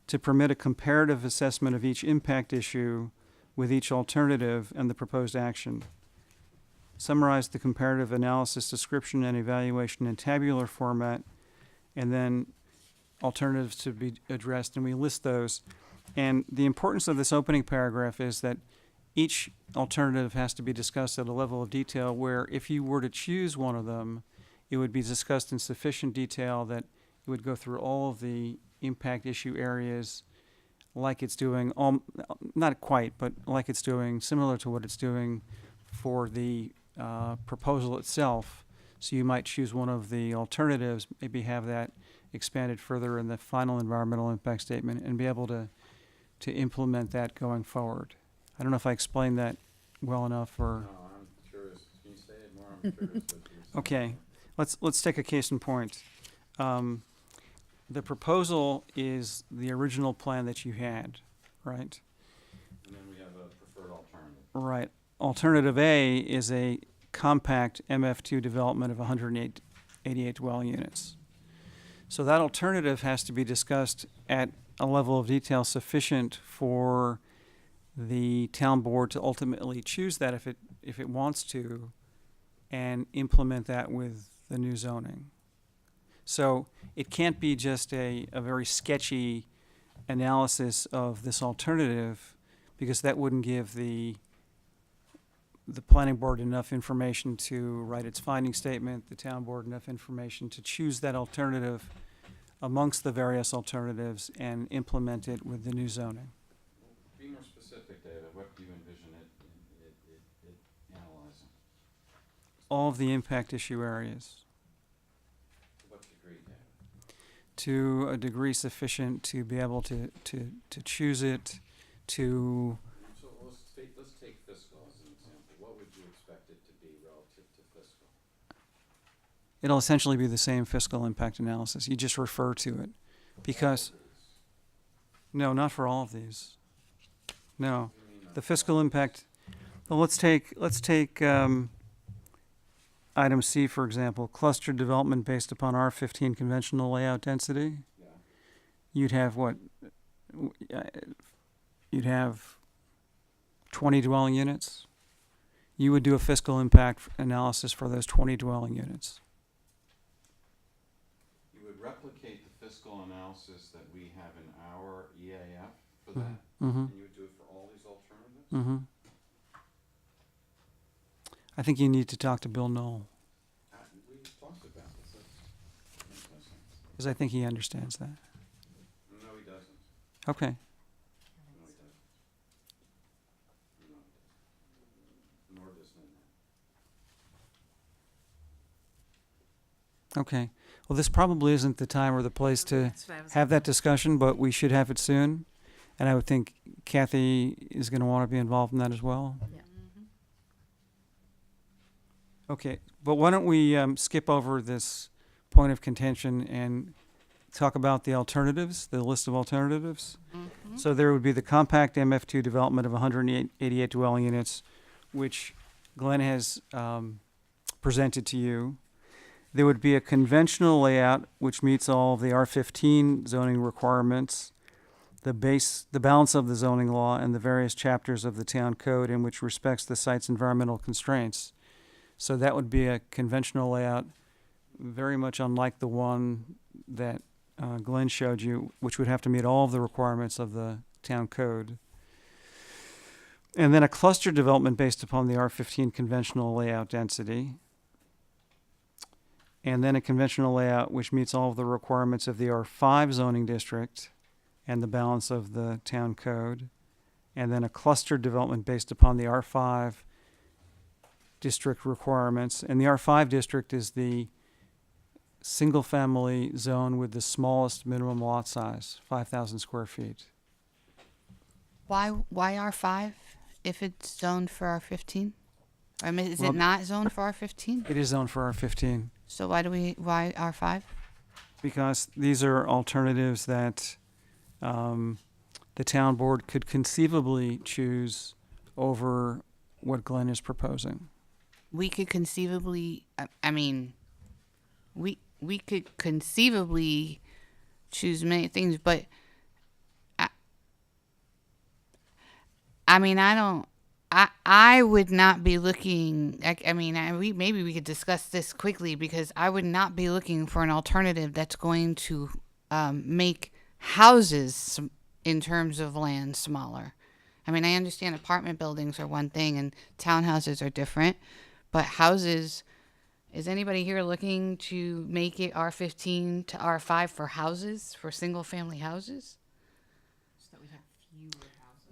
to permit a comparative assessment of each impact issue with each alternative and the proposed action. Summarize the comparative analysis, description, and evaluation in tabular format, and then alternatives to be addressed, and we list those. And the importance of this opening paragraph is that each alternative has to be discussed at a level of detail where if you were to choose one of them, it would be discussed in sufficient detail that it would go through all of the impact issue areas like it's doing, not quite, but like it's doing, similar to what it's doing for the proposal itself. So you might choose one of the alternatives, maybe have that expanded further in the final environmental impact statement and be able to implement that going forward. I don't know if I explained that well enough or. No, I'm curious. Can you say it more? I'm curious what you're saying. Okay, let's take a case in point. the proposal is the original plan that you had, right? And then we have a preferred alternative. Right. Alternative A is a compact MF2 development of 188 dwelling units. So that alternative has to be discussed at a level of detail sufficient for the town board to ultimately choose that if it wants to, and implement that with the new zoning. So it can't be just a very sketchy analysis of this alternative, because that wouldn't give the planning board enough information to write its finding statement, the town board enough information to choose that alternative amongst the various alternatives and implement it with the new zoning. Be more specific, David. What do you envision it analyzing? All of the impact issue areas To what degree, David? to a degree sufficient to be able to choose it, to So let's take fiscal as an example. What would you expect it to be relative to fiscal? it'll essentially be the same fiscal impact analysis. You just refer to it. Because, no, not for all of these. No. The fiscal impact, well, let's take item C, for example, cluster development based upon R15 conventional layout density. Yeah. You'd have what? You'd have 20 dwelling units. You would do a fiscal impact analysis for those 20 dwelling units. You would replicate the fiscal analysis that we have in our EAF for that, Mm-hmm. and you would do it for all these alternatives? Mm-hmm. I think you need to talk to Bill Knoll, We talked about this. That makes no sense. because I think he understands that. No, he doesn't. Okay. No, he doesn't. No. Nor does Lynn. Okay. Well, this probably isn't the time or the place to That's what I was have that discussion, but we should have it soon. And I would think Kathy is going to want to be involved in that as well. Yeah. Okay, but why don't we skip over this point of contention and talk about the alternatives, the list of alternatives? So there would be the compact MF2 development of 188 dwelling units, which Glenn has presented to you. There would be a conventional layout which meets all of the R15 zoning requirements, the balance of the zoning law, and the various chapters of the town code in which respects the site's environmental constraints. So that would be a conventional layout, very much unlike the one that Glenn showed you, which would have to meet all of the requirements of the town code. And then a cluster development based upon the R15 conventional layout density. And then a conventional layout which meets all of the requirements of the R5 zoning district and the balance of the town code. And then a cluster development based upon the R5 district requirements. And the R5 district is the single-family zone with the smallest minimum lot size, 5,000 square feet. Why R5 if it's zoned for R15? I mean, is Well- it not zoned for R15? It is zoned for R15 So why R5? because these are alternatives that the town board could conceivably choose over what Glenn is proposing. We could conceivably, we could conceivably choose many things, but I would not be looking, maybe we could discuss this quickly, because I would not be looking for an alternative that's going to make houses in terms of land smaller. I mean, I understand apartment buildings are one thing and townhouses are different, but houses, is anybody here looking to make it R15 to R5 for houses, for single family houses?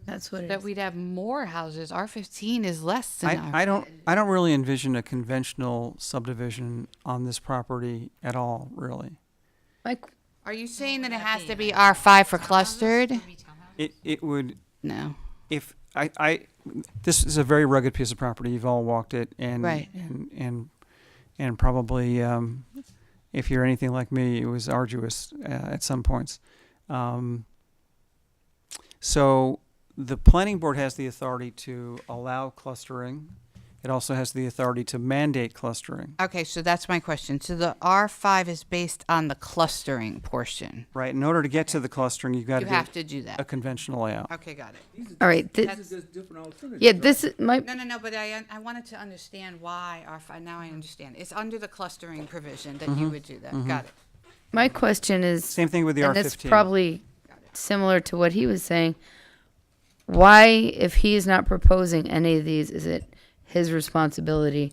That's what it That is. we'd have more houses. R15 is less than I don't really envision a conventional subdivision on this property at all, really. Like, Are you saying that it has to be R5 for clustered? It would, No. if this is a very rugged piece of property. You've all walked it, and Right. and probably if you're anything like me, it was arduous at some points. So the planning board has the authority to allow clustering. It also has the authority to mandate clustering, Okay, so that's my question. So the R5 is based on the clustering portion. right? In order to get to the clustering, you've got You to have do to do a that. conventional layout. Okay, got it. All right. This is just different alternatives. Yeah, right? this is my. No, but I wanted to understand why R5, now I understand. It's under the clustering provision that you would do that. Got it. My question is, Same thing with the and R15. it's probably similar to what he was saying. Why, if he is not proposing any of these, is it his responsibility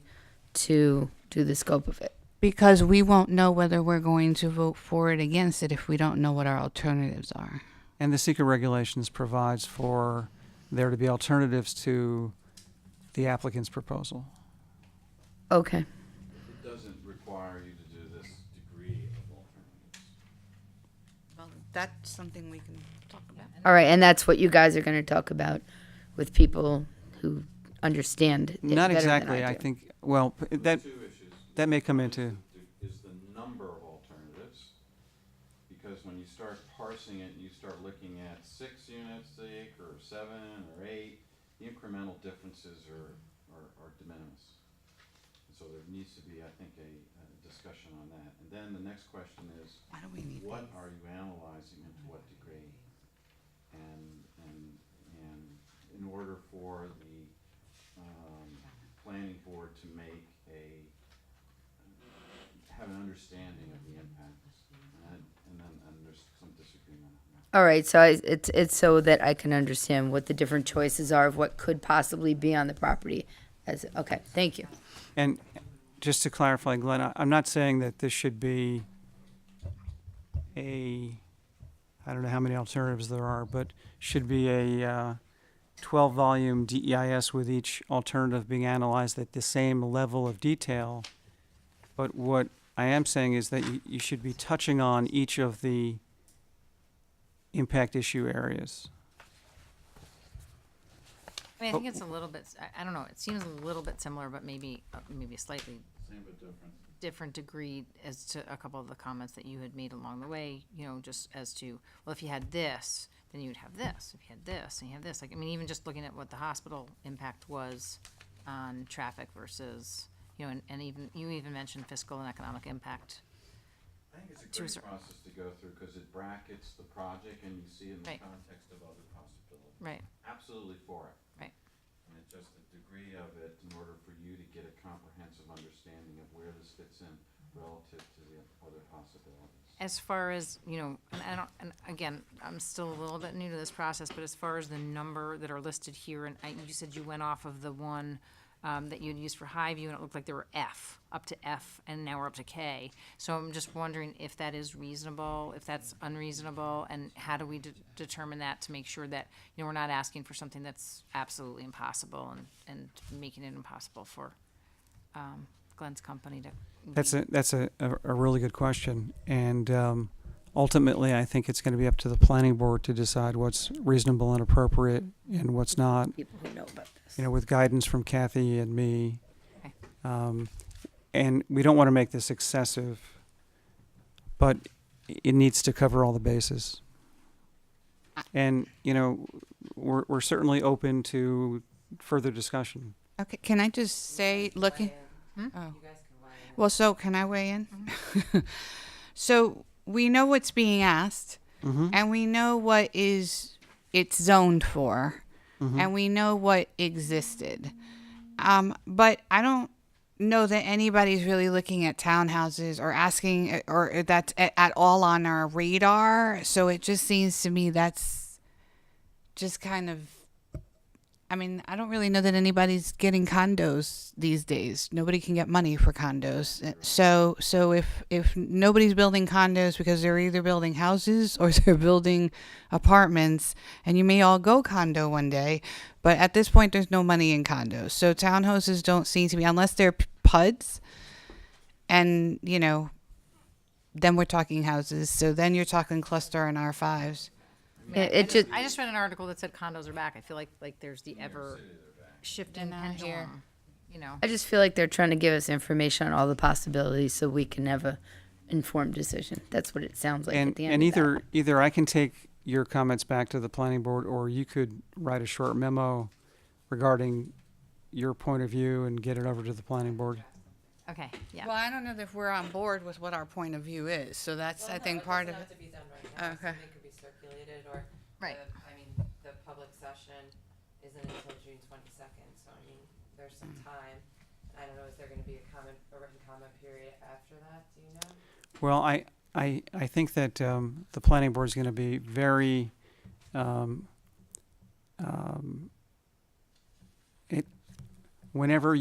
to do the scope of it? Because we won't know whether we're going to vote for it against it if we don't know what our alternatives are. And the secret regulations provides for there to be alternatives to the applicant's proposal. Okay. It doesn't require you to do this degree of alternatives. Well, that's something we can talk about. All right, and that's what you guys are going to talk about with people who understand it Not better than exactly. I I do. think, well, that Two issues. that may come into, Is the number of alternatives, because when you start parsing it, you start looking at 6 units to the acre, or 7, or 8, the incremental differences are de minimis. So there needs to be, I think, a discussion on that. And then the next question is, Why do we need what are you analyzing and to what degree? And in order for the planning board to make have an understanding of the impacts, and there's some disagreement on that. All right, so it's so that I can understand what the different choices are of what could possibly be on the property. Okay, thank you. and just to clarify, Glenn, I'm not saying that this should be I don't know how many alternatives there are, but should be a 12-volume DEIS with each alternative being analyzed at the same level of detail. But what I am saying is that you should be touching on each of the impact issue areas. I mean, I think it's a little bit, I don't know, it seems a little bit similar, but maybe a slightly Same but different. different degree as to a couple of the comments that you had made along the way, just as to, well, if you had this, then you would have this. If you had this and you have this, like, I mean, even just looking at what the hospital impact was on traffic versus, and even, you even mentioned fiscal and economic impact. I think it's a To a great cer- process to go through because it brackets the project and you see in the Right. context of other possibilities. Right, Absolutely for it. right. And it's just the degree of it in order for you to get a comprehensive understanding of where this fits in relative to the other possibilities. As far as, and I don't, and again, I'm still a little bit new to this process, but as far as the number that are listed here, and you said you went off of the one that you'd used for Highview, and it looked like there were up to F, and now we're up to K. So I'm just wondering if that is reasonable, if that's unreasonable, and how do we determine that to make sure that, we're not asking for something that's absolutely impossible and making it impossible for Glenn's company to. That's a really good question, and ultimately, I think it's going to be up to the planning board to decide what's reasonable and appropriate and what's not. People who know about this. With guidance from Kathy and me. Okay. And we don't want to make this excessive, but it needs to cover all the bases. And, we're certainly open to further discussion. Okay, can I just say, looking? Oh. Well, so can I weigh in? So we know what's being asked, and we know what it's zoned for, and we know what existed. But I don't know that anybody's really looking at townhouses or asking, or that's at all on our radar. So it just seems to me that's just kind of, I mean, I don't really know that anybody's getting condos these days. Nobody can get money for condos. So if nobody's building condos because they're either building houses or they're building apartments, and you may all go condo one day, but at this point there's no money in condos. So townhouses don't seem to be, unless they're PUDs, and then we're talking houses. So then you're talking cluster and R5s. I just read an article that said condos are back. I feel like there's the ever shifting They're not here. pendulum, I just feel like they're trying to give us information on all the possibilities so we can have a informed decision. That's what it sounds like at And, the end and of that. either I can take your comments back to the planning board, or you could write a short memo regarding your point of view and get it over to the planning board. Okay, yeah. Well, I don't know if we're on board with what our point of view is, so that's, I think, part of it. It doesn't have to be done right now. Okay. Something could be circulated, or Right. I mean, the public session isn't until June 22nd, so I mean, there's some time. I don't know, is there going to be a written comment period after that? Do you know? Well, I think that the planning board is going to be very, whenever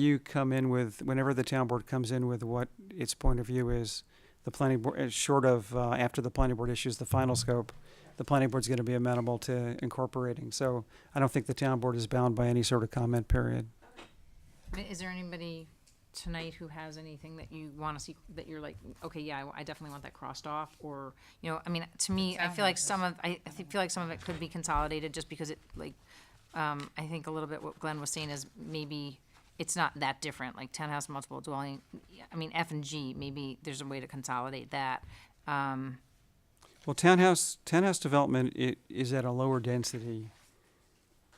the town board comes in with what its point of view is, the planning board, short of after the planning board issues the final scope, the planning board's going to be amenable to incorporating. So I don't think the town board is bound by any sort of comment period. I mean, is there anybody tonight who has anything that you want to see, that you're like, okay, yeah, I definitely want that crossed off? Or, you know, I mean, to me, I feel like feel like some of it could be consolidated, just because it, like, I think a little bit what Glenn was saying is maybe it's not that different, like townhouse, multiple dwelling. I mean, F and G, maybe there's a way to consolidate that. Well, townhouse development is at a lower density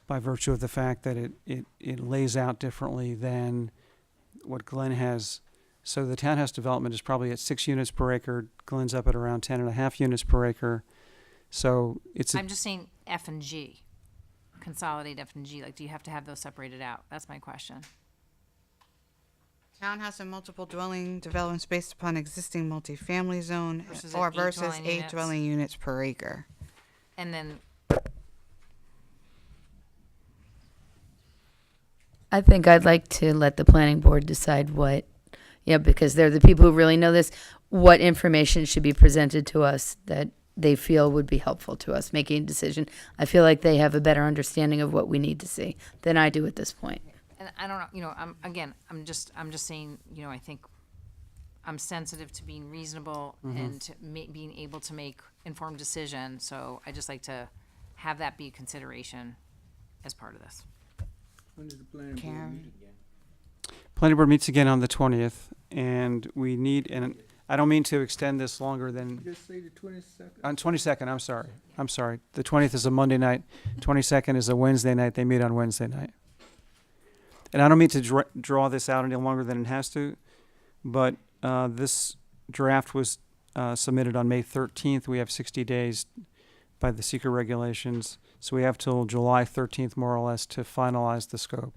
by virtue of the fact that it lays out differently than what Glen has. So the townhouse development is probably at 6 units per acre. Glen's up at around 10.5 units per acre. So it's I'm just saying F and G, consolidate F and G. Like, do you have to have those separated out? That's my question. Townhouse and multiple dwelling developments based upon existing multifamily zone Versus or at 8 versus dwelling 8 units. dwelling units per acre. And then, I think I'd like to let the planning board decide what, because they're the people who really know this, what information should be presented to us that they feel would be helpful to us making a decision. I feel like they have a better understanding of what we need to see than I do at this point. and I don't know, you know, I'm just saying, you know, I think I'm sensitive to being reasonable and to being able to make informed decision. So I just like to have that be a consideration as part of this. When does the planning board Karen? meet again? planning board meets again on the 20th, and we need, and I don't mean to extend this longer than, Just say the 22nd. on 22nd, I'm sorry. The 20th is a Monday night, 22nd is a Wednesday night. They meet on Wednesday night. And I don't mean to draw this out any longer than it has to, but this draft was submitted on May 13th. We have 60 days by the secret regulations, so we have till July 13th, more or less, to finalize the scope.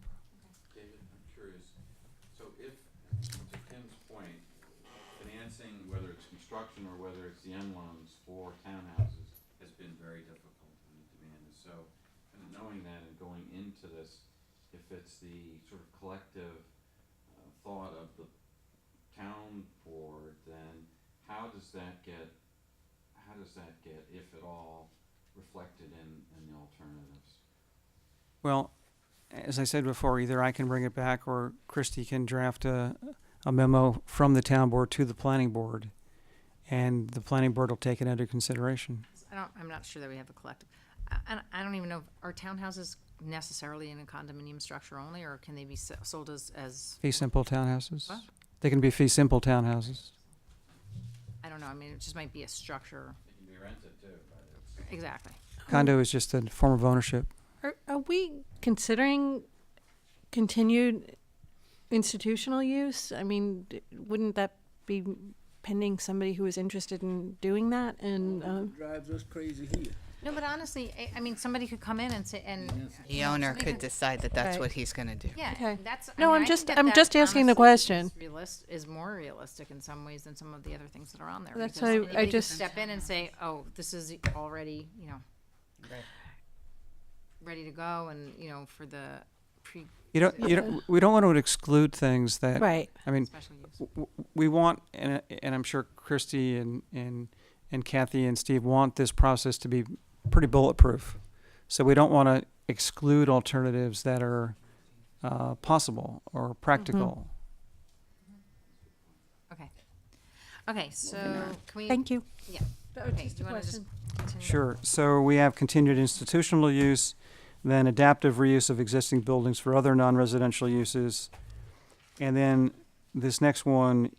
David, I'm curious, so if, to Tim's point, financing, whether it's construction or whether it's the end loans for townhouses, has been very difficult, and the demand is so, and knowing that and going into this, if it's the sort of collective thought of the town board, then how does that get, if at all, reflected in the alternatives? Well, as I said before, either I can bring it back or Christie can draft a memo from the town board to the planning board, and the planning board will take it under consideration. I'm not sure that we have a collective. I don't even know, are townhouses necessarily in a condominium structure only, or can they be sold as, Fee simple townhouses? What? They can be fee simple townhouses. I don't know, I mean, it just might be a structure. It can be rented too, but it's. Exactly. Condo is just a form of ownership. Are we considering continued institutional use? I mean, wouldn't that be pending somebody who is interested in doing that? And Drives us crazy here. No, but honestly, I mean, somebody could come in and say, The owner somebody could decide that that's Right. what he's gonna do. yeah, Okay. that's. I No, mean, I'm I just- think I'm that just asking the honestly question. is more realistic in some ways than some of the other things that are on there. That's because why I anybody could just- step in and say, oh, this is already, you know, ready to go, and you know, for the pre We don't want to exclude things that, right. I mean, special use. we want, and I'm sure Christie and Kathy and Steve want this process to be pretty bulletproof. So we don't want to exclude alternatives that are possible or practical. Okay, so can we? Thank you. Yeah. Okay, do you want to just continue? Sure. So we have continued institutional use, then adaptive reuse of existing buildings for other non-residential uses. And then this next one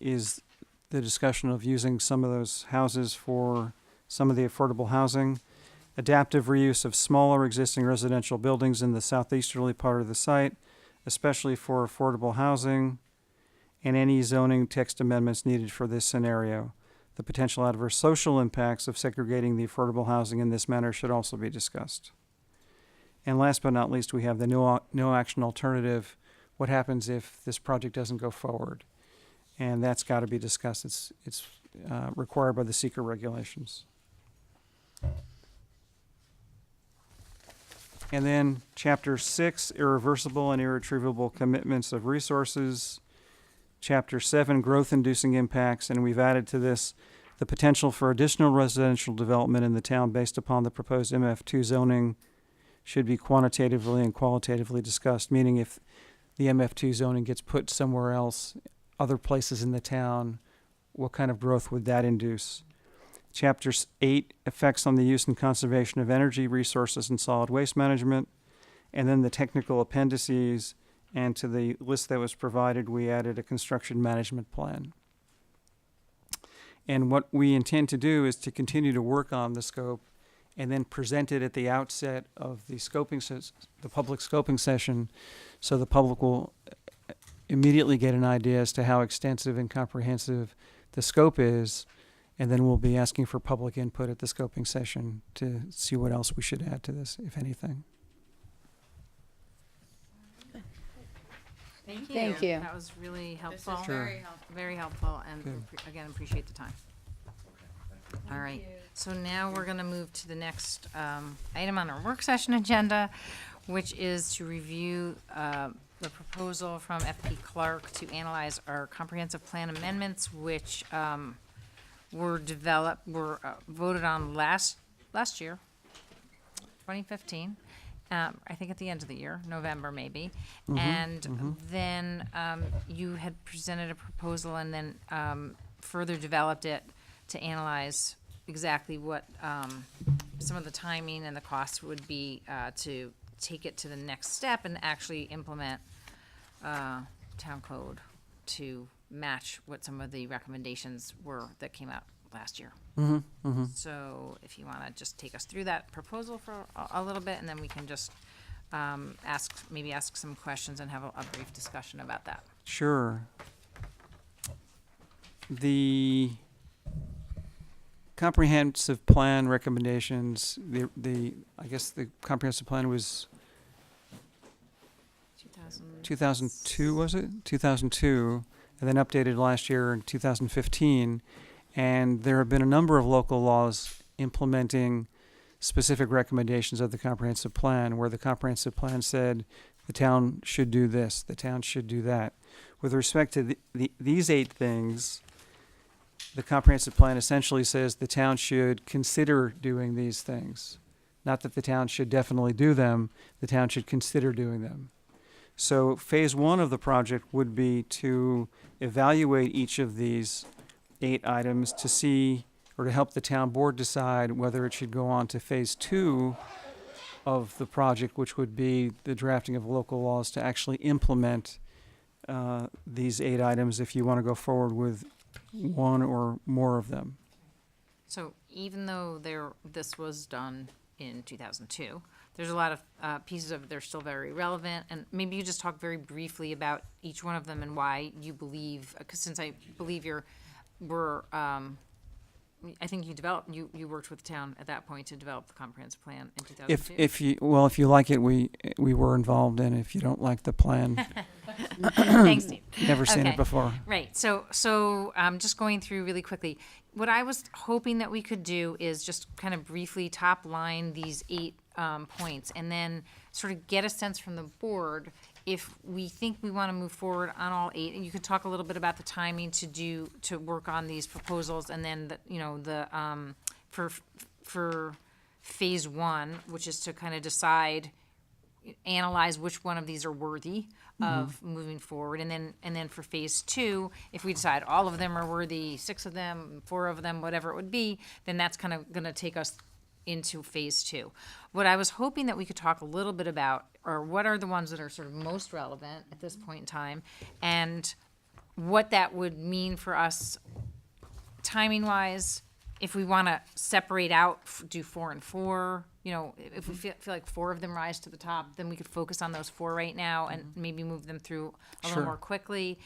is the discussion of using some of those houses for some of the affordable housing, adaptive reuse of smaller existing residential buildings in the southeasterly part of the site, especially for affordable housing, and any zoning text amendments needed for this scenario. The potential adverse social impacts of segregating the affordable housing in this manner should also be discussed. And last but not least, we have the no action alternative. What happens if this project doesn't go forward? And that's got to be discussed. It's required by the seeker regulations. And then Chapter 6, irreversible and irretrievable commitments of resources. Chapter 7, growth-inducing impacts, and we've added to this the potential for additional residential development in the town based upon the proposed MF2 zoning should be quantitatively and qualitatively discussed, meaning if the MF2 zoning gets put somewhere else, other places in the town, what kind of growth would that induce? Chapter 8, effects on the use and conservation of energy resources and solid waste management, and then the technical appendices. And to the list that was provided, we added a construction management plan. And what we intend to do is to continue to work on the scope and then present it at the outset of the the public scoping session, so the public will immediately get an idea as to how extensive and comprehensive the scope is, and then we'll be asking for public input at the scoping session to see what else we should add to this, if anything. Thank you. Thank you. That was really This helpful. is very helpful. Very helpful, and Good. again, appreciate the time. All right, so now we're gonna move to the next item on our work session agenda, which is to review the proposal from FP Clark to analyze our comprehensive plan amendments, which were voted on last year, 2015. I think at the end of the year, November maybe. And then you had presented a proposal and then further developed it to analyze exactly what some of the timing and the costs would be to take it to the next step and actually implement town code to match what some of the recommendations were that came out last year. So if you want to just take us through that proposal for a little bit, and then we can just ask some questions and have a brief discussion about that. Sure. The comprehensive plan recommendations, I guess the comprehensive plan was 2002, was it? 2002, and then updated last year in 2015. And there have been a number of local laws implementing specific recommendations of the comprehensive plan, where the comprehensive plan said the town should do this, the town should do that. With respect to these 8 things, the comprehensive plan essentially says the town should consider doing these things. Not that the town should definitely do them, the town should consider doing them. So phase 1 of the project would be to evaluate each of these 8 items to see, or to help the town board decide whether it should go on to phase 2 of the project, which would be the drafting of local laws to actually implement these 8 items if you want to go forward with one or more of them. So even though this was done in 2002, there's a lot of pieces of it that are still very relevant, and maybe you just talk very briefly about each one of them and why you believe, because since I believe I think you worked with the town at that point to develop the comprehensive plan in 2002. If you like it, we were involved in. If you don't like the plan, Thanks, Steve. never seen Okay. it before. Right. So just going through really quickly, what I was hoping that we could do is just kind of briefly top line these 8 points, and then sort of get a sense from the board if we think we want to move forward on all 8. And you could talk a little bit about the timing to work on these proposals, and then for phase 1, which is to kind of analyze which one of these are worthy of moving forward, and then for phase 2, if we decide all of them are worthy, 6 of them, 4 of them, whatever it would be, then that's kind of going to take us into phase 2. What I was hoping that we could talk a little bit about are what are the ones that are sort of most relevant at this point in time, and what that would mean for us timing wise, if we want to separate out, do 4 and 4, if we feel like 4 of them rise to the top, then we could focus on those 4 right now and maybe move them through a little more quickly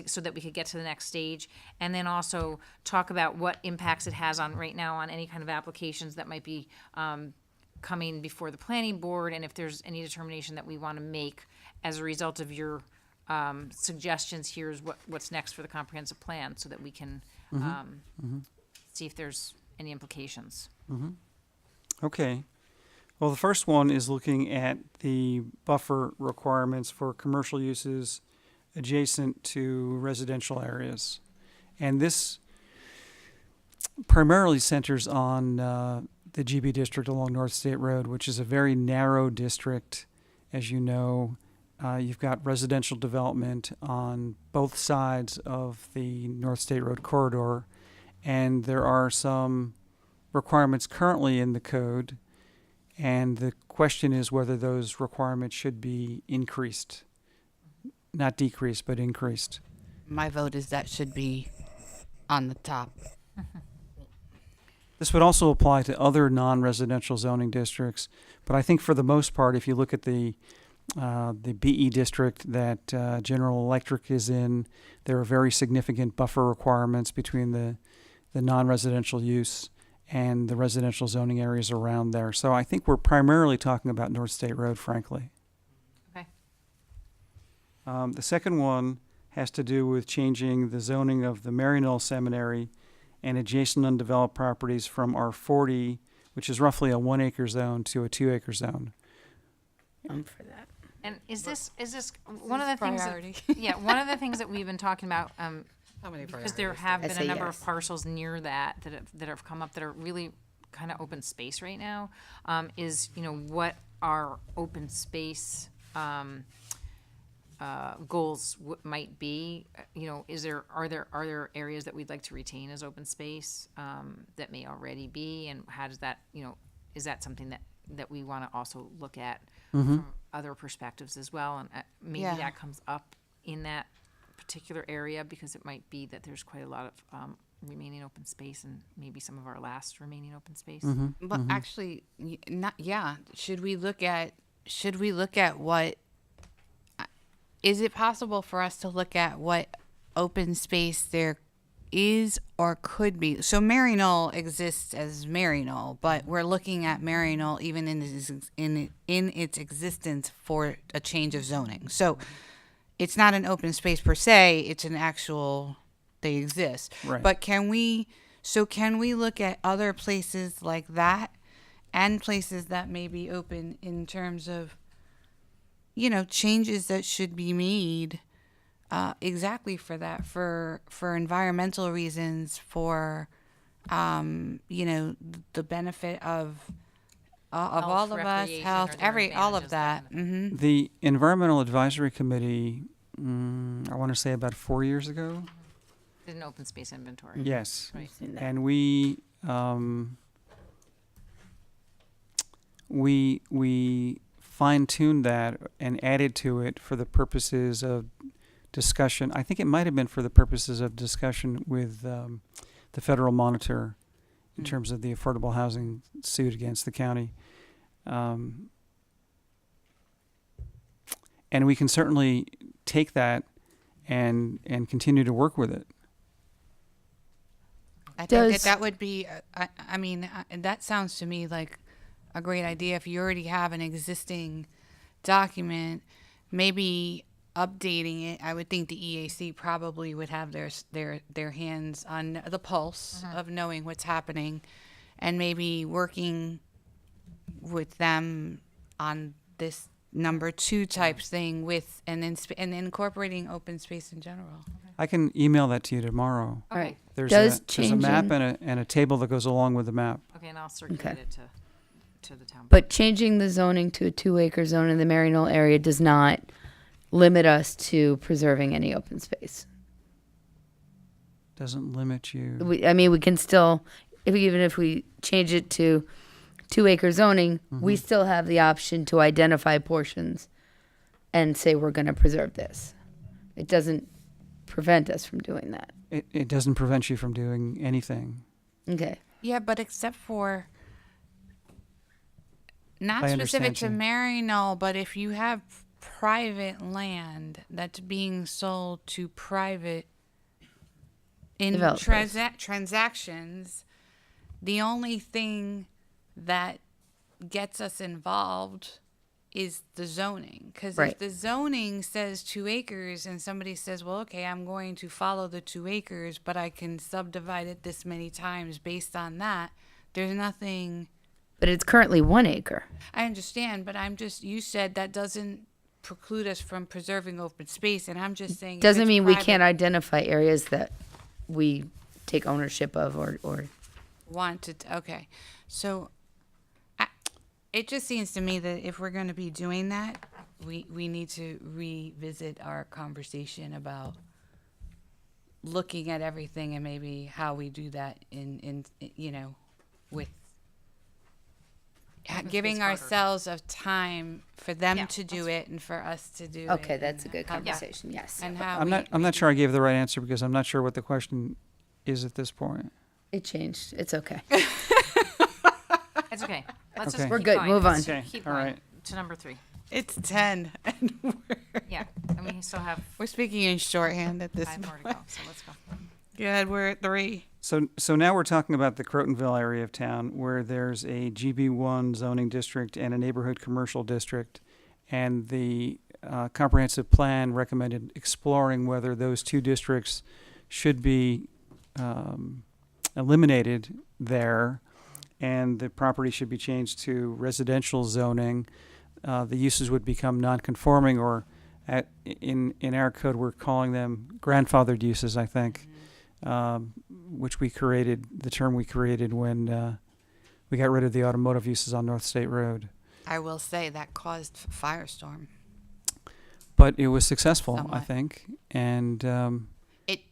so that we could get to the next stage. And then also talk about what impacts it has on right now on any kind of applications that might be coming before the planning board, and if there's any determination that we want to make as a result of your suggestions. Here's what's next for the comprehensive plan, so that we can see if there's any implications. Okay. Well, the first one is looking at the buffer requirements for commercial uses adjacent to residential areas. And this primarily centers on the GB district along North State Road, which is a very narrow district. As you know, you've got residential development on both sides of the North State Road corridor, and there are some requirements currently in the code, and the question is whether those requirements should be increased. Not decreased, but increased. My vote is that should be on the top. This would also apply to other non-residential zoning districts, but I think for the most part, if you look at the BE district that General Electric is in, there are very significant buffer requirements between the non-residential use and the residential zoning areas around there. So I think we're primarily talking about North State Road, frankly. Okay. The second one has to do with changing the zoning of the Maryknoll Seminary and adjacent undeveloped properties from R40, which is roughly a 1 acre zone, to a 2 acre zone. For that. And is this one of the things priority. one of the things that we've been talking about, How many because there priorities? have I been say a number yes. of parcels near that have come up that are really kind of open space right now, is, what our open space goals might be. Are there areas that we'd like to retain as open space that may already be, and how does that, is that something that we want to also look at from other perspectives as well? And maybe Yeah. that comes up in that particular area, because it might be that there's quite a lot of remaining open space, and maybe some of our last remaining open space. But actually, should we look at what, is it possible for us to look at what open space there is or could be? So Maryknoll exists as Maryknoll, but we're looking at Maryknoll even in its existence for a change of zoning. So it's not an open space per se, it's an actual, they exist. Right. But can we look at other places like that, and places that may be open in terms of, changes that should be made exactly for that, for environmental reasons, for, the benefit of all of us, recreation, health, or their all of advantages, that. that kind of The Environmental Advisory Committee, I want to say about 4 years ago. Did an open space inventory. Yes. Right. And we fine-tuned that and added to it for the purposes of discussion. I think it might have been for the purposes of discussion with the federal monitor in terms of the affordable housing suit against the county. And we can certainly take that and continue to work with it. I think Does- that would be, that sounds to me like a great idea. If you already have an existing document, maybe updating it. I would think the EAC probably would have their hands on the pulse of knowing what's happening, and maybe working with them on this number 2 types thing with, and incorporating open space in general. I can email that to you tomorrow. All right. There's Does a map changing- and a table that goes along with the map. Okay, and I'll circulate Okay. it to the town. But changing the zoning to a 2 acre zone in the Maryknoll area does not limit us to preserving any open space. Doesn't limit you. We can still, even if we change it to 2 acre zoning, we still have the option to identify portions and say we're going to preserve this. It doesn't prevent us from doing that. It doesn't prevent you from doing anything. Okay. Yeah, but except for not I specific understand to you. Maryknoll, but if you have private land that's being sold to private in Developers. transactions, the only thing that gets us involved is the zoning. Because Right. if the zoning says 2 acres and somebody says, well, okay, I'm going to follow the 2 acres, but I can subdivide it this many times based on that, there's nothing. But it's currently 1 acre. I understand, but you said that doesn't preclude us from preserving open space, and I'm just saying. if Doesn't it's mean we private- can't identify areas that we take ownership of or want to, okay. So it just seems to me that if we're going to be doing that, we need to revisit our conversation about looking at everything and maybe how we do that in with giving space harder. ourselves of time for them Yeah, to do it and for us to do it. Okay, that's a good and how- conversation. Yes. And how I'm not sure I gave the right answer because I'm not sure what the question is at this point. It changed. It's okay. It's okay. Let's Okay. just We're keep good. going. Move Let's on. Okay, Keep all going right. to number 3. It's 10 and Yeah, and we still have we're speaking in shorthand at this 5 more to point. go. So let's go. Good, we're at 3. So now we're talking about the Crotonville area of town where there's a GB1 zoning district and a neighborhood commercial district. And the comprehensive plan recommended exploring whether those 2 districts should be eliminated there and the property should be changed to residential zoning. The uses would become non-conforming or in our code, we're calling them grandfathered uses, I think. Which we created, the term we created when we got rid of the automotive uses on North State Road. I will say that caused firestorm. But it was successful, I Somewhat. think. And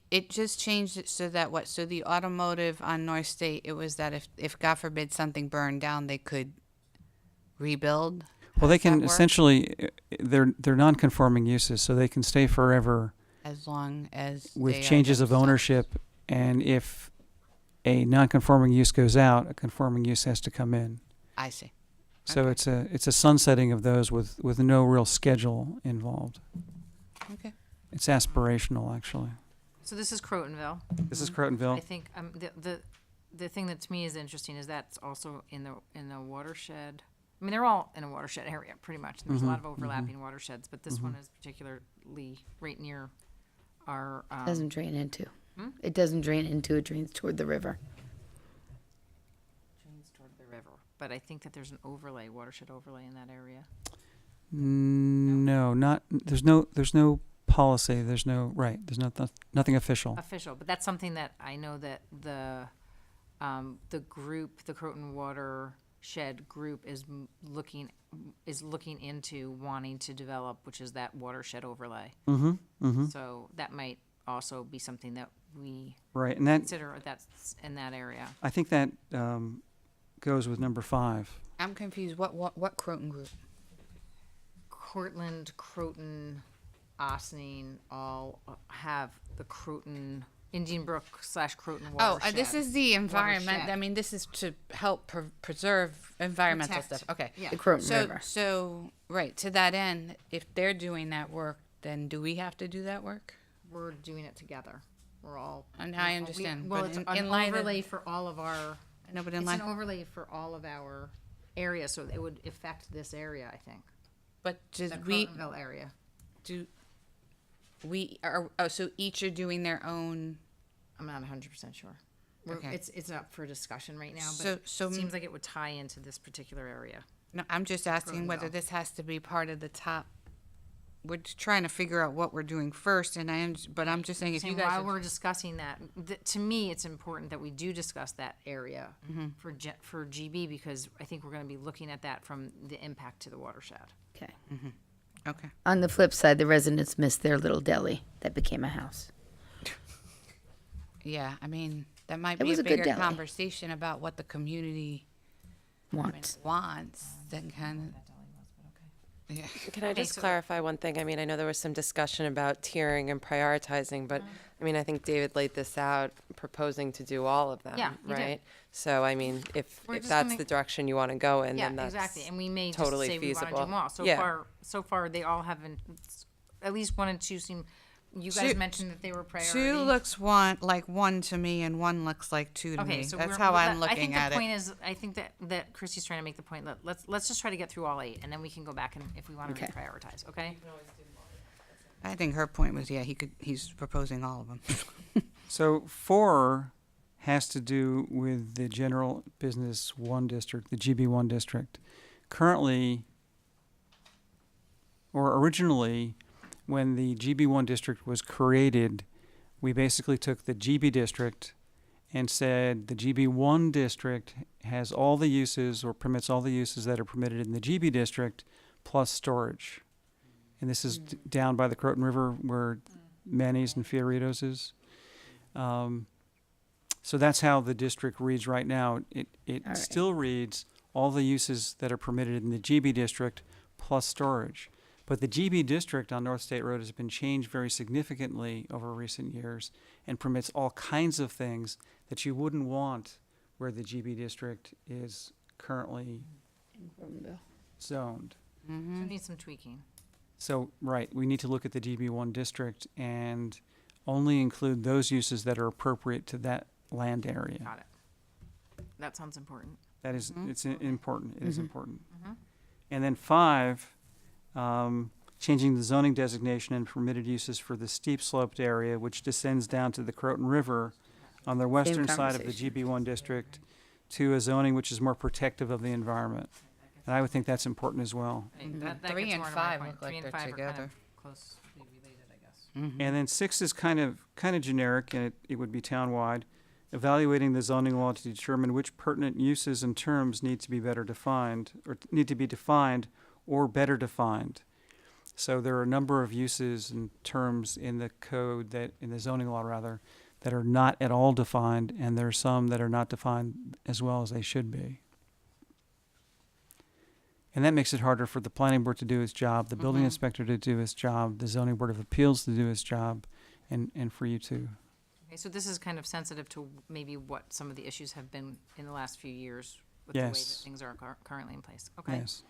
It just changed it so that so the automotive on North State, it was that if God forbid something burned down, they could rebuild. well, they How does can that work? essentially, they're non-conforming uses, so they can stay forever As long as with they are changes of themselves. ownership. And if a non-conforming use goes out, a conforming use has to come in. I see. So Okay. it's a sunsetting of those with no real schedule involved. Okay. It's aspirational, actually. So this is Crotonville. This is Crotonville. I think the thing that to me is interesting is that's also in the watershed. I mean, they're all in a watershed area, pretty much. There's a lot of overlapping watersheds, but this one is particularly right near our. Doesn't drain into. It doesn't drain into. It drains toward the river. drains toward the river. But I think that there's an overlay, watershed overlay in that area. No, not there's no policy. There's nothing official. Official, but that's something that I know that the group, the Croton Watershed Group, is looking into wanting to develop, which is that watershed overlay. So that might also be something that we Right, and that consider that's in that area. I think that goes with number 5. I'm confused. What Croton group? Cortland, Croton, Ossining all have the Croton, Indian Brook / Croton watershed. Oh, this is the environment. Watershed. I mean, this is to help preserve environmental Protect. stuff. Okay. Yeah. The Croton So, River. so right to that end, if they're doing that work, then do we have to do that work? We're doing it together. We're all. And we're I all- understand, Well, but it's in an light of- overlay for all of our. No, but in It's line. an overlay for all of our area, so it would affect this area, I think. But The does we Crotonville area. do? We are. Oh, so each are doing their own. I'm not 100% sure. Okay. It's up for discussion right now, So- but so it seems like it would tie into this particular area. No, I'm just asking whether Crotonville. this has to be part of the top. We're just trying to figure out what we're doing first, and but I'm just saying if you Saying guys. while are- we're discussing that, to me, it's important that we do discuss that area Mm-hmm. for GB because I think we're going to be looking at that from the impact to the watershed. Okay. Okay. On the flip side, the residents missed their little deli that became a house. Yeah, I mean that might It be was a a good bigger deli. conversation about what the community Wants. wants. Then kind of. Can I Okay, just so- clarify one thing? I mean, I know there was some discussion about tiering and prioritizing, but I mean, I think David laid this out, proposing to do all of them, Yeah, you did. right? So, I mean, if We're if just that's gonna- the direction you want to go in, Yeah, then that's exactly, and we may just totally say we want to do feasible. them all. So Yeah. far, they all haven't, at least 1 and 2 seem, you guys Two- mentioned that they were priority. 2 looks like 1 to me, and 1 looks like 2 to Okay, me. so That's we're- how well, I'm I think looking the at point it. is, I think that Christy's trying to make the point that let's just try to get through all 8, and then we can go back and if we want to Okay. reprioritize, okay? I think her point was, he's proposing all of them. So 4 has to do with the general business 1 district, the GB1 district. Currently, or originally, when the GB1 district was created, we basically took the GB district and said the GB1 district has all the uses or permits all the uses that are permitted in the GB district plus storage. And this is down by the Croton River where Manny's and Fiorito's is. So that's how the district reads right now. It All right. still reads all the uses that are permitted in the GB district plus storage. But the GB district on North State Road has been changed very significantly over recent years and permits all kinds of things that you wouldn't want where the GB district is currently zoned. So we need some tweaking. So, right, we need to look at the GB1 district and only include those uses that are appropriate to that land area. Got it. That sounds important. That is, it's important, it is important. Mhm. And then 5, changing the zoning designation and permitted uses for the steep sloped area, which descends down to the Croton River on the western side of the conversation. GB1 district, to a zoning which is more protective of the environment. And I would think that's important as well. That 3 gets and more to my 5 point. look like 3 and they're 5 are kind together. of closely related, I guess. And then 6 is kind of generic, and it would be townwide. Evaluating the zoning law to determine which pertinent uses and terms need to be better defined, or need to be defined or better defined. So there are a number of uses and terms in the code that, in the zoning law rather, that are not at all defined, and there are some that are not defined as well as they should be. And that makes it harder for the planning board to do its job, the building inspector to do his job, the zoning board of appeals to do its job, and for you too. Okay, so this is kind of sensitive to maybe what some of the issues have been in the last few years with the way that Yes. things are currently in place. Okay. Yes.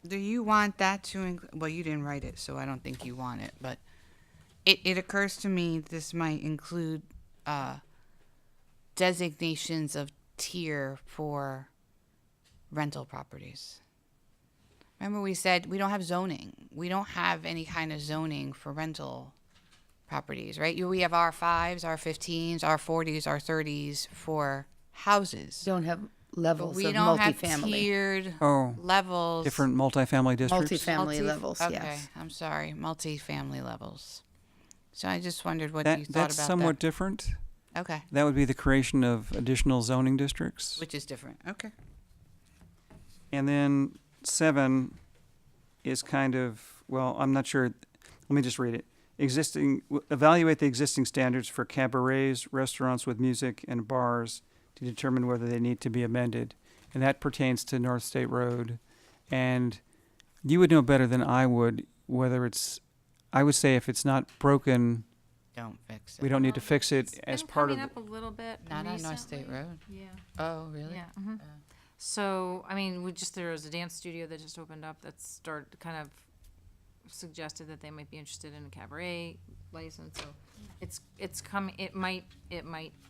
Do you want that to, well, you didn't write it, so I don't think you want it, but it occurs to me this might include designations of tier for rental properties. Remember we said we don't have zoning. We don't have any kind of zoning for rental properties, right? We have R5s, R15s, R40s, R30s for houses. Don't have But levels we of don't have multifamily. tiered Oh, levels. different multifamily districts? Multifamily levels, Okay, yes. I'm sorry, multifamily levels. So I just wondered what you That, thought that's about somewhat different. that. Okay, That would be the creation of additional zoning districts. which is different. Okay. And then 7 is kind of, well, I'm not sure. Let me just read it. Evaluate the existing standards for cabarets, restaurants with music, and bars to determine whether they need to be amended. And that pertains to North State Road. And you would know better than I would whether it's, I would say if it's not broken, Don't fix it. we don't need to fix it It's as been part of coming the, up a little bit Not on North State recently. Road. Yeah. Oh, really? Yeah. So, I mean, there was a dance studio that just opened up that kind of suggested that they might be interested in a cabaret license. So, it's coming. It might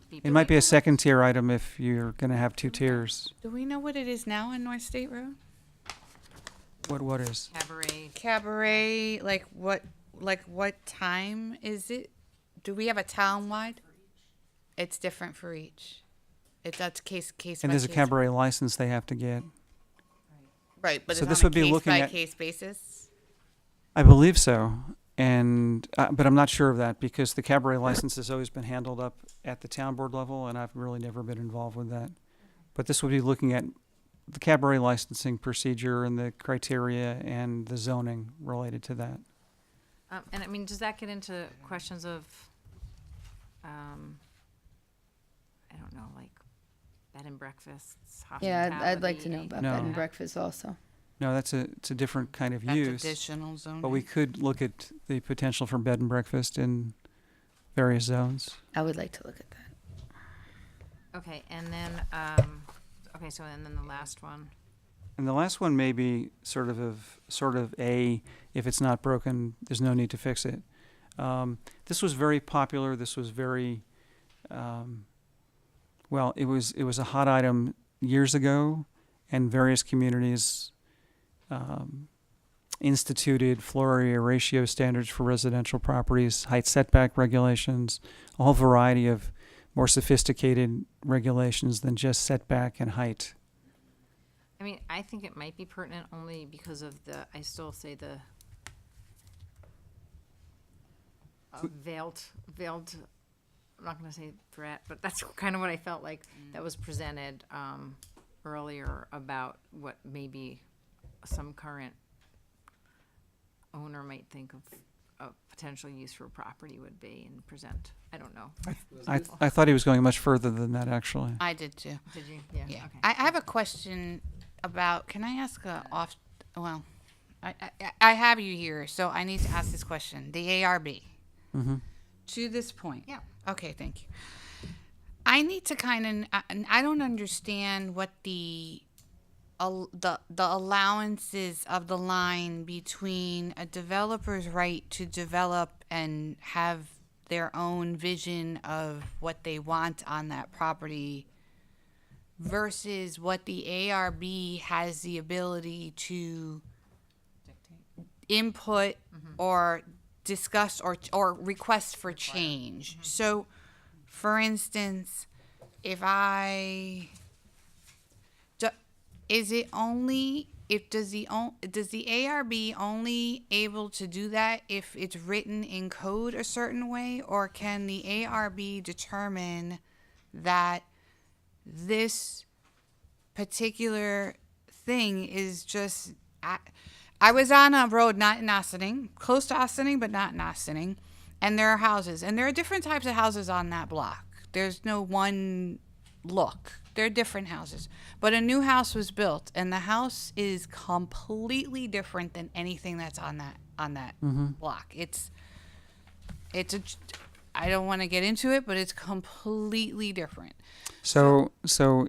be. it might be a second tier item if you're going to have 2 tiers. Do we know what it is now on North State Road? What is? cabaret. Cabaret, like what time is it? Do we have a townwide? It's different for each. That's case And by there's a case. cabaret license they have to get. Right, but So it's this on a would be case looking by at- case basis. I believe so. And, but I'm not sure of that because the cabaret license has always been handled up at the town board level and I've really never been involved with that. But this would be looking at the cabaret licensing procedure and the criteria and the zoning related to that. And I mean, does that get into questions of, I don't know, like bed and breakfasts, Yeah, hospitality? I'd like to know about No. bed and breakfast also. No, it's a different kind of That's use. additional zoning. But we could look at the potential for bed and breakfast in various zones. I would like to look at that. Okay, and then, okay, so and then the last one. And the last one may be sort of if it's not broken, there's no need to fix it. This was very popular. This was very, well, it was a hot item years ago, and various communities instituted floor area ratio standards for residential properties, height setback regulations, a whole variety of more sophisticated regulations than just setback and height. I mean, I think it might be pertinent only because of I still say the veiled, I'm not gonna say threat, but that's kind of what I felt like that was presented, earlier about what maybe some current owner might think of a potential use for a property would be and present. I don't know. I thought he was going much further than that, actually. I did too. Did you? Yeah, Yeah. okay. I have a question about, can I ask well, I have you here, so I need to ask this question. The ARB. Mm-hmm. To this point. Yeah. Okay, thank you. I need to kind of, I don't understand what the allowances of the line between a developer's right to develop and have their own vision of what they want on that property versus what the ARB has the ability to input or discuss or request for change. So, for instance, if is it only does the ARB only able to do that if it's written in code a certain way, or can the ARB determine that this particular thing is just I was on a road not in Ossining, close to Ossining, but not in Ossining, and there are houses, and there are different types of houses on that block. There's no one look. There are different houses. But a new house was built, and the house is completely different than anything that's on that block. It's I don't want to get into it, but it's completely different. So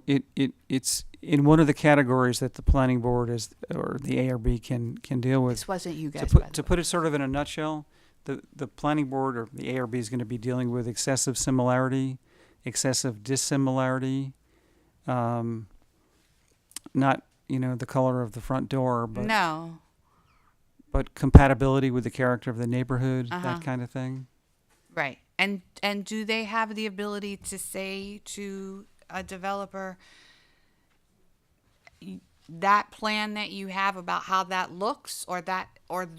it's in one of the categories that the planning board or the ARB can deal with. This wasn't you guys. To put it sort of in a nutshell, the planning board or the ARB is going to be dealing with excessive similarity, excessive dissimilarity, not the color of the front door, but No. but compatibility with the character of the neighborhood, that kind of thing. Right. And do they have the ability to say to a developer, that plan that you have about how that looks, or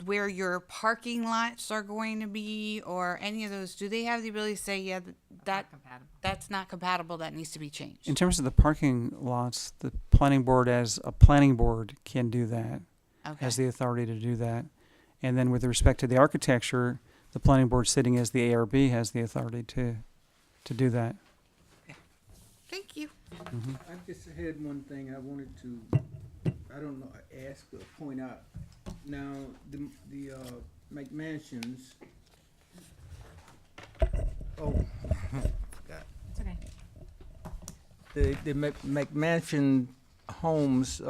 where your parking lots are going to be, or any of those, do they have the ability to say, yeah, that's not compatible, that needs to be changed? In terms of the parking lots, the planning board as a planning board can do that, Okay. has the authority to do that. And then with respect to the architecture, the planning board sitting as the ARB has the authority to do that. Thank you. I just had one thing I wanted to, I don't know, ask or point out. Now, the McMansions. Oh, forgot. It's okay. The McMansion homes,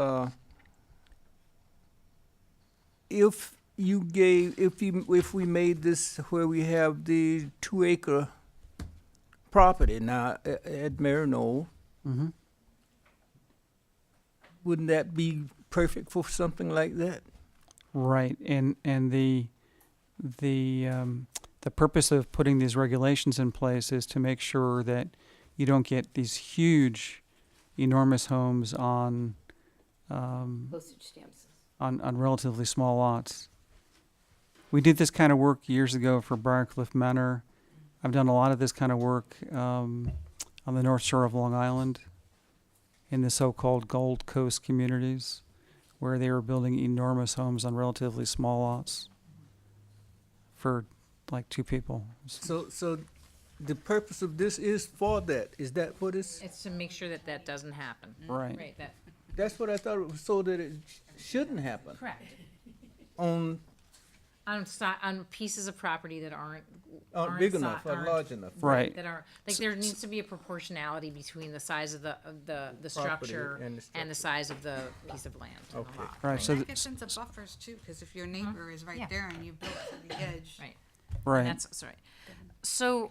if we made this where we have the 2-acre property now at Marino, Mm-hmm. wouldn't that be perfect for something like that? Right, and the purpose of putting these regulations in place is to make sure that you don't get these huge, enormous homes on Postage stamps. on relatively small lots. We did this kind of work years ago for Briarcliff Manor. I've done a lot of this kind of work on the North Shore of Long Island in the so-called Gold Coast communities, where they were building enormous homes on relatively small lots for like 2 people. So the purpose of this is for that. Is that what it's? It's to make sure that doesn't happen. Right. Right, that That's what I thought it was, so that it shouldn't happen Correct. on, On pieces of property that aren't big si- enough or aren't- large enough. Right. That are, like, there needs to be a proportionality between the size of the structure and the and the size of the piece of land. on the Okay. lot. Right, so, That gets into buffers too, because if your neighbor is right Yeah. there and you built to the edge. Right. right. That's, sorry. So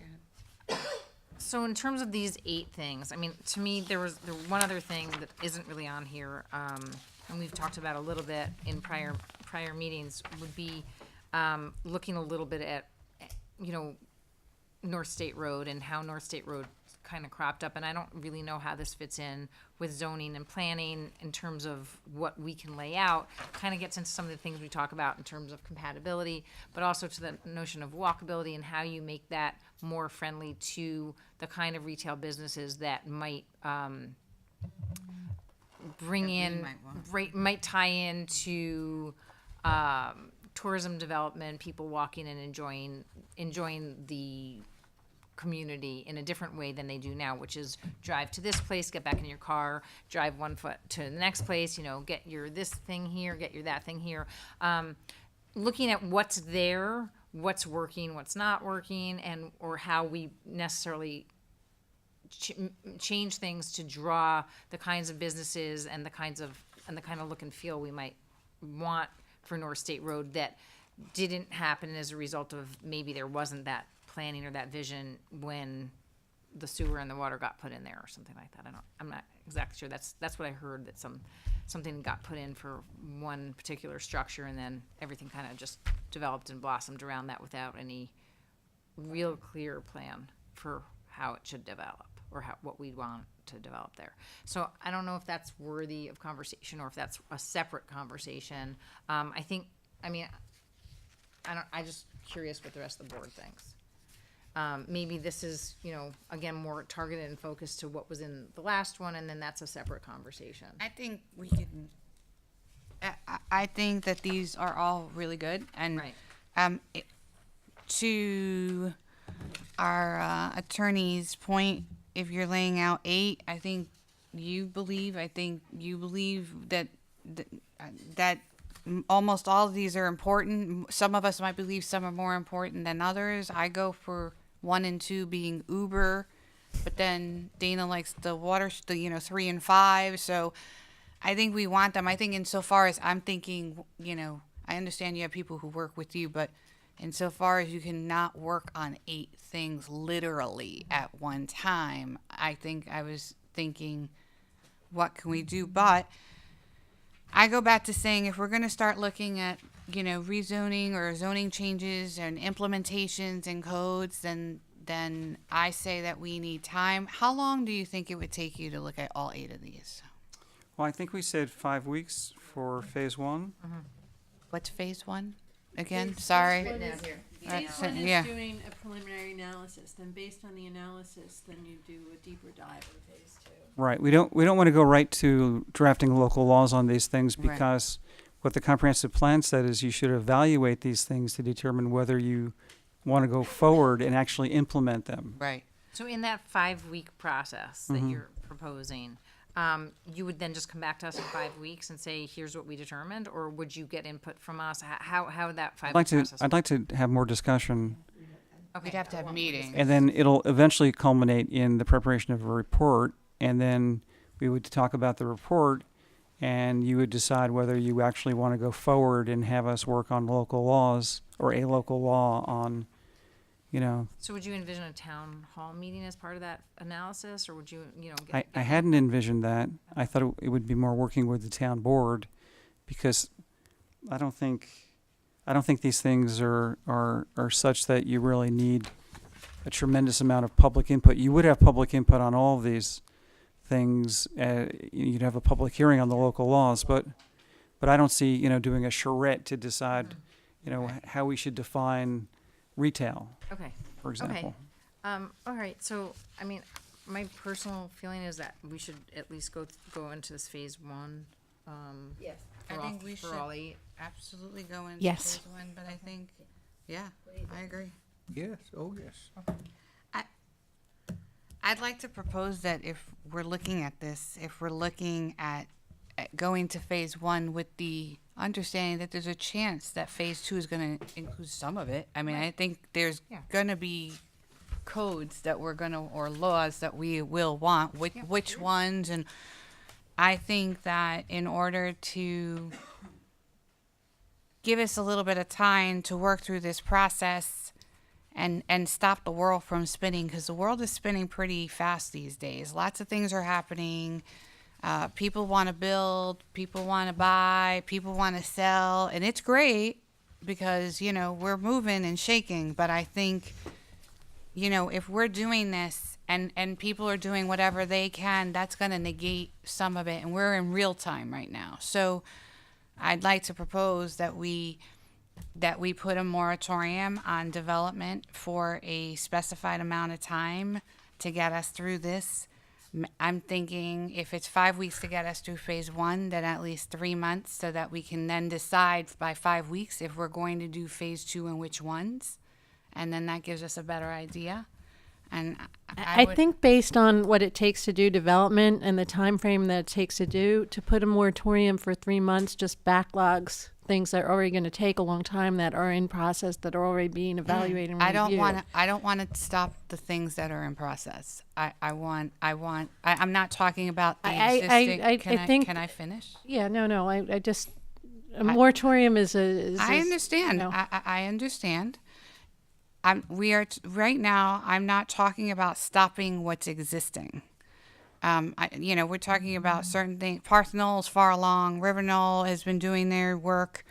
in terms of these 8 things, I mean, to me, there was one other thing that isn't really on here, and we've talked about a little bit in prior meetings, would be looking a little bit at, you know, North State Road and how North State Road kind of cropped up, and I don't really know how this fits in with zoning and planning in terms of what we can lay out. Kind of gets into some of the things we talk about in terms of compatibility, but also to the notion of walkability and how you make that more friendly to the kind of retail businesses that might bring in, might tie into tourism development, people walking and enjoying the community in a different way than they do now, which is drive to this place, get back in your car, drive 1 foot to the next place, you know, get your this thing here, get your that thing here. Looking at what's there, what's working, what's not working, and or how we necessarily change things to draw the kinds of businesses and the kind of look and feel we might want for North State Road that didn't happen as a result of maybe there wasn't that planning or that vision when the sewer and the water got put in there or something like that. I'm not exactly sure. That's what I heard, that something got put in for one particular structure and then everything kind of just developed and blossomed around that without any real clear plan for how it should develop or what we'd want to develop there. So I don't know if that's worthy of conversation or if that's a separate conversation. I'm just curious what the rest of the board thinks. Maybe this is, you know, again, more targeted and focused to what was in the last one, and then that's a separate conversation. I think we can. I think that these are all really good, and Right. To our attorney's point, if you're laying out 8, I think you believe that almost all of these are important. Some of us might believe some are more important than others. I go for 1 and 2 being uber, but then Dana likes the 3 and 5. So I think we want them. I think insofar as I'm thinking, you know, I understand you have people who work with you, but insofar as you cannot work on 8 things literally at one time, I think I was thinking, what can we do? But I go back to saying, if we're going to start looking at, you know, rezoning or zoning changes and implementations and codes, then I say that we need time. How long do you think it would take you to look at all 8 of these? Well, I think we said 5 weeks for phase 1. What's phase 1 again? Sorry. Phase 1 is yeah. doing a preliminary analysis, then based on the analysis, then you do a deeper dive in phase 2. Right. We don't want to go right to drafting local laws on these things Right. because what the comprehensive plan said is you should evaluate these things to determine whether you want to go forward and actually implement them. Right. So in that 5-week process that you're proposing, you would then just come back to us in 5 weeks and say, here's what we determined, or would you get input from us? How would that 5-week process? I'd like to have more discussion, Okay. We'd have to have meetings. and then it'll eventually culminate in the preparation of a report, and then we would talk about the report, and you would decide whether you actually want to go forward and have us work on local laws or a local law on, you know. So would you envision a town hall meeting as part of that analysis, or would you, I hadn't envisioned that. I thought it would be more working with the town board, because I don't think these things are such that you really need a tremendous amount of public input. You would have public input on all of these things. You'd have a public hearing on the local laws, but I don't see, you know, doing a charrette to decide, you know, how we should define retail, Okay. for example. All right. So, I mean, my personal feeling is that we should at least go into this phase 1. Yes. I for think we should all 8. absolutely go into Yes. phase 1, but I think, yeah, I agree. yes, oh, yes. I'd like to propose that if we're looking at this, if we're looking at going to phase one with the understanding that there's a chance that phase two is going to include some of it. I mean, I think there's going to be codes that we're going to, or laws that we will want, which ones. And I think that in order to give us a little bit of time to work through this process and stop the world from spinning, because the world is spinning pretty fast these days. Lots of things are happening. People want to build, people want to buy, people want to sell, and it's great because, you know, we're moving and shaking. But I think, you know, if we're doing this and people are doing whatever they can, that's going to negate some of it. And we're in real time right now. So I'd like to propose that we put a moratorium on development for a specified amount of time to get us through this. I'm thinking if it's 5 weeks to get us through phase one, then at least 3 months so that we can then decide by 5 weeks if we're going to do phase two and which ones. And then that gives us a better idea. And I would- think based on what it takes to do development and the time frame that it takes to put a moratorium for 3 months just backlogs things that are already going to take a long time that are in process that are already being evaluated and I don't reviewed. want to stop the things that are in process. I'm not talking about the existing. I think- Can I finish? Yeah, no. I just a moratorium is I understand. you know. I understand. Right now. I'm not talking about stopping what's existing. We're talking about certain things. Parthenol's far along. River Knoll has been doing their work.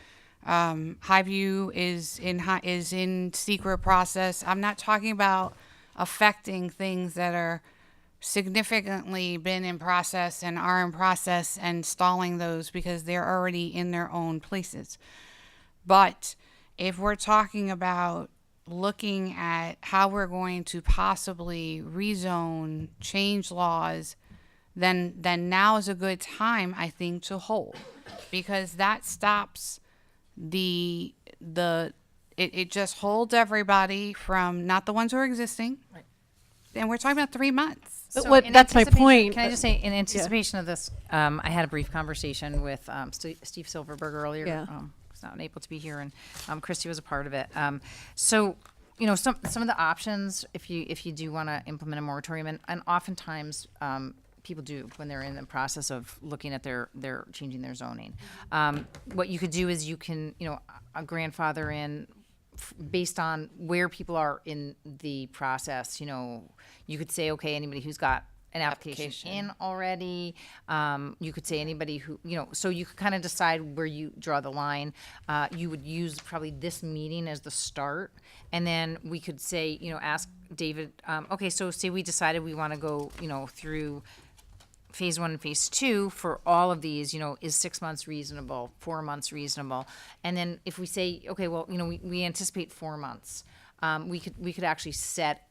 Highview is in secret process. I'm not talking about affecting things that are significantly been in process and are in process and stalling those because they're already in their own places. But if we're talking about looking at how we're going to possibly rezone, change laws, then now is a good time, I think, to hold, because that stops it just holds everybody from, not the ones who are existing. Right. And we're talking about 3 months. But So what in that's my anticipation- point. Can I just say, in anticipation of this, I had a brief conversation with Steve Silverberg earlier. Yeah. He's not able to be here, and Christy was a part of it. So, you know, some of the options, if you do want to implement a moratorium, and oftentimes people do when they're in the process of looking at their changing their zoning. What you could do is you can, you know, a grandfather in based on where people are in the process. You know, you could say, okay, anybody who's got an application in already. You could say anybody who, you know, so you could kind of decide where you draw the line. You would use probably this meeting as the start. And then we could say, you know, ask David, okay, so say we decided we want to go, you know, through phase one and phase two for all of these, you know, is 6 months reasonable, 4 months reasonable? And then if we say, okay, well, you know, we anticipate 4 months, we could actually set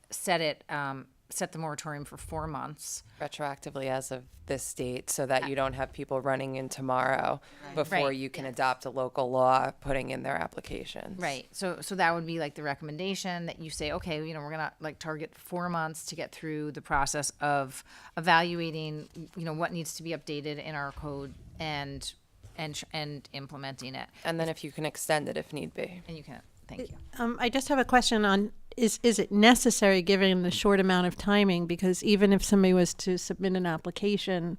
the moratorium for 4 months. Retroactively as of this date, so that you don't have people running in tomorrow before Right. you can adopt a local law putting in their applications. Right. So that would be like the recommendation that you say, okay, you know, we're gonna like target 4 months to get through the process of evaluating, you know, what needs to be updated in our code and implementing it. And then if you can extend it if need be. And you can. Thank you. I just have a question on, is it necessary given the short amount of timing? Because even if somebody was to submit an application,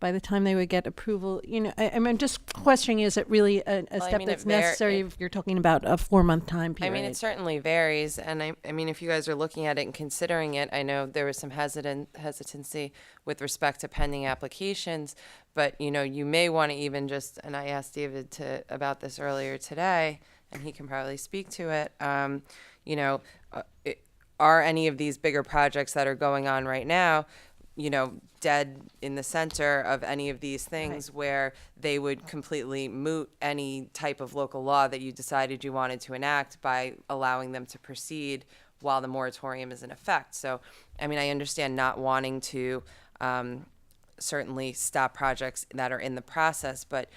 by the time they would get approval, you know, I'm just questioning, is it really a I step mean, that's it necessary if you're talking about a 4 month time I period? mean, it certainly varies, and I mean, if you guys are looking at it and considering it, I know there was some hesitancy with respect to pending applications, but you know, you may want to even just, and I asked David about this earlier today, and he can probably speak to it. You know, are any of these bigger projects that are going on right now, you know, dead in the center of any of these things where they would completely moot any type of local law that you decided you wanted to enact by allowing them to proceed while the moratorium is in effect? So, I mean, I understand not wanting to certainly stop projects that are in the process, but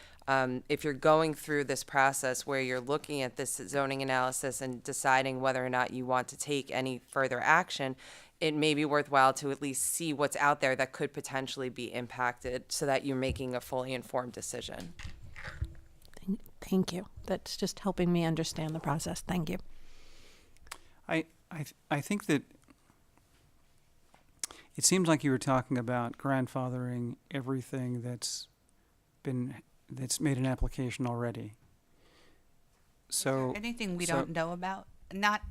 if you're going through this process where you're looking at this zoning analysis and deciding whether or not you want to take any further action, it may be worthwhile to at least see what's out there that could potentially be impacted so that you're making a fully informed decision. Thank you. That's just helping me understand the process. Thank you. I think that it seems like you were talking about grandfathering everything that's made an application already. So Anything we so- don't know about? Not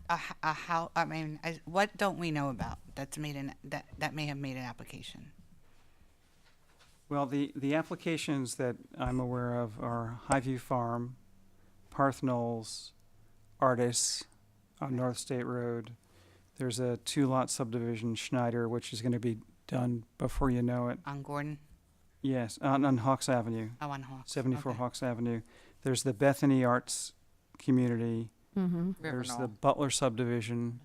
how, I mean, what don't we know about that's made that may have made an application? Well, the applications that I'm aware of are Highview Farm, Parth Knolls, Artis on North State Road. There's a 2-lot subdivision, Schneider, which is going to be done before you know it. On Gordon? Yes, on Hawks Avenue, Oh, on Hawks. 74 Okay. Hawks Avenue. There's the Bethany Arts Community. Mm-hmm. There's the Butler subdivision.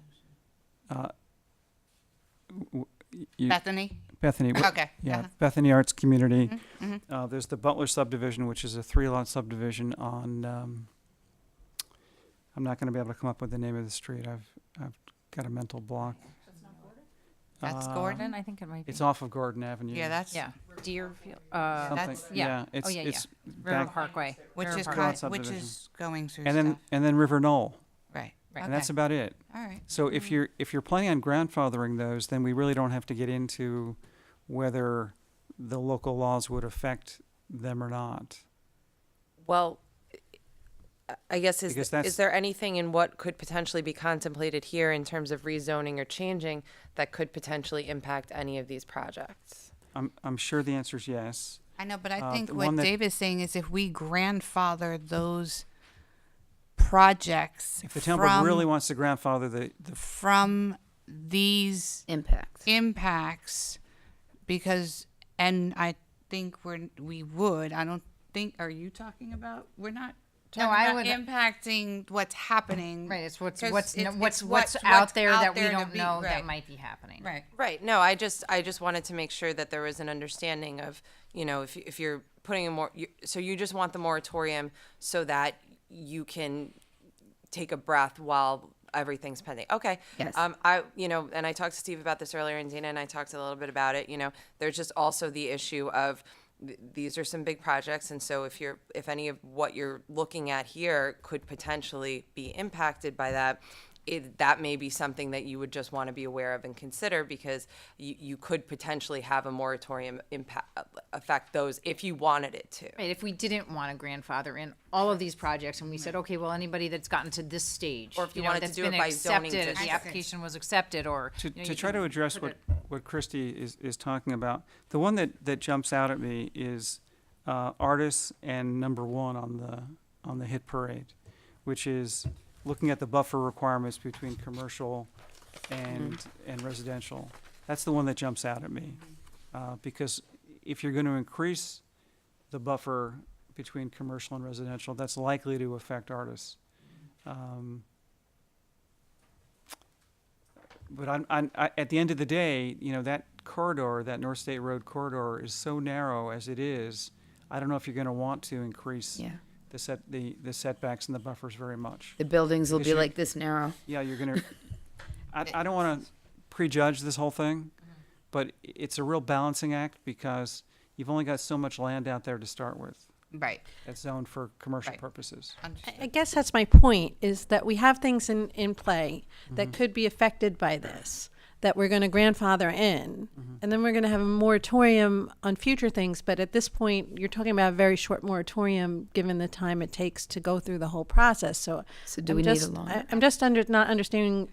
Bethany? Bethany. Okay. Yeah, uh-huh. Bethany Arts Community. Mhm. There's the Butler subdivision, which is a 3-lot subdivision on. I'm not going to be able to come up with the name of the street. I've got a mental block. That's Gordon, I think it might be. It's off of Gordon Avenue. Yeah, that's, Yeah, Deerfield, something. that's- yeah. It's, Oh, yeah, yeah. it's River back, Parkway. which River is Parkway. Lot which subdivision. is going through and stuff. then River Knoll, Right. Right. and that's Okay. about it. All right. So if you're planning on grandfathering those, then we really don't have to get into whether the local laws would affect them or not. Well, I guess Because is that's- there anything in what could potentially be contemplated here in terms of rezoning or changing that could potentially impact any of these projects? I'm sure the answer is yes. I know, but I think the what one that- Dave is saying is if we grandfather those projects If the town board really wants to grandfather the from these impacts, because, and I think we would, I don't think, are you talking about, we're not No, talking I about would- impacting what's happening. Right, it's 'cause what's it's what's out there that we to don't be- know that right, might be happening. Right. Right. No, I just wanted to make sure that there was an understanding of, if you're putting a so you just want the moratorium so that you can take a breath while everything's pending. Okay. Yes. And I talked to Steve about this earlier, and Dina and I talked a little bit about it. There's just also the issue of these are some big projects, and so if any of what you're looking at here could potentially be impacted by that, that may be something that you would just want to be aware of and consider, because you could potentially have a moratorium affect those if you wanted it to. Right, if we didn't want to grandfather in all of these projects and we said, okay, well, anybody that's gotten to this stage. Or if you know, wanted to that's do it been by zoning accepted, district. the application was accepted, or. To, you know, to you try can to address put what Christy is talking about, the one that jumps out at me is Artis and number 1 on the hit parade, which is looking at the buffer requirements between commercial and residential. That's the one that jumps out at me, because if you're going to increase the buffer between commercial and residential, that's likely to affect Artis. But at the end of the day, that corridor, that North State Road corridor, is so narrow as it is. I don't know if you're going to want to increase Yeah. the setbacks and the buffers very much. The buildings will Because be you're- like this narrow. Yeah, you're going to. I don't want to prejudge this whole thing, but it's a real balancing act because you've only got so much land out there to start with Right. that's zoned for commercial Right. purposes. I guess that's my point, is that we have things in play that could be affected by this, that we're going to grandfather in, and then we're going to have a moratorium on future things. But at this point, you're talking about a very short moratorium, given the time it takes to go through the whole process. So, So do I'm we need a just, longer? I'm just not understanding.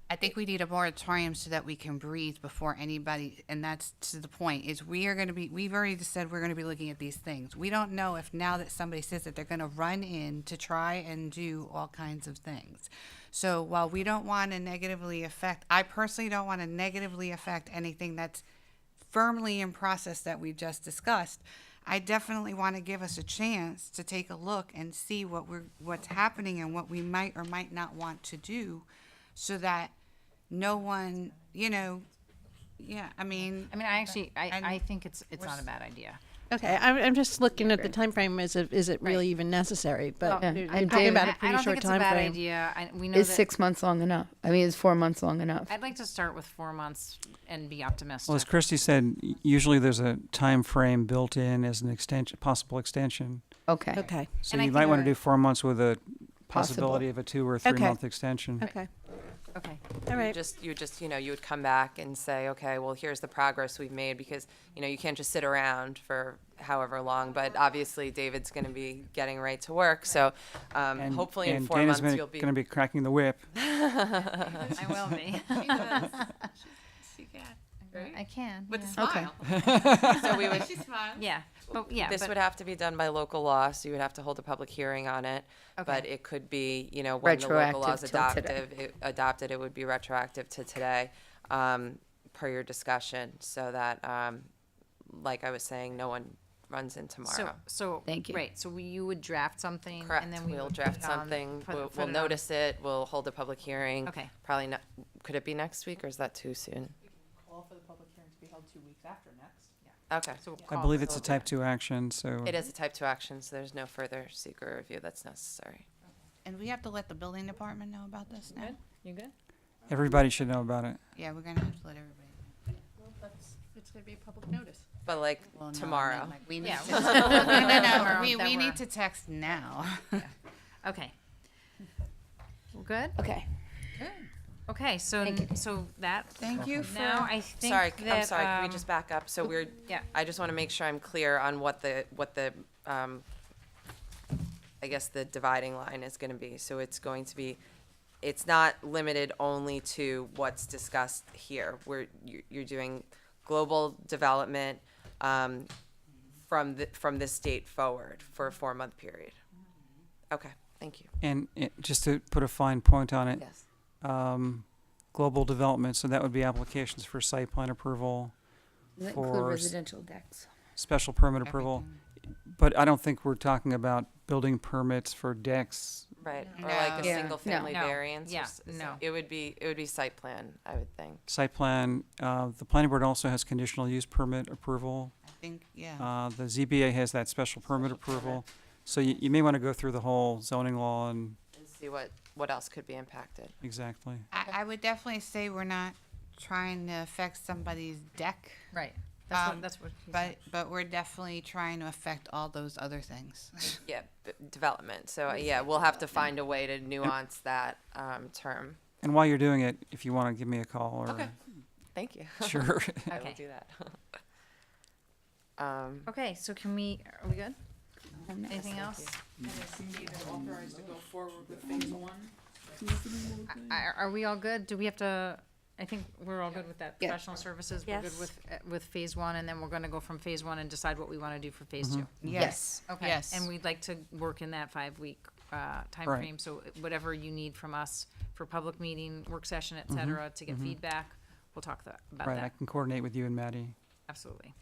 I think we need a moratorium so that we can breathe before anybody, and that's to the point, is we've already said we're going to be looking at these things. We don't know if now that somebody says that they're going to run in to try and do all kinds of things. So while we don't want to negatively affect, I personally don't want to negatively affect anything that's firmly in process that we've just discussed. I definitely want to give us a chance to take a look and see what's happening and what we might or might not want to do, so that no one, I mean, I actually, I And think it's not a bad idea. Okay, I'm just looking at the time frame. Is it really even necessary? But Yeah, you're and talking Dave- about I a pretty don't short think it's a time bad frame. idea. We know Is that 6 months long enough? I mean, is 4 months long enough? I'd like to start with 4 months and be optimistic. Well, as Christy said, usually there's a time frame built in as an extension, possible extension. Okay. Okay. So And I you might think- want to do 4 months with a Possible. possibility of a 2 or 3 month extension. Okay. Okay. All right. You just, you would come back and say, okay, well, here's the progress we've made, because, you can't just sit around for however long, but obviously David's going to be getting right to work, so And, hopefully in and 4 Dana's months you'll be. going to be cracking the whip. I will be. I can. With yeah. a smile. So we would, She smiles. Yeah, but yeah, this but would have to be done by local law, so you would have to hold a public hearing on it. But Okay. it could be, when the local law is Retroactive till today. adopted, it would be retroactive to today, per your discussion, so that, like I was saying, no one runs in tomorrow. so Thank you. Right, so you would draft something, Correct. and then we We'll would draft put it on- something. put- We'll, put we'll it on- notice it. We'll hold a public hearing. Okay. Probably not. Could it be next week, or is that too soon? Call for the public hearing to be held 2 weeks after next. Yeah. Okay. So we'll I call believe it. it's a type 2 action, so. It is a type 2 action, so there's no further secret review that's necessary. And we have to let the building department know about this now? You good? Everybody should know about it. Yeah, we're gonna have to let everybody. Well, it's going to be a public notice. But like Well, no, I mean, tomorrow. like, we need Yeah. to, no, no, Tomorrow, we that we're- need to text now. Okay. We're good? Okay. Okay, so, so that, Thank you for. now I think Sorry, that, I'm sorry. Can we just back up? So we're. yeah. I just want to make sure I'm clear on what the I guess the dividing line is going to be. So it's going to be, it's not limited only to what's discussed here. You're doing global development from this date forward for a 4-month period. Okay, thank you. And just to put a fine point on it, Yes. global development, so that would be applications for site plan approval, Does that For include s- residential decks? special permit approval. But I don't think we're talking about building permits for decks. Right, or No. like a Yeah. single family No. variance. or Yeah, so no. It would be site plan, I would think. Site plan, the planning board also has conditional use permit approval. I think, yeah. The ZBA has that special permit approval. So you may want to go through the whole zoning law and, And see what else could be impacted. exactly. I would definitely say we're not trying to affect somebody's deck, Right. That's what he said. but we're definitely trying to affect all those other things. Yeah, development. So yeah, we'll have to find a way to nuance that term. And while you're doing it, if you want to give me a call or. Okay. Thank you. Sure. I will Okay. do that. Okay, so are we good? Anything else? Are we all good? Do we have to, I think we're all good with that. Yeah. Professional services, we're good Yes. with phase 1, and then we're gonna go from phase 1 and decide what we wanna do for phase 2. Yes. Okay, Yes. and we'd like to work in that 5-week timeframe, so whatever you need from us for public meeting, work session, et cetera, to get feedback, we'll talk about Right, I that. can coordinate with you and Maddie. Absolutely.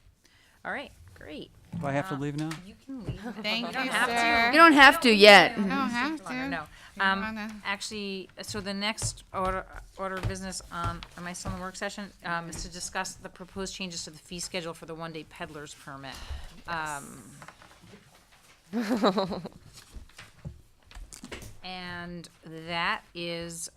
All right, great. Do I have to leave now? You can leave. Thank you, have to. sir. You don't have to yet. You don't have Longer, to. no. You wanna- Actually, so the next order of business, am I still in the work session? Is to discuss the proposed changes to the fee schedule for the one-day peddler's permit. And that is,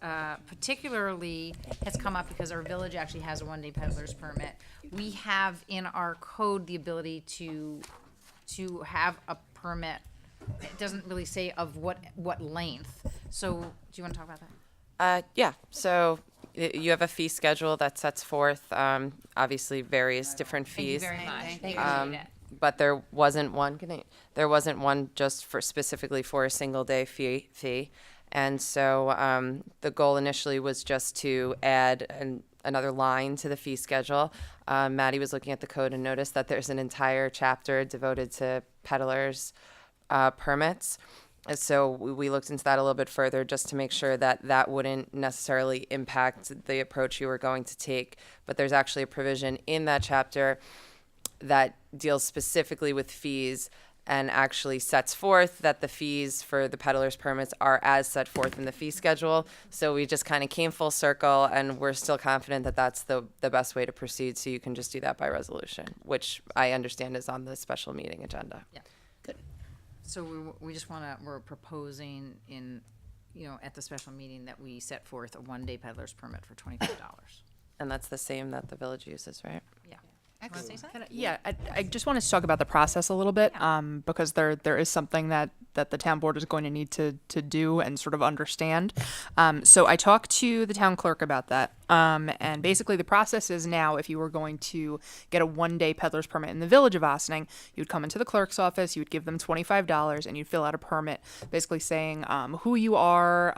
particularly, has come up because our village actually has a one-day peddler's permit. We have in our code the ability to have a permit. It doesn't really say of what length. So, do you want to talk about that? Yeah, so you have a fee schedule that sets forth, obviously, various different fees. Thank you very much. Thank Thank you. you. Um, But there wasn't one, there wasn't one just specifically for a single day fee. And so the goal initially was just to add another line to the fee schedule. Maddie was looking at the code and noticed that there's an entire chapter devoted to peddlers' permits. And so we looked into that a little bit further just to make sure that that wouldn't necessarily impact the approach you were going to take. But there's actually a provision in that chapter that deals specifically with fees and actually sets forth that the fees for the peddler's permits are as set forth in the fee schedule. So we just kind of came full circle, and we're still confident that that's the best way to proceed. So you can just do that by resolution, which I understand is on the special meeting agenda. Yeah. So we just we're proposing at the special meeting that we set forth a one-day peddler's permit for $25. And that's the same that the village uses, right? Yeah. Wanna say something? Can I just wanted to talk about the process a little bit, because there is something that the town board is going to need to do and sort of understand. So I talked to the town clerk about that. And basically the process is now, if you were going to get a one-day peddler's permit in the village of Ossining, you'd come into the clerk's office, you would give them $25, and you'd fill out a permit basically saying who you are,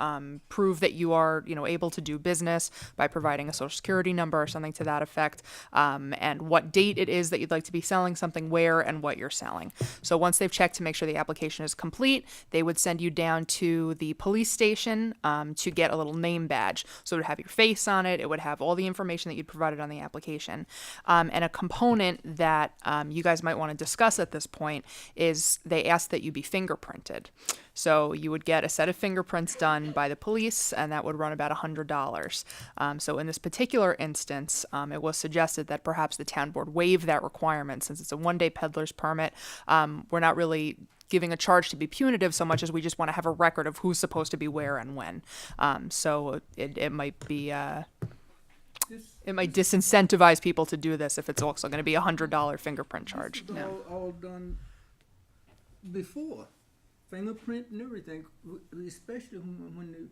prove that you are able to do business by providing a social security number or something to that effect, and what date it is that you'd like to be selling something, where, and what you're selling. So once they've checked to make sure the application is complete, they would send you down to the police station to get a little name badge. So it would have your face on it. It would have all the information that you'd provided on the application. And a component that you guys might want to discuss at this point is they ask that you be fingerprinted. So you would get a set of fingerprints done by the police, and that would run about $100. So in this particular instance, it was suggested that perhaps the town board waive that requirement since it's a one-day peddler's permit. We're not really giving a charge to be punitive so much as we just want to have a record of who's supposed to be where and when. So it might be it might disincentivize people to do this if it's also going to be a $100 fingerprint charge. This was all done before, fingerprint and everything, especially when the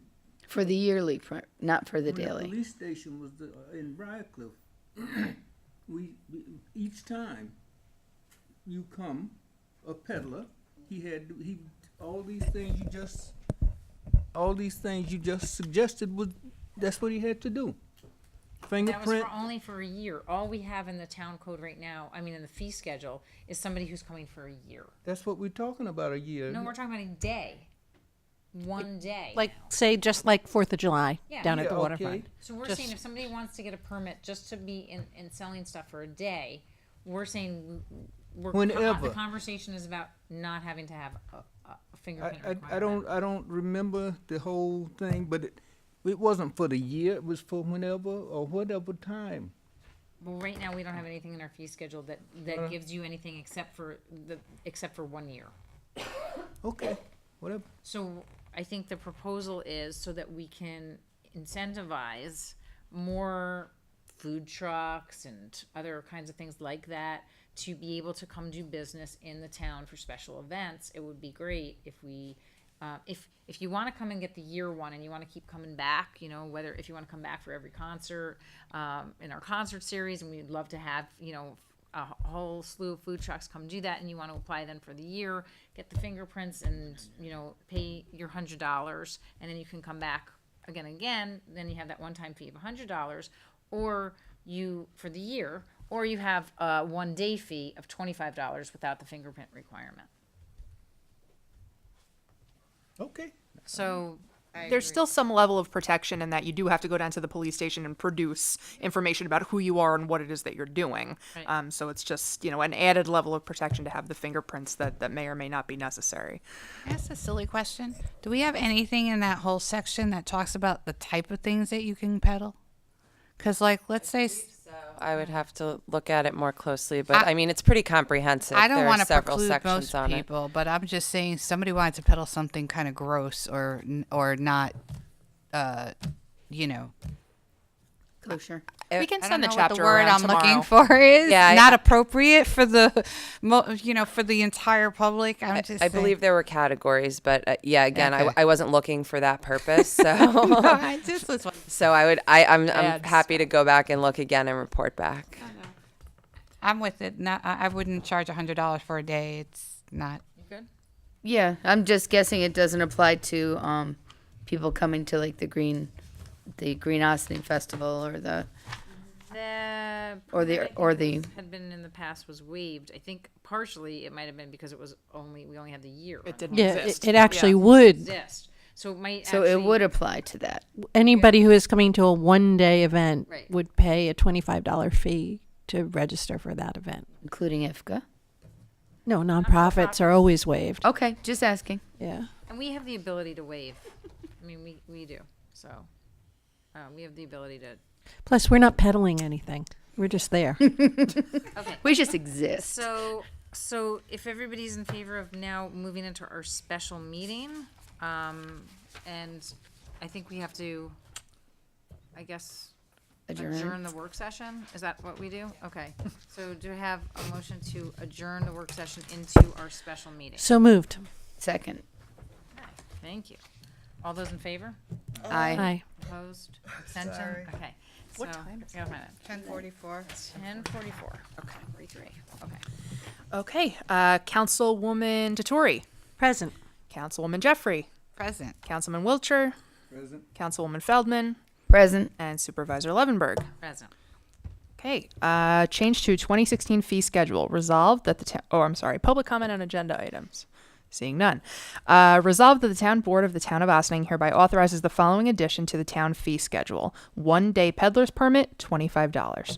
For the yearly, not for the when daily. the police station was in Briarcliff. we each time you come, a peddler, all these things you just suggested that's what he had to do. That was Fingerprint. only for a year. All we have in the town code right now, in the fee schedule, is somebody who's coming for a year. That's what we're talking about, a year. No, we're talking about a day. One day. Like, say, just like 4th of July Yeah. down at the Yeah, waterfront. okay. So we're Just- saying if somebody wants to get a permit just to be in selling stuff for a day, we're saying Whenever. the conversation is about not having to have a fingerprint I requirement. don't remember the whole thing, but it wasn't for the year. It was for whenever or whatever time. Well, right now we don't have anything in our fee schedule that gives you anything except for 1 year. Okay, whatever. So I think the proposal is so that we can incentivize more food trucks and other kinds of things like that to be able to come do business in the town for special events. It would be great if we, if you want to come and get the year one and you want to keep coming back, whether if you want to come back for every concert in our concert series, and we'd love to have, a whole slew of food trucks come do that, and you want to apply then for the year, get the fingerprints and, pay your $100, and then you can come back again, then you have that one-time fee of $100, or you, for the year, or you have a one-day fee of $25 without the fingerprint requirement. Okay. So There's still some level of protection in that you do have to go down to the police station and produce information about who you are and what it is that you're doing. Right. So it's just, an added level of protection to have the fingerprints that may or may not be necessary. Can I ask a silly question? Do we have anything in that whole section that talks about the type of things that you can peddle? Because, let's say, I would have to look at it more closely, but it's pretty comprehensive. I don't There are want to several preclude sections most on it. people, but I'm just saying somebody wanted to peddle something kind of gross or not, Kosher. We can I send don't the know what chapter the word around I'm tomorrow. looking for is. Yeah, not appropriate for the, for the entire public. I'm just. I believe there were categories, but again, Okay. I wasn't looking for that purpose. So, I just was. so I'm Ads. happy to go back and look again and report back. I'm with it. I wouldn't charge $100 for a day. It's not. Yeah, I'm just guessing it doesn't apply to people coming to the Green Ossining Festival or the had been in the past was waived. I think partially it might have been because we only had the year. It didn't Yeah, exist. it actually Yeah. would. exist. So it might so it would apply to that. Anybody who is coming to a one-day event Right. would pay a $25 fee to register for that event. Including IFCA. No, nonprofits are always waived. Okay, just asking. Yeah. And we have the ability to waive. I mean, we do. So we have the ability to. Plus, we're not peddling anything. We're just there. Okay. We just exist. So if everybody's in favor of now moving into our special meeting, and I think we have to, I guess, adjourn the work session? Is that what we do? Okay. So do we have a motion to adjourn the work session into our special meeting? So moved. Second. Okay, thank you. All those in favor? Aye. Aye. Opposed? Abstention? Okay. What So, time is gotta find it. 10:44. 10:44. Okay, 43. Okay. Okay. Councilwoman Totori, Present. Councilwoman Jeffrey, Present. Councilman Wiltshire, Present. Councilwoman Feldman, Present. and Supervisor Levenberg. Present. Okay, change to 2016 fee schedule. Resolved that the public comment on agenda items. Seeing none. Resolved that the town board of the town of Ossining hereby authorizes the following addition to the town fee schedule. 1-day peddler's permit, $25. Do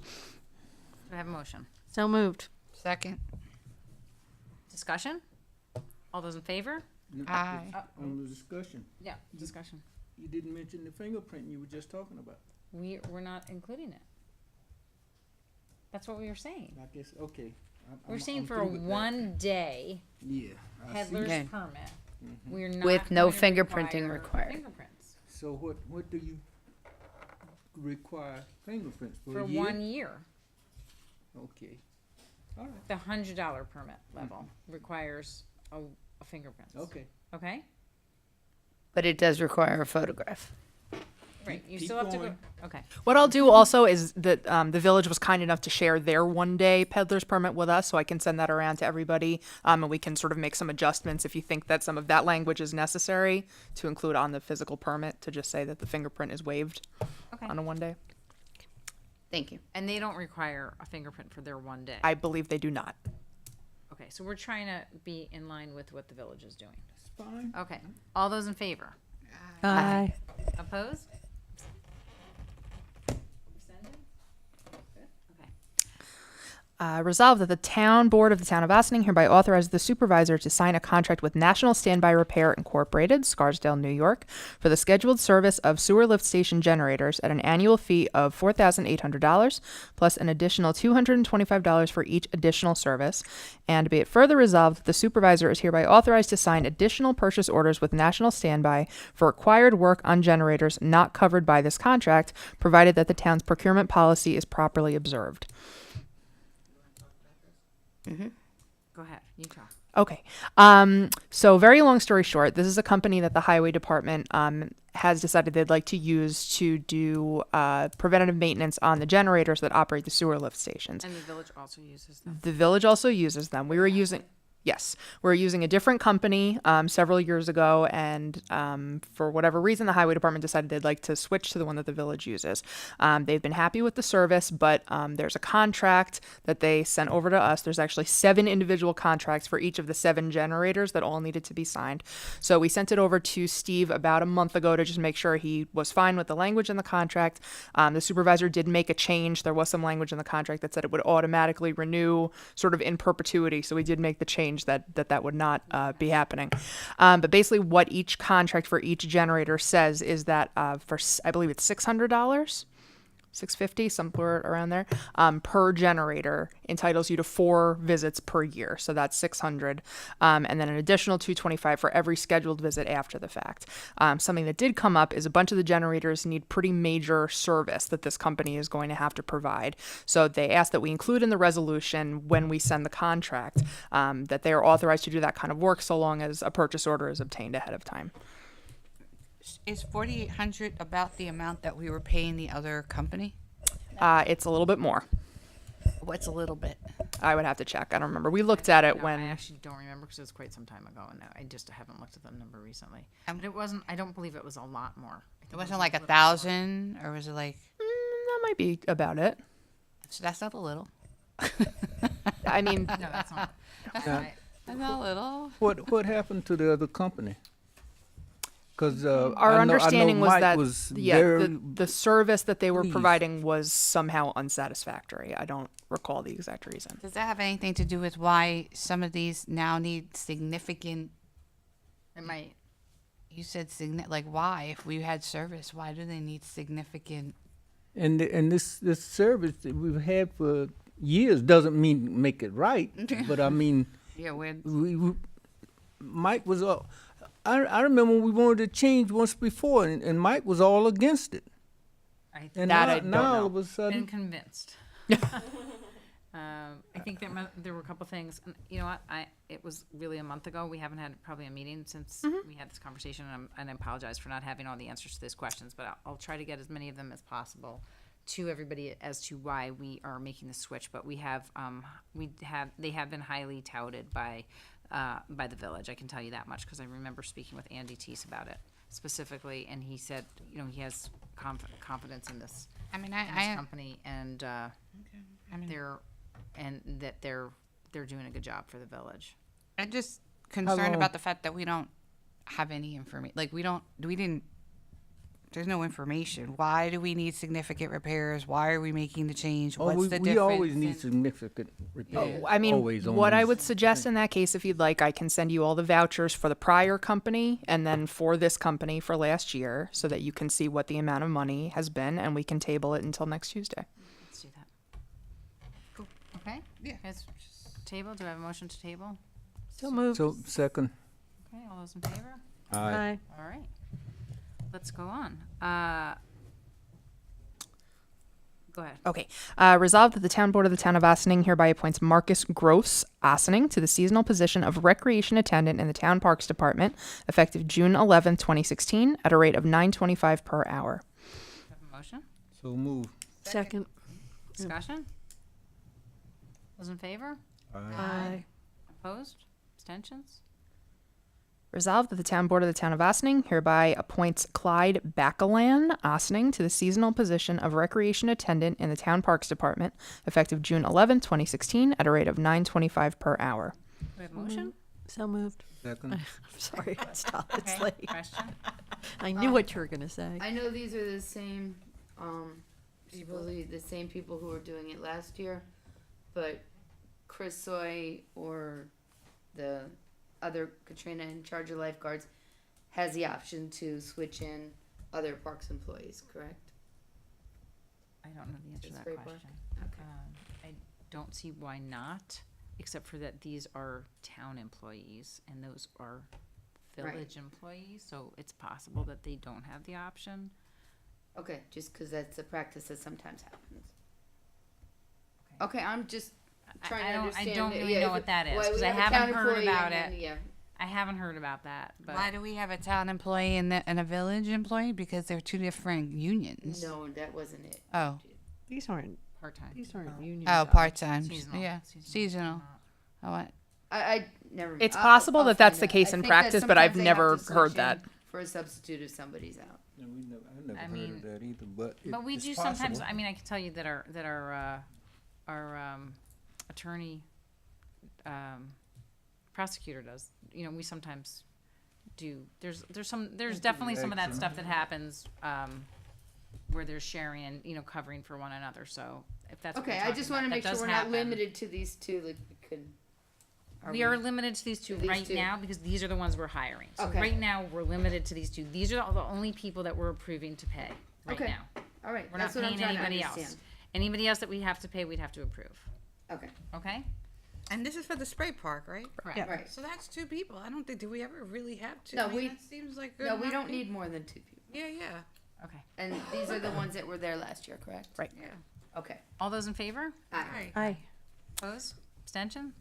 I have a motion? So moved. Second. Discussion? All those in favor? Aye. On the discussion, Yeah, discussion. you didn't mention the fingerprint you were just talking about. We're not including it. That's what we were saying. I guess, okay. We're saying for a 1-day Yeah. I see. peddler's Okay. permit, we're not With no going to fingerprinting require required. Fingerprints So what do you require fingerprints for for a year? 1 year. Okay. All right. The $100 permit level requires a fingerprint. Okay. Okay? But it does require a photograph. Right, you keep still have to go, going. okay. What I'll do also is that the village was kind enough to share their 1-day peddler's permit with us, so I can send that around to everybody, and we can sort of make some adjustments if you think that some of that language is necessary to include on the physical permit, to just say that the fingerprint is waived Okay. on a 1-day. Thank you. And they don't require a fingerprint for their 1 day. I believe they do not. Okay, so we're trying to be in line with what the village is doing. It's fine. Okay, all those in favor? Aye. Opposed? Abstention? Good, okay. Resolved that the town board of the town of Ossining hereby authorizes the supervisor to sign a contract with National Standby Repair Incorporated, Scarsdale, New York, for the scheduled service of sewer lift station generators at an annual fee of $4,800 plus an additional $225 for each additional service. And be it further resolved that the supervisor is hereby authorized to sign additional purchase orders with National Standby for required work on generators not covered by this contract, provided that the town's procurement policy is properly observed. Go ahead, you talk. Okay. So very long story short, this is a company that the highway department has decided they'd like to use to do preventative maintenance on the generators that operate the sewer lift stations. And the village also uses them. The village also uses them. We were using a different company several years ago, and for whatever reason, the highway department decided they'd like to switch to the one that the village uses. They've been happy with the service, but there's a contract that they sent over to us. There's actually 7 individual contracts for each of the 7 generators that all needed to be signed. So we sent it over to Steve about a month ago to just make sure he was fine with the language in the contract. The supervisor did make a change. There was some language in the contract that said it would automatically renew sort of in perpetuity. So we did make the change that would not be happening. But basically what each contract for each generator says is that for, I believe it's $600, $650, somewhere around there, per generator entitles you to 4 visits per year. So that's $600. And then an additional $225 for every scheduled visit after the fact. Something that did come up is a bunch of the generators need pretty major service that this company is going to have to provide. So they asked that we include in the resolution when we send the contract that they are authorized to do that kind of work so long as a purchase order is obtained ahead of time. Is $4,800 about the amount that we were paying the other company? It's a little bit more. What's a little bit? I would have to check. I don't remember. We looked at it No, when. I actually don't remember because it was quite some time ago, and I just haven't looked at the number recently. Um, But it wasn't. I don't believe it was a lot more. I think It wasn't was like little more. 1,000, or was it like? That might be about it. So that's not a little. I mean, No, that's not. Yeah. That's not a little. What happened to the other company? Because Our understanding was Mike that was yeah, very the service that they were pleased. providing was somehow unsatisfactory. I don't recall the exact reason. Does that have anything to do with why some of these now need significant? It might. You said like why? If we had service, why do they need significant? and this service that we've had for years doesn't mean make it right. But I mean, Yeah, we're Mike was all. I remember when we wanted to change once before, and Mike was all against it. I And That now, I don't now all know. of a been sudden, convinced. I think there were a couple things. And you know what? It was really a month ago. We haven't had probably a meeting since we had this conversation, and I apologize for not having all the answers to these questions. But I'll try to get as many of them as possible to everybody as to why we are making the switch. But they have been highly touted by the village. I can tell you that much because I remember speaking with Andy Teese about it specifically, and he said, you know, he has confidence in this. I mean, in this I company, and I mean, they're doing a good job for the village. I'm just concerned long- about the fact that we don't have any information. Like we didn't. There's no information. Why do we need significant repairs? Why are we making the change? What's the difference? we always need in- significant repairs. I mean, always on what I these would suggest in that case, if you'd like, I can send you all the vouchers for the prior company and then for this company for last year so that you can see what the amount of money has been and we can table it until next Tuesday. Let's do that. Cool. Okay? Yeah. Guys, table, do I have a motion to table? So moved. So second, Okay, all those in favor? aye. All right. Let's go on. Go ahead. Okay. Resolved that the town board of the town of Ossining hereby appoints Marcus Gross Ossining to the seasonal position of recreation attendant in the town parks department effective June 11th, 2016 at a rate of $9.25 per hour. Have a motion? So move. Second. Discussion? Those in favor? Aye. Opposed? Abstentions? Resolved that the town board of the town of Ossining hereby appoints Clyde Baccalan Ossining to the seasonal position of recreation attendant in the town parks department effective June 11th, 2016 at a rate of $9.25 per hour. Do we have a motion? So moved. Second. I'm sorry, stop, it's Okay, late. question? I knew what you were gonna say. I know these are the same, supposedly the same people who were doing it last year, but Chris Soy or the other Katrina in charge of lifeguards has the option to switch in other parks employees, correct? I don't know the answer to It's that Spray Park? question. Okay. I don't see why not, except for that these are town employees and those are Right. village employees, so it's possible that they don't have the option. Okay, just because that's a practice that sometimes happens. Okay, I'm just trying to understand. I don't it. really Yeah, know if what it- that is, why because we I have a town haven't heard employee about and it. then- Yeah. I haven't heard about that, but. Why do we have a town employee and a village employee? Because they're two different unions. No, that wasn't it. Oh. These aren't, Part-time. these aren't union Oh, jobs. part time. Seasonal. Yeah. Seasonal. Oh, what? I never. It's I'll- possible I'll that that's find the out. case I in think that practice, but I've sometimes they have never to switch heard in that. for a substitute if somebody's out. I never I heard mean- of that either, but But we it's do sometimes, possible. I mean, I can tell you that our attorney, prosecutor does, you know, we sometimes do, there's definitely some of that stuff that happens, where there's sharing and, you know, covering for one another, so if that's what we're Okay, I talking just about, want to that make sure does we're happen. not limited to these two. Like we could. We are limited to these two These right two. now because these are the ones we're hiring. So Okay. right now, we're limited to these two. These are the only people that we're approving to pay right Okay. now. All right, We're that's not what I'm paying trying to anybody understand. else. Anybody else that we have to pay, we'd have to approve. Okay. Okay? And this is for the spray park, right? Correct. Right. So that's two people. I don't think, do we ever really have two? No, I mean, we- that seems like good No, we enough. don't need more than two people. Yeah, yeah, Okay. And these are the ones that were there last year, correct? Right. yeah. Okay. All those in favor? Aye. Aye. Opposed? Abstention?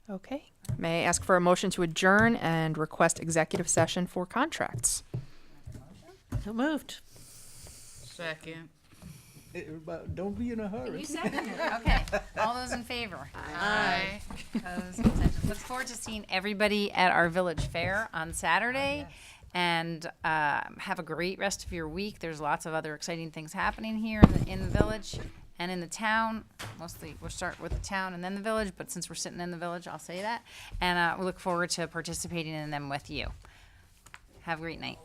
Okay. May I ask for a motion to adjourn and request executive session for contracts? So moved. Second. Everybody, don't be in a hurry. You seconded it. Okay. All those in favor? Aye. Opposed? Abstention? Look forward to seeing everybody at our village fair on Saturday. And have a great rest of your week. There's lots of other exciting things happening here in the village and in the town. Mostly, we'll start with the town and then the village, but since we're sitting in the village, I'll say that. And we look forward to participating in them with you. Have a great night.